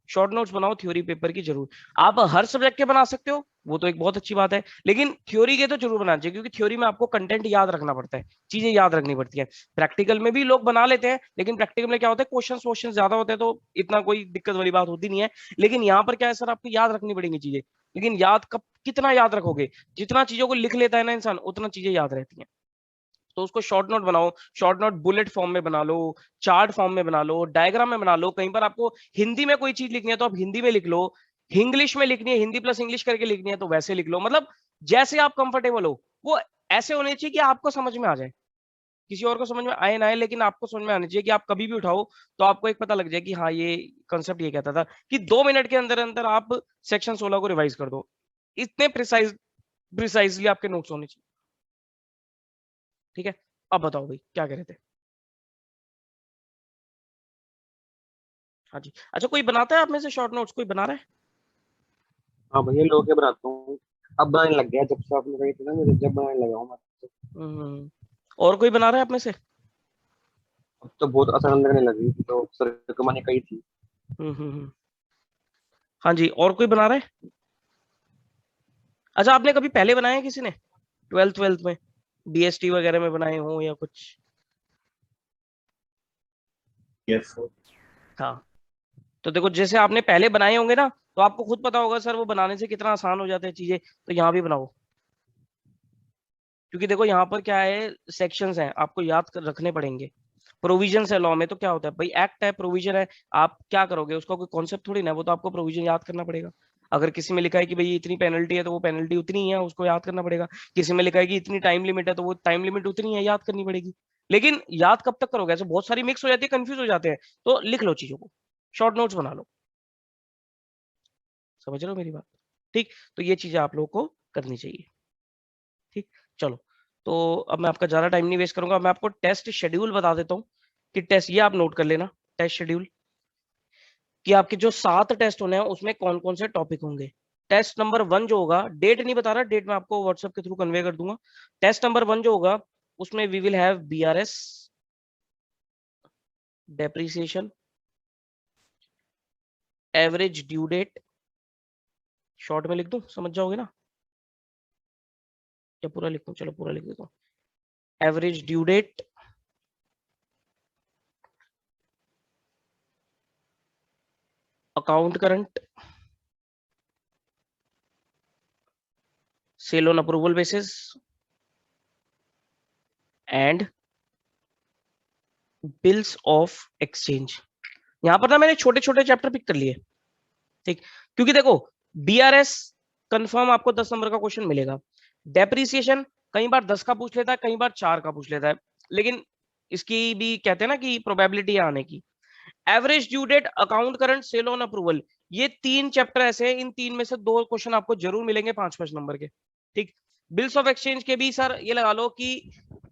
शॉर्ट नोट्स बनाओ थ्योरी पेपर की जरूर। आप हर सब्जेक्ट के बना सकते हो, वो तो एक बहुत अच्छी बात है, लेकिन थ्योरी के तो जरूर बनाना चाहिए, क्योंकि थ्योरी में आपको कंटेंट याद रखना पड़ता है, चीजें याद रखनी पड़ती है। प्रैक्टिकल में भी लोग बना लेते हैं, लेकिन प्रैक्टिकल में क्या होता है, क्वेश्चन ज्यादा होते हैं, तो इतना कोई दिक्कत वाली बात होती नहीं है। लेकिन यहाँ पर क्या है सर, आपको याद रखनी पड़ेंगी चीजें, लेकिन याद कब, कितना याद रखोगे, जितना चीजों को लिख लेता है ना इंसान, उतना चीजें याद रहती हैं। तो उसको शॉर्ट नोट बनाओ, शॉर्ट नोट बुलेट फॉर्म में बना लो, चार्ट फॉर्म में बना लो, डायग्राम में बना लो। कहीं पर आपको हिंदी में कोई चीज लिखनी है तो आप हिंदी में लिख लो, इंग्लिश में लिखनी है, हिंदी प्लस इंग्लिश करके लिखनी है तो वैसे लिख लो, मतलब जैसे आप कंफर्टेबल हो, वो ऐसे होने चाहिए कि आपको समझ में आ जाए, किसी और को समझ में आए ना आए, लेकिन आपको समझ में आना चाहिए कि आप कभी भी उठाओ तो आपको एक पता लग जाए कि हाँ ये कंसेप्ट ये कहता था, कि 2 मिनट के अंदर अंदर आप सेक्शन 16 को रिवाइज कर दो। इतने प्रिसाइजली आपके नोट्स होने चाहिए। ठीक है, अब बताओ भाई क्या कह रहे थे। हाँ जी, अच्छा कोई बनाता है आप में से शॉर्ट नोट्स, कोई बना रहा है? हाँ भैया, लोग के बनाता हूँ, अब बनाने लग गया, जब से आपने कही थी ना, मुझे जब बनाने लगा हूँ मैं। और कोई बना रहा है आप में से? अब तो बहुत आसान लगने लगी, तो सर कमाने कही थी। हाँ जी, और कोई बना रहा है? अच्छा, आपने कभी पहले बनाया है किसी ने, 12th में BST वगैरह में बनाए हो या कुछ? यस। हाँ, तो देखो जैसे आपने पहले बनाए होंगे ना, तो आपको खुद पता होगा सर वो बनाने से कितना आसान हो जाता है चीजें, तो यहाँ भी बनाओ। क्योंकि देखो यहाँ पर क्या है, सेक्शंस हैं, आपको याद रखने पड़ेंगे। प्रोविजन है लॉ में, तो क्या होता है भाई, एक्ट है, प्रोविजन है, आप क्या करोगे, उसका कोई कॉन्सेप्ट थोड़ी ना है, वो तो आपको प्रोविजन याद करना पड़ेगा। अगर किसी में लिखा है कि भाई इतनी पेनल्टी है, तो वो पेनल्टी उतनी ही है, उसको याद करना पड़ेगा। किसी में लिखा है कि इतनी टाइम लिमिट है, तो वो टाइम लिमिट उतनी है, याद करनी पड़ेगी। लेकिन याद कब तक करोगे, ऐसे बहुत सारी मिक्स हो जाती है, कंफ्यूज हो जाते हैं। तो लिख लो चीजों को, शॉर्ट नोट्स बना लो, समझ रहे हो मेरी बात? ठीक, तो ये चीजें आप लोगों को करनी चाहिए। ठीक, चलो, तो अब मैं आपका ज्यादा टाइम नहीं वेस्ट करूंगा, मैं आपको टेस्ट शेड्यूल बता देता हूँ कि टेस्ट, ये आप नोट कर लेना, टेस्ट शेड्यूल कि आपके जो 7 टेस्ट होने हैं उसमें कौन कौन से टॉपिक होंगे। टेस्ट नंबर 1 जो होगा, डेट नहीं बता रहा, डेट मैं आपको व्हाट्सएप के थ्रू कन्वे कर दूंगा। टेस्ट नंबर 1 जो होगा उसमें we will have BRS, depreciation, average due date, short में लिख दूं, समझ जाओगे ना, या पूरा लिख दूं? चलो पूरा लिख देता हूं। Average due date, account current, sale on approval basis and bills of exchange. यहां पर ना मैंने छोटे छोटे चैप्टर पिक कर लिए, ठीक, क्योंकि देखो BRS कंफर्म आपको 10 नंबर का क्वेश्चन मिलेगा। डेप्रिसिएशन कई बार 10 का पूछ लेता है, कई बार 4 का पूछ लेता है, लेकिन इसकी भी कहते हैं ना कि प्रोबेबिलिटी है आने की। Average due date, account current, sale on approval, ये 3 चैप्टर ऐसे हैं, इन 3 में से 2 क्वेश्चन आपको जरूर मिलेंगे 5-5 नंबर के, ठीक। बिल्स ऑफ एक्सचेंज के भी सर ये लगा लो कि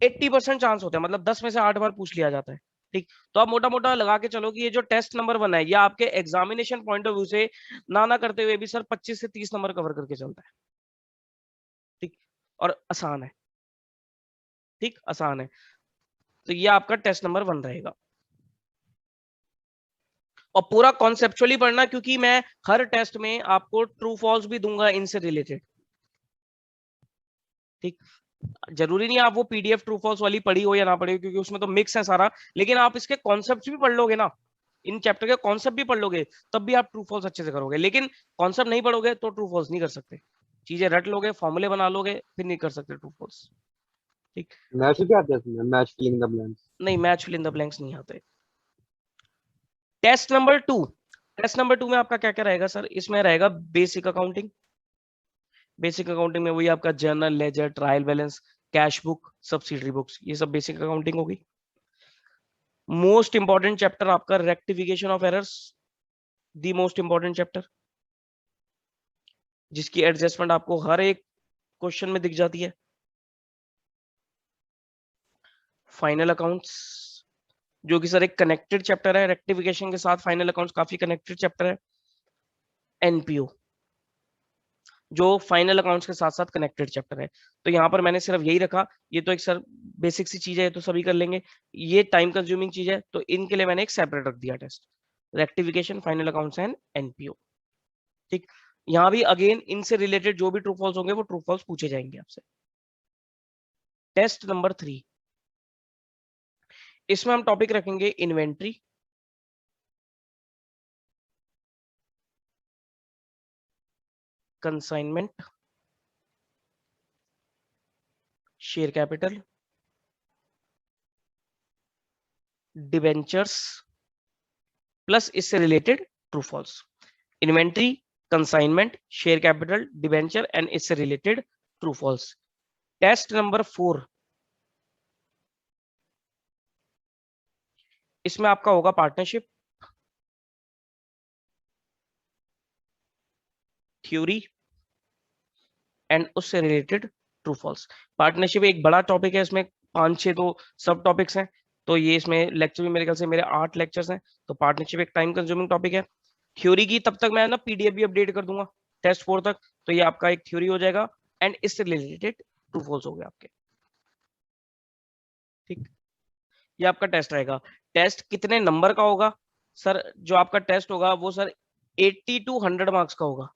80% चांस होता है, मतलब 10 में से 8 बार पूछ लिया जाता है, ठीक। तो आप मोटा मोटा लगा के चलो कि ये जो टेस्ट नंबर 1 है, ये आपके एग्जामिनेशन पॉइंट ऑफ व्यू से ना करते हुए भी सर 25 से 30 नंबर कवर करके चलता है, ठीक, और आसान है, ठीक, आसान है। तो ये आपका टेस्ट नंबर 1 रहेगा, और पूरा कॉन्सेप्चुअली पढ़ना, क्योंकि मैं हर टेस्ट में आपको ट्रू फॉल्स भी दूंगा इनसे रिलेटेड, ठीक। जरूरी नहीं आप वो PDF ट्रू फॉल्स वाली पढ़ी हो या ना पढ़ी हो, क्योंकि उसमें तो मिक्स है सारा, लेकिन आप इसके कॉन्सेप्ट भी पढ़ लोगे ना, इन चैप्टर के कॉन्सेप्ट भी पढ़ लोगे, तब भी आप ट्रू फॉल्स अच्छे से करोगे। लेकिन कॉन्सेप्ट नहीं पढ़ोगे तो ट्रू फॉल्स नहीं कर सकते, चीजें रट लोगे, फॉर्मूले बना लोगे, फिर नहीं कर सकते ट्रू फॉल्स, ठीक। मैच क्या आते हैं इसमें? Match fill in the blanks? नहीं, match fill in the blanks नहीं आते। टेस्ट नंबर 2, टेस्ट नंबर 2 में आपका क्या क्या रहेगा सर? इसमें रहेगा बेसिक अकाउंटिंग। बेसिक अकाउंटिंग में वही आपका journal, ledger, trial balance, cash book, subsidiary books, ये सब बेसिक अकाउंटिंग होगी। मोस्ट इंपॉर्टेंट चैप्टर आपका rectification of errors, the most important chapter, जिसकी एडजस्टमेंट आपको हर एक क्वेश्चन में दिख जाती है। फाइनल अकाउंट्स, जो कि सर एक कनेक्टेड चैप्टर है, रेक्टिफिकेशन के साथ फाइनल अकाउंट्स काफी कनेक्टेड चैप्टर है। NPO, जो फाइनल अकाउंट्स के साथ साथ कनेक्टेड चैप्टर है। तो यहाँ पर मैंने सिर्फ यही रखा, ये तो एक सर बेसिक सी चीज है, तो सभी कर लेंगे, ये टाइम कंज्यूमिंग चीज है, तो इनके लिए मैंने एक सेपरेट रख दिया test, rectification, final accounts and NPO, ठीक। यहाँ भी अगेन इनसे रिलेटेड जो भी ट्रू फॉल्स होंगे वो ट्रू फॉल्स पूछे जाएंगे आपसे। टेस्ट नंबर 3, इसमें हम टॉपिक रखेंगे inventory, consignment, share capital, debentures, plus इससे related true false. Inventory, consignment, share capital, debenture and इससे related true false. Test number 4, इसमें आपका होगा पार्टनरशिप, थ्योरी एंड उससे रिलेटेड ट्रू फॉल्स। पार्टनरशिप एक बड़ा टॉपिक है, इसमें 5-6 तो सब टॉपिक्स हैं, तो ये इसमें लेक्चर भी मेरे ख्याल से मेरे 8 लेक्चर्स हैं, तो पार्टनरशिप एक टाइम कंज्यूमिंग टॉपिक है। थ्योरी की तब तक मैं ना PDF भी अपडेट कर दूंगा टेस्ट 4 तक, तो ये आपका एक थ्योरी हो जाएगा एंड इससे रिलेटेड ट्रू फॉल्स हो गए आपके, ठीक। ये आपका टेस्ट रहेगा। टेस्ट कितने नंबर का होगा सर? जो आपका टेस्ट होगा वो सर 80 to 100 मार्क्स का होगा,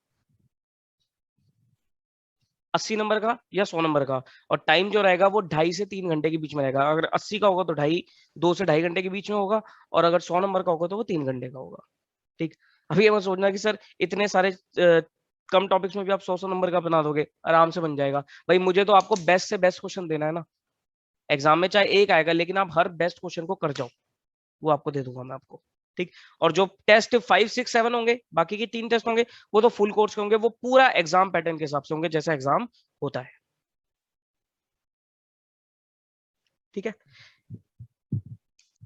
80 नंबर का या 100 नंबर का, और टाइम जो रहेगा वो 2.5 से 3 घंटे के बीच में रहेगा। अगर 80 का होगा तो 2 से 2.5 घंटे के बीच में होगा, और अगर 100 नंबर का होगा तो वो 3 घंटे का होगा, ठीक। अभी ये मत सोचना कि सर इतने सारे कम टॉपिक्स में भी आप 100 नंबर का बना दोगे, आराम से बन जाएगा। भाई मुझे तो आपको बेस्ट से बेस्ट क्वेश्चन देना है ना, एग्जाम में चाहे एक आएगा, लेकिन आप हर बेस्ट क्वेश्चन को कर जाओ, वो आपको दे दूंगा मैं आपको, ठीक। और जो टेस्ट 5, 6, 7 होंगे, बाकी के 3 टेस्ट होंगे, वो तो फुल कोर्स के होंगे, वो पूरा एग्जाम पैटर्न के हिसाब से होंगे जैसा एग्जाम होता है, ठीक है।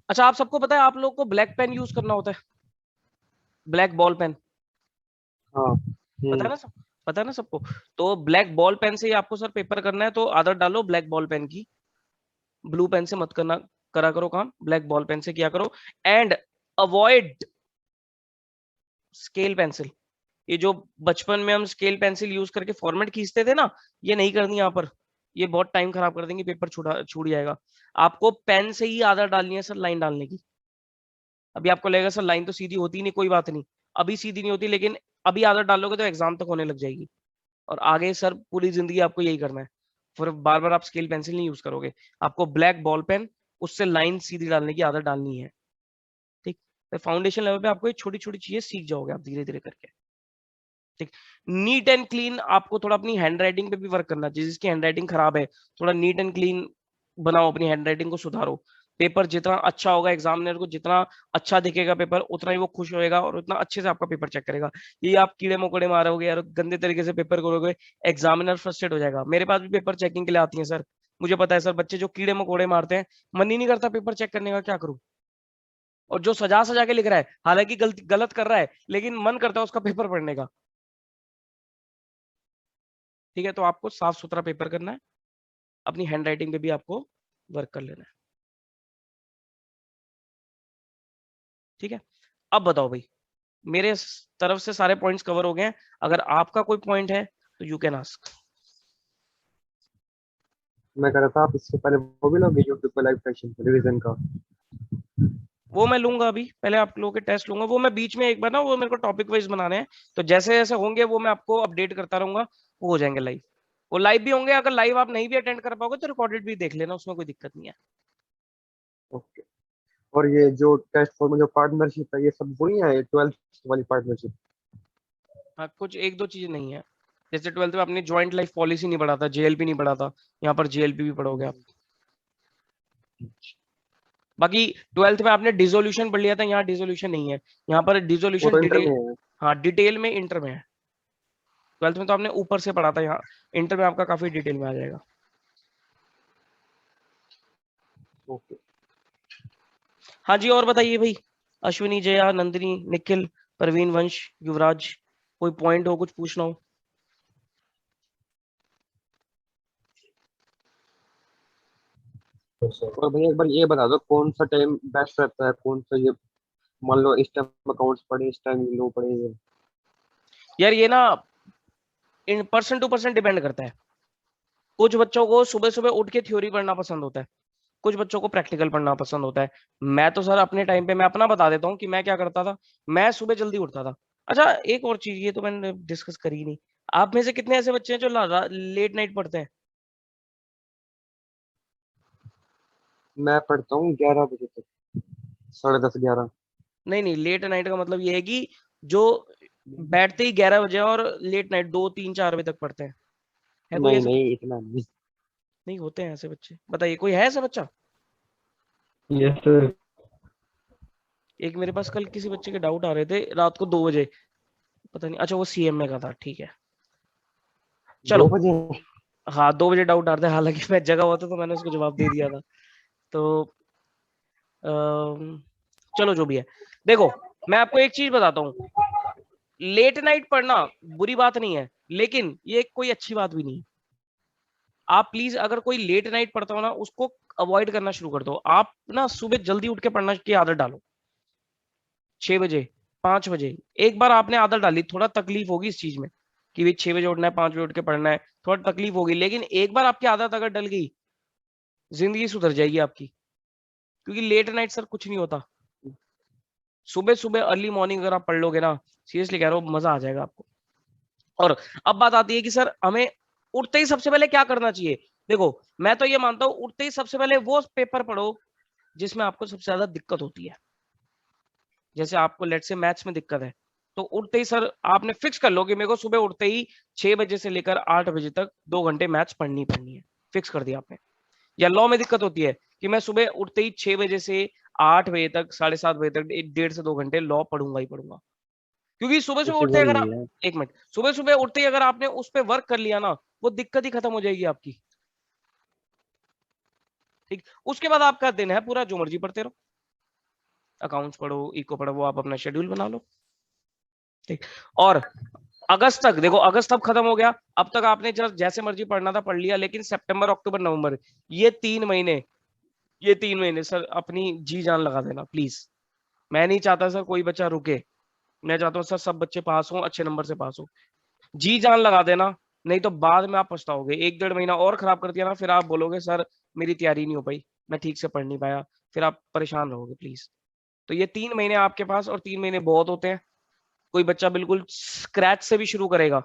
अच्छा, आप सबको पता है आप लोग को ब्लैक पेन यूज करना होता है, ब्लैक बॉल पेन, हाँ पता है ना सब, पता है ना सबको? तो ब्लैक बॉल पेन से ही आपको सर पेपर करना है, तो आदत डालो ब्लैक बॉल पेन की, ब्लू पेन से मत करा करो काम, ब्लैक बॉल पेन से किया करो। एंड अवॉइड स्केल पेंसिल, ये जो बचपन में हम स्केल पेंसिल यूज करके फॉर्मेट खींचते थे ना, ये नहीं करनी यहाँ पर, ये बहुत टाइम खराब कर देंगे, पेपर छूट जाएगा। आपको पेन से ही आदत डालनी है सर लाइन डालने की। अभी आपको लगेगा सर लाइन तो सीधी होती नहीं, कोई बात नहीं, अभी सीधी नहीं होती, लेकिन अभी आदत डालोगे तो एग्जाम तक होने लग जाएगी, और आगे सर पूरी जिंदगी आपको यही करना है। फिर बार बार आप स्केल पेंसिल नहीं यूज करोगे, आपको ब्लैक बॉल पेन, उससे लाइन सीधी डालने की आदत डालनी है। ठीक, तो फाउंडेशन लेवल पे आपको ये छोटी छोटी चीजें सीख जाओगे आप धीरे धीरे करके। ठीक, नीट एंड क्लीन, आपको थोड़ा अपनी हैंड राइटिंग पे भी वर्क करना चाहिए। जिसकी हैंड राइटिंग खराब है, थोड़ा नीट एंड क्लीन बनाओ, अपनी हैंड राइटिंग को सुधारो। पेपर जितना अच्छा होगा, एग्जामिनर को जितना अच्छा दिखेगा पेपर, उतना ही वो खुश होएगा और उतना अच्छे से आपका पेपर चेक करेगा। ये आप कीड़े मकोड़े मारोगे यार, गंदे तरीके से पेपर करोगे, एग्जामिनर फ्रस्ट्रेट हो जाएगा। मेरे पास भी पेपर चेकिंग के लिए आती है सर, मुझे पता है सर, बच्चे जो कीड़े मकोड़े मारते हैं, मन ही नहीं करता पेपर चेक करने का, क्या करूं। और जो सजा सजा के लिख रहा है, हालांकि गलत कर रहा है, लेकिन मन करता है उसका पेपर पढ़ने का। ठीक है, तो आपको साफ सुथरा पेपर करना है, अपनी हैंड राइटिंग पे भी आपको वर्क कर लेना है। ठीक है, अब बताओ भाई, मेरे तरफ से सारे पॉइंट्स कवर हो गए हैं, अगर आपका कोई पॉइंट है तो यू कैन आस्क। मैं कह रहा था, आप इससे पहले वो भी लोगे यूट्यूब पे लाइव सेशन रिवीजन का? वो मैं लूंगा, अभी पहले आप लोगों के टेस्ट लूंगा, वो मैं बीच में एक बार ना, वो मेरे को टॉपिक वाइज बनाने हैं, तो जैसे जैसे होंगे वो मैं आपको अपडेट करता रहूंगा, वो हो जाएंगे लाइव। वो लाइव भी होंगे, अगर लाइव आप नहीं भी अटेंड कर पाओगे तो रिकॉर्डेड भी देख लेना, उसमें कोई दिक्कत नहीं है। ओके। और ये जो टेस्ट फॉर में जो पार्टनरशिप है, ये सब वही है 12th वाली पार्टनरशिप? हाँ, कुछ एक दो चीजें नहीं है, जैसे 12th में आपने ज्वाइंट लाइफ पॉलिसी नहीं पढ़ा था, जेएलपी नहीं पढ़ा था, यहाँ पर जेएलपी भी पढ़ोगे आप। बाकी 12th में आपने डिसोल्यूशन पढ़ लिया था, यहाँ डिसोल्यूशन नहीं है, यहाँ पर डिसोल्यूशन डिटेल, हाँ डिटेल में इंटर में है। 12th में तो आपने ऊपर से पढ़ा था, यहाँ इंटर में आपका काफी डिटेल में आ जाएगा। ओके। हाँ जी, और बताइए भाई, अश्विनी, जया, नंदिनी, निखिल, परवीन, वंश, युवराज, कोई पॉइंट हो, कुछ पूछना हो? और भैया एक बार ये बता दो, कौन सा टाइम बेस्ट रहता है, कौन सा ये, मान लो इस टाइम अकाउंट्स पढ़े, इस टाइम लो पढ़े? यार ये ना in person to person depend करता है। कुछ बच्चों को सुबह सुबह उठ के थ्योरी पढ़ना पसंद होता है, कुछ बच्चों को प्रैक्टिकल पढ़ना पसंद होता है। मैं तो सर अपने टाइम पे, मैं अपना बता देता हूँ कि मैं क्या करता था। मैं सुबह जल्दी उठता था। अच्छा, एक और चीज, ये तो मैंने डिस्कस करी नहीं, आप में से कितने ऐसे बच्चे हैं जो लेट नाइट पढ़ते हैं? मैं पढ़ता हूँ 11 बजे तक, 10:30 11। नहीं नहीं, लेट नाइट का मतलब ये है कि जो बैठते ही 11 बजे और लेट नाइट 2 3 4 बजे तक पढ़ते हैं, है कोई नहीं ऐसा? नहीं, इतना नहीं। नहीं होते हैं ऐसे बच्चे, बताइए कोई है ऐसा बच्चा? Yes sir. एक मेरे पास कल किसी बच्चे के डाउट आ रहे थे रात को 2 बजे, पता नहीं, अच्छा वो सीएम में का था, ठीक है चलो। 2 बजे? हाँ 2 बजे डाउट आ रहा था, हालांकि मैं जगह हुआ था तो मैंने उसको जवाब दे दिया था। तो चलो जो भी है, देखो मैं आपको एक चीज बताता हूँ, लेट नाइट पढ़ना बुरी बात नहीं है, लेकिन ये कोई अच्छी बात भी नहीं है। आप प्लीज, अगर कोई लेट नाइट पढ़ता हो ना, उसको अवॉइड करना शुरू कर दो। आप ना सुबह जल्दी उठ के पढ़ना की आदत डालो, 6 बजे 5 बजे। एक बार आपने आदत डाली, थोड़ा तकलीफ होगी इस चीज में कि भाई 6 बजे उठना है, 5 बजे उठ के पढ़ना है, थोड़ा तकलीफ होगी, लेकिन एक बार आपकी आदत अगर डल गई, जिंदगी सुधर जाएगी आपकी। क्योंकि लेट नाइट सर कुछ नहीं होता, सुबह सुबह अर्ली मॉर्निंग अगर आप पढ़ लोगे ना, सीरियसली कह रहा हूँ, मजा आ जाएगा आपको। और अब बात आती है कि सर हमें उठते ही सबसे पहले क्या करना चाहिए। देखो मैं तो ये मानता हूँ, उठते ही सबसे पहले वो पेपर पढ़ो जिसमें आपको सबसे ज्यादा दिक्कत होती है। जैसे आपको लेट से मैथ्स में दिक्कत है, तो उठते ही सर आपने फिक्स कर लो कि मेरे को सुबह उठते ही 6 बजे से लेकर 8 बजे तक 2 घंटे मैथ्स पढ़नी है, फिक्स कर दिया आपने। या लॉ में दिक्कत होती है कि मैं सुबह उठते ही 6 बजे से 8 बजे तक, 7:30 बजे तक 1.5 से 2 घंटे लॉ पढ़ूंगा ही पढ़ूंगा। क्योंकि सुबह सुबह उठते अगर आप, एक मिनट, सुबह सुबह उठते ही अगर आपने उस पर वर्क कर लिया ना, वो दिक्कत ही खत्म हो जाएगी आपकी। ठीक, उसके बाद आपका दिन है पूरा, जो मर्जी पढ़ते रहो, अकाउंट्स पढ़ो, इको पढ़ो, वो आप अपना शेड्यूल बना लो। ठीक, और अगस्त तक देखो, अगस्त अब खत्म हो गया, अब तक आपने जैसे मर्जी पढ़ना था पढ़ लिया, लेकिन सितंबर अक्टूबर नवंबर, ये 3 महीने सर अपनी जी जान लगा देना प्लीज। मैं नहीं चाहता सर कोई बच्चा रुके, मैं चाहता हूँ सर सब बच्चे पास हों, अच्छे नंबर से पास हो। जी जान लगा देना, नहीं तो बाद में आप पछताओगे। 1-1.5 महीना और खराब कर दिया ना, फिर आप बोलोगे सर मेरी तैयारी नहीं हो पाई, मैं ठीक से पढ़ नहीं पाया, फिर आप परेशान रहोगे प्लीज। तो ये 3 महीने आपके पास, और 3 महीने बहुत होते हैं। कोई बच्चा बिल्कुल स्क्रैच से भी शुरू करेगा,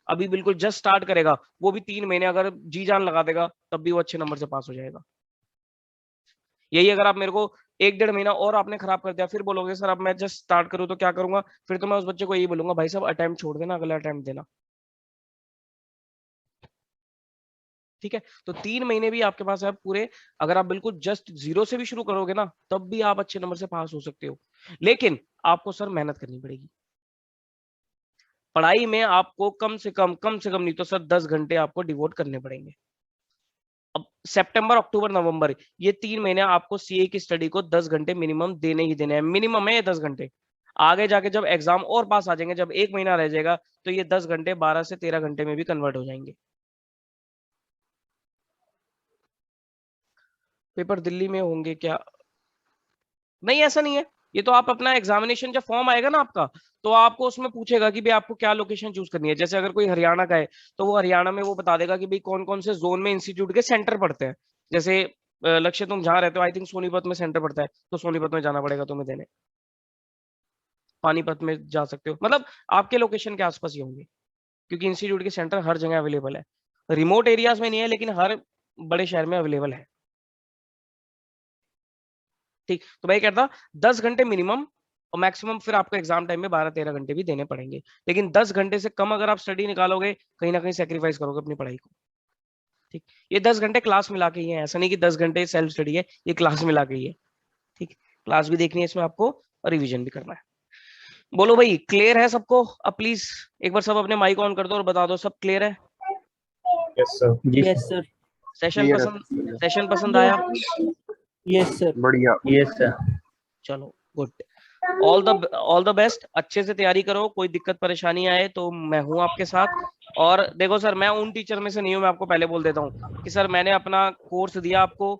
अभी बिल्कुल जस्ट स्टार्ट करेगा, वो भी 3 महीने अगर जी जान लगा देगा तब भी वो अच्छे नंबर से पास हो जाएगा। यही अगर आप मेरे को 1-1.5 महीना और आपने खराब कर दिया, फिर बोलोगे सर अब मैं जस्ट स्टार्ट करूँ तो क्या करूंगा, फिर तो मैं उस बच्चे को यही बोलूंगा भाई साहब अटेम्प्ट छोड़ देना, अगला अटेम्प्ट देना। ठीक है, तो 3 महीने भी आपके पास है पूरे। अगर आप बिल्कुल जस्ट 0 से भी शुरू करोगे ना, तब भी आप अच्छे नंबर से पास हो सकते हो। लेकिन आपको सर मेहनत करनी पड़ेगी। पढ़ाई में आपको कम से कम नहीं तो सर 10 घंटे आपको डिवोट करने पड़ेंगे। अब सितंबर, अक्टूबर, नवंबर, ये 3 महीने आपको सीए की स्टडी को 10 घंटे मिनिमम देने ही देने हैं। मिनिमम है ये 10 घंटे। आगे जाके जब एग्जाम और पास आ जाएंगे, जब 1 महीना रह जाएगा, तो ये 10 घंटे 12 से 13 घंटे में भी कन्वर्ट हो जाएंगे। पेपर दिल्ली में होंगे क्या? नहीं, ऐसा नहीं है। ये तो आप अपना एग्जामिनेशन जब फॉर्म आएगा ना आपका, तो आपको उसमें पूछेगा कि भाई आपको क्या लोकेशन चूज करनी है। जैसे अगर कोई हरियाणा का है, तो वो हरियाणा में वो बता देगा कि भाई कौन कौन से जोन में इंस्टीट्यूट के सेंटर पड़ते हैं। जैसे लक्ष्य तुम जहाँ रहते हो, आई थिंक सोनीपत में सेंटर पड़ता है, तो सोनीपत में जाना पड़ेगा तुम्हें देने। पानीपत में जा सकते हो, मतलब आपके लोकेशन के आसपास ही होंगे, क्योंकि इंस्टीट्यूट के सेंटर हर जगह अवेलेबल है। रिमोट एरियाज में नहीं है, लेकिन हर बड़े शहर में अवेलेबल है। ठीक, तो मैं कहता 10 घंटे मिनिमम, और मैक्सिमम फिर आपको एग्जाम टाइम में 12-13 घंटे भी देने पड़ेंगे। लेकिन 10 घंटे से कम अगर आप स्टडी निकालोगे, कहीं ना कहीं सेक्रीफाइस करोगे अपनी पढ़ाई को। ठीक, ये 10 घंटे क्लास मिला के ही है, ऐसा नहीं कि 10 घंटे सेल्फ स्टडी है, ये क्लास मिला के ही है। ठीक, क्लास भी देखनी है इसमें आपको, और रिविजन भी करना है। बोलो भाई, क्लियर है सबको? अब प्लीज एक बार सब अपने माइक ऑन कर दो और बता दो सब क्लियर है। Yes sir. Yes sir. Session पसंद आया? Yes sir. बढ़िया। Yes sir. चलो गुड, ऑल द बेस्ट। अच्छे से तैयारी करो, कोई दिक्कत परेशानी आए तो मैं हूं आपके साथ। और देखो सर, मैं उन टीचर में से नहीं हूं, मैं आपको पहले बोल देता हूं कि सर मैंने अपना कोर्स दिया आपको,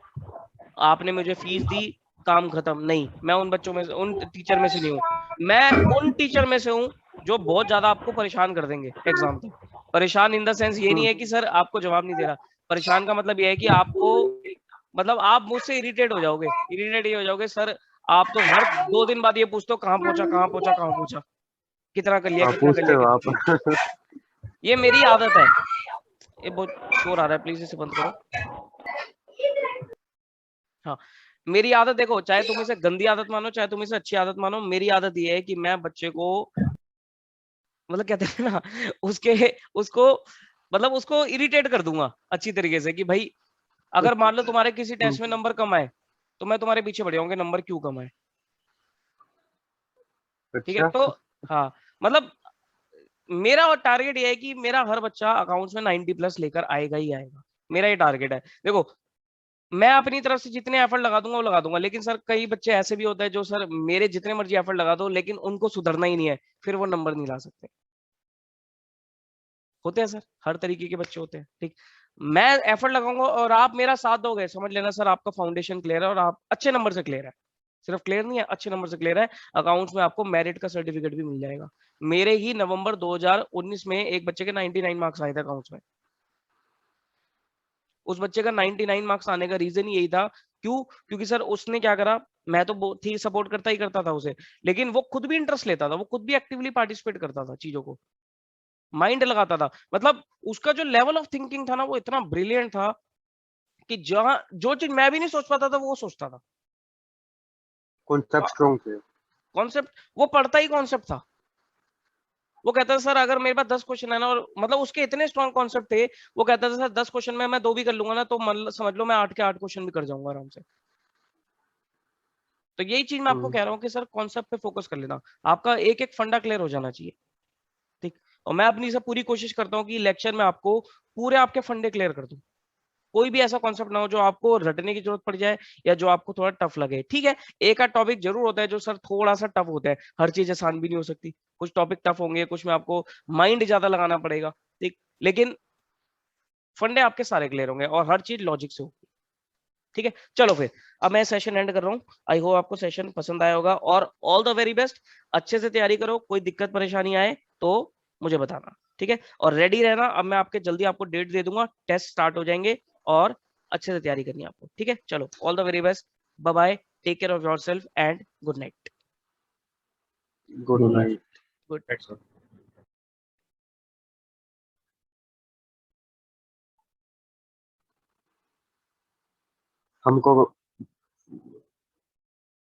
आपने मुझे फीस दी, काम खत्म। नहीं, मैं उन बच्चों में से, उन टीचर में से नहीं हूं। मैं उन टीचर में से हूं जो बहुत ज्यादा आपको परेशान कर देंगे एग्जाम तक। परेशान इन द सेंस ये नहीं है कि सर आपको जवाब नहीं दे रहा, परेशान का मतलब ये है कि आपको, मतलब आप मुझसे इरिटेट हो जाओगे। इरिटेट ये हो जाओगे सर, आप तो हर 2 दिन बाद ये पूछते हो कहाँ पहुंचा, कहाँ पहुंचा, कहाँ पहुंचा, कितना कर लिया, आप कितना कर पूछते हो लिया, आप। ये मेरी आदत है। ये बहुत शोर आ रहा है, प्लीज इसे बंद करो। हाँ, मेरी आदत देखो, चाहे तुम इसे गंदी आदत मानो, चाहे तुम इसे अच्छी आदत मानो, मेरी आदत ये है कि मैं बच्चे को, मतलब कहते हैं ना, उसको मतलब उसको इरिटेट कर दूंगा अच्छी तरीके से, कि भाई अगर मान लो तुम्हारे किसी टेस्ट में नंबर कम आए, तो मैं तुम्हारे पीछे पड़ जाऊंगा नंबर क्यों कम आए। ठीक है, तो हाँ, मतलब मेरा टारगेट ये है कि मेरा हर बच्चा अकाउंट्स में 90+ लेकर आएगा ही आएगा। मेरा ये टारगेट है। देखो, मैं अपनी तरफ से जितने एफर्ट लगा दूंगा वो लगा दूंगा, लेकिन सर कई बच्चे ऐसे भी होते हैं जो सर मेरे जितने मर्जी एफर्ट लगा दो, लेकिन उनको सुधरना ही नहीं है, फिर वो नंबर नहीं ला सकते। होते हैं सर, हर तरीके के बच्चे होते हैं। ठीक, मैं एफर्ट लगाऊंगा और आप मेरा साथ दोगे, समझ लेना सर आपका फाउंडेशन क्लियर है और आप अच्छे नंबर से क्लियर है। सिर्फ क्लियर नहीं है, अच्छे नंबर से क्लियर है। अकाउंट्स में आपको मेरिट का सर्टिफिकेट भी मिल जाएगा। मेरे ही नवंबर 2019 में एक बच्चे के 99 मार्क्स आए थे अकाउंट्स में। उस बच्चे का 99 मार्क्स आने का रीजन यही था, क्यों? क्योंकि सर उसने क्या करा, मैं तो बहुत ही सपोर्ट करता ही करता था उसे, लेकिन वो खुद भी इंटरेस्ट लेता था, वो खुद भी एक्टिवली पार्टिसिपेट करता था चीजों को, माइंड लगाता था। मतलब उसका जो लेवल ऑफ थिंकिंग था ना, वो इतना ब्रिलियंट था कि जहां जो चीज मैं भी नहीं सोच पाता था वो सोचता था। कॉन्सेप्ट स्ट्रांग थे। कॉन्सेप्ट, वो पढ़ता ही कॉन्सेप्ट था। वो कहता था सर अगर मेरे पास 10 क्वेश्चन है ना, और मतलब उसके इतने स्ट्रॉन्ग कॉन्सेप्ट थे, वो कहता था सर 10 क्वेश्चन में मैं 2 भी कर लूंगा ना, तो समझ लो मैं 8 के 8 क्वेश्चन भी कर जाऊंगा आराम से। तो यही चीज मैं आपको कह रहा हूँ कि सर कॉन्सेप्ट पे फोकस कर लेना, आपका एक एक फंडा क्लियर हो जाना चाहिए। ठीक, और मैं अपनी से पूरी कोशिश करता हूँ कि लेक्चर में आपको पूरे आपके फंडे क्लियर कर दूं। कोई भी ऐसा कॉन्सेप्ट ना हो जो आपको रटने की जरूरत पड़ जाए या जो आपको थोड़ा टफ लगे। ठीक है, एक आध टॉपिक जरूर होता है जो सर थोड़ा सा टफ होता है, हर चीज आसान भी नहीं हो सकती। कुछ टॉपिक टफ होंगे, कुछ में आपको माइंड ज्यादा लगाना पड़ेगा। ठीक, लेकिन फंडे आपके सारे क्लियर होंगे और हर चीज लॉजिक से होगी। ठीक है, चलो फिर अब मैं सेशन एंड कर रहा हूँ। आई होप आपको सेशन पसंद आया होगा और ऑल द वेरी बेस्ट। अच्छे से तैयारी करो, कोई दिक्कत परेशानी आए तो मुझे बताना, ठीक है, और रेडी रहना। अब मैं आपके जल्दी आपको डेट दे दूंगा, टेस्ट स्टार्ट हो जाएंगे और अच्छे से तैयारी करनी है आपको, ठीक है। चलो, all the very best, bye bye, take care of yourself and good night. Good night. Good night. हमको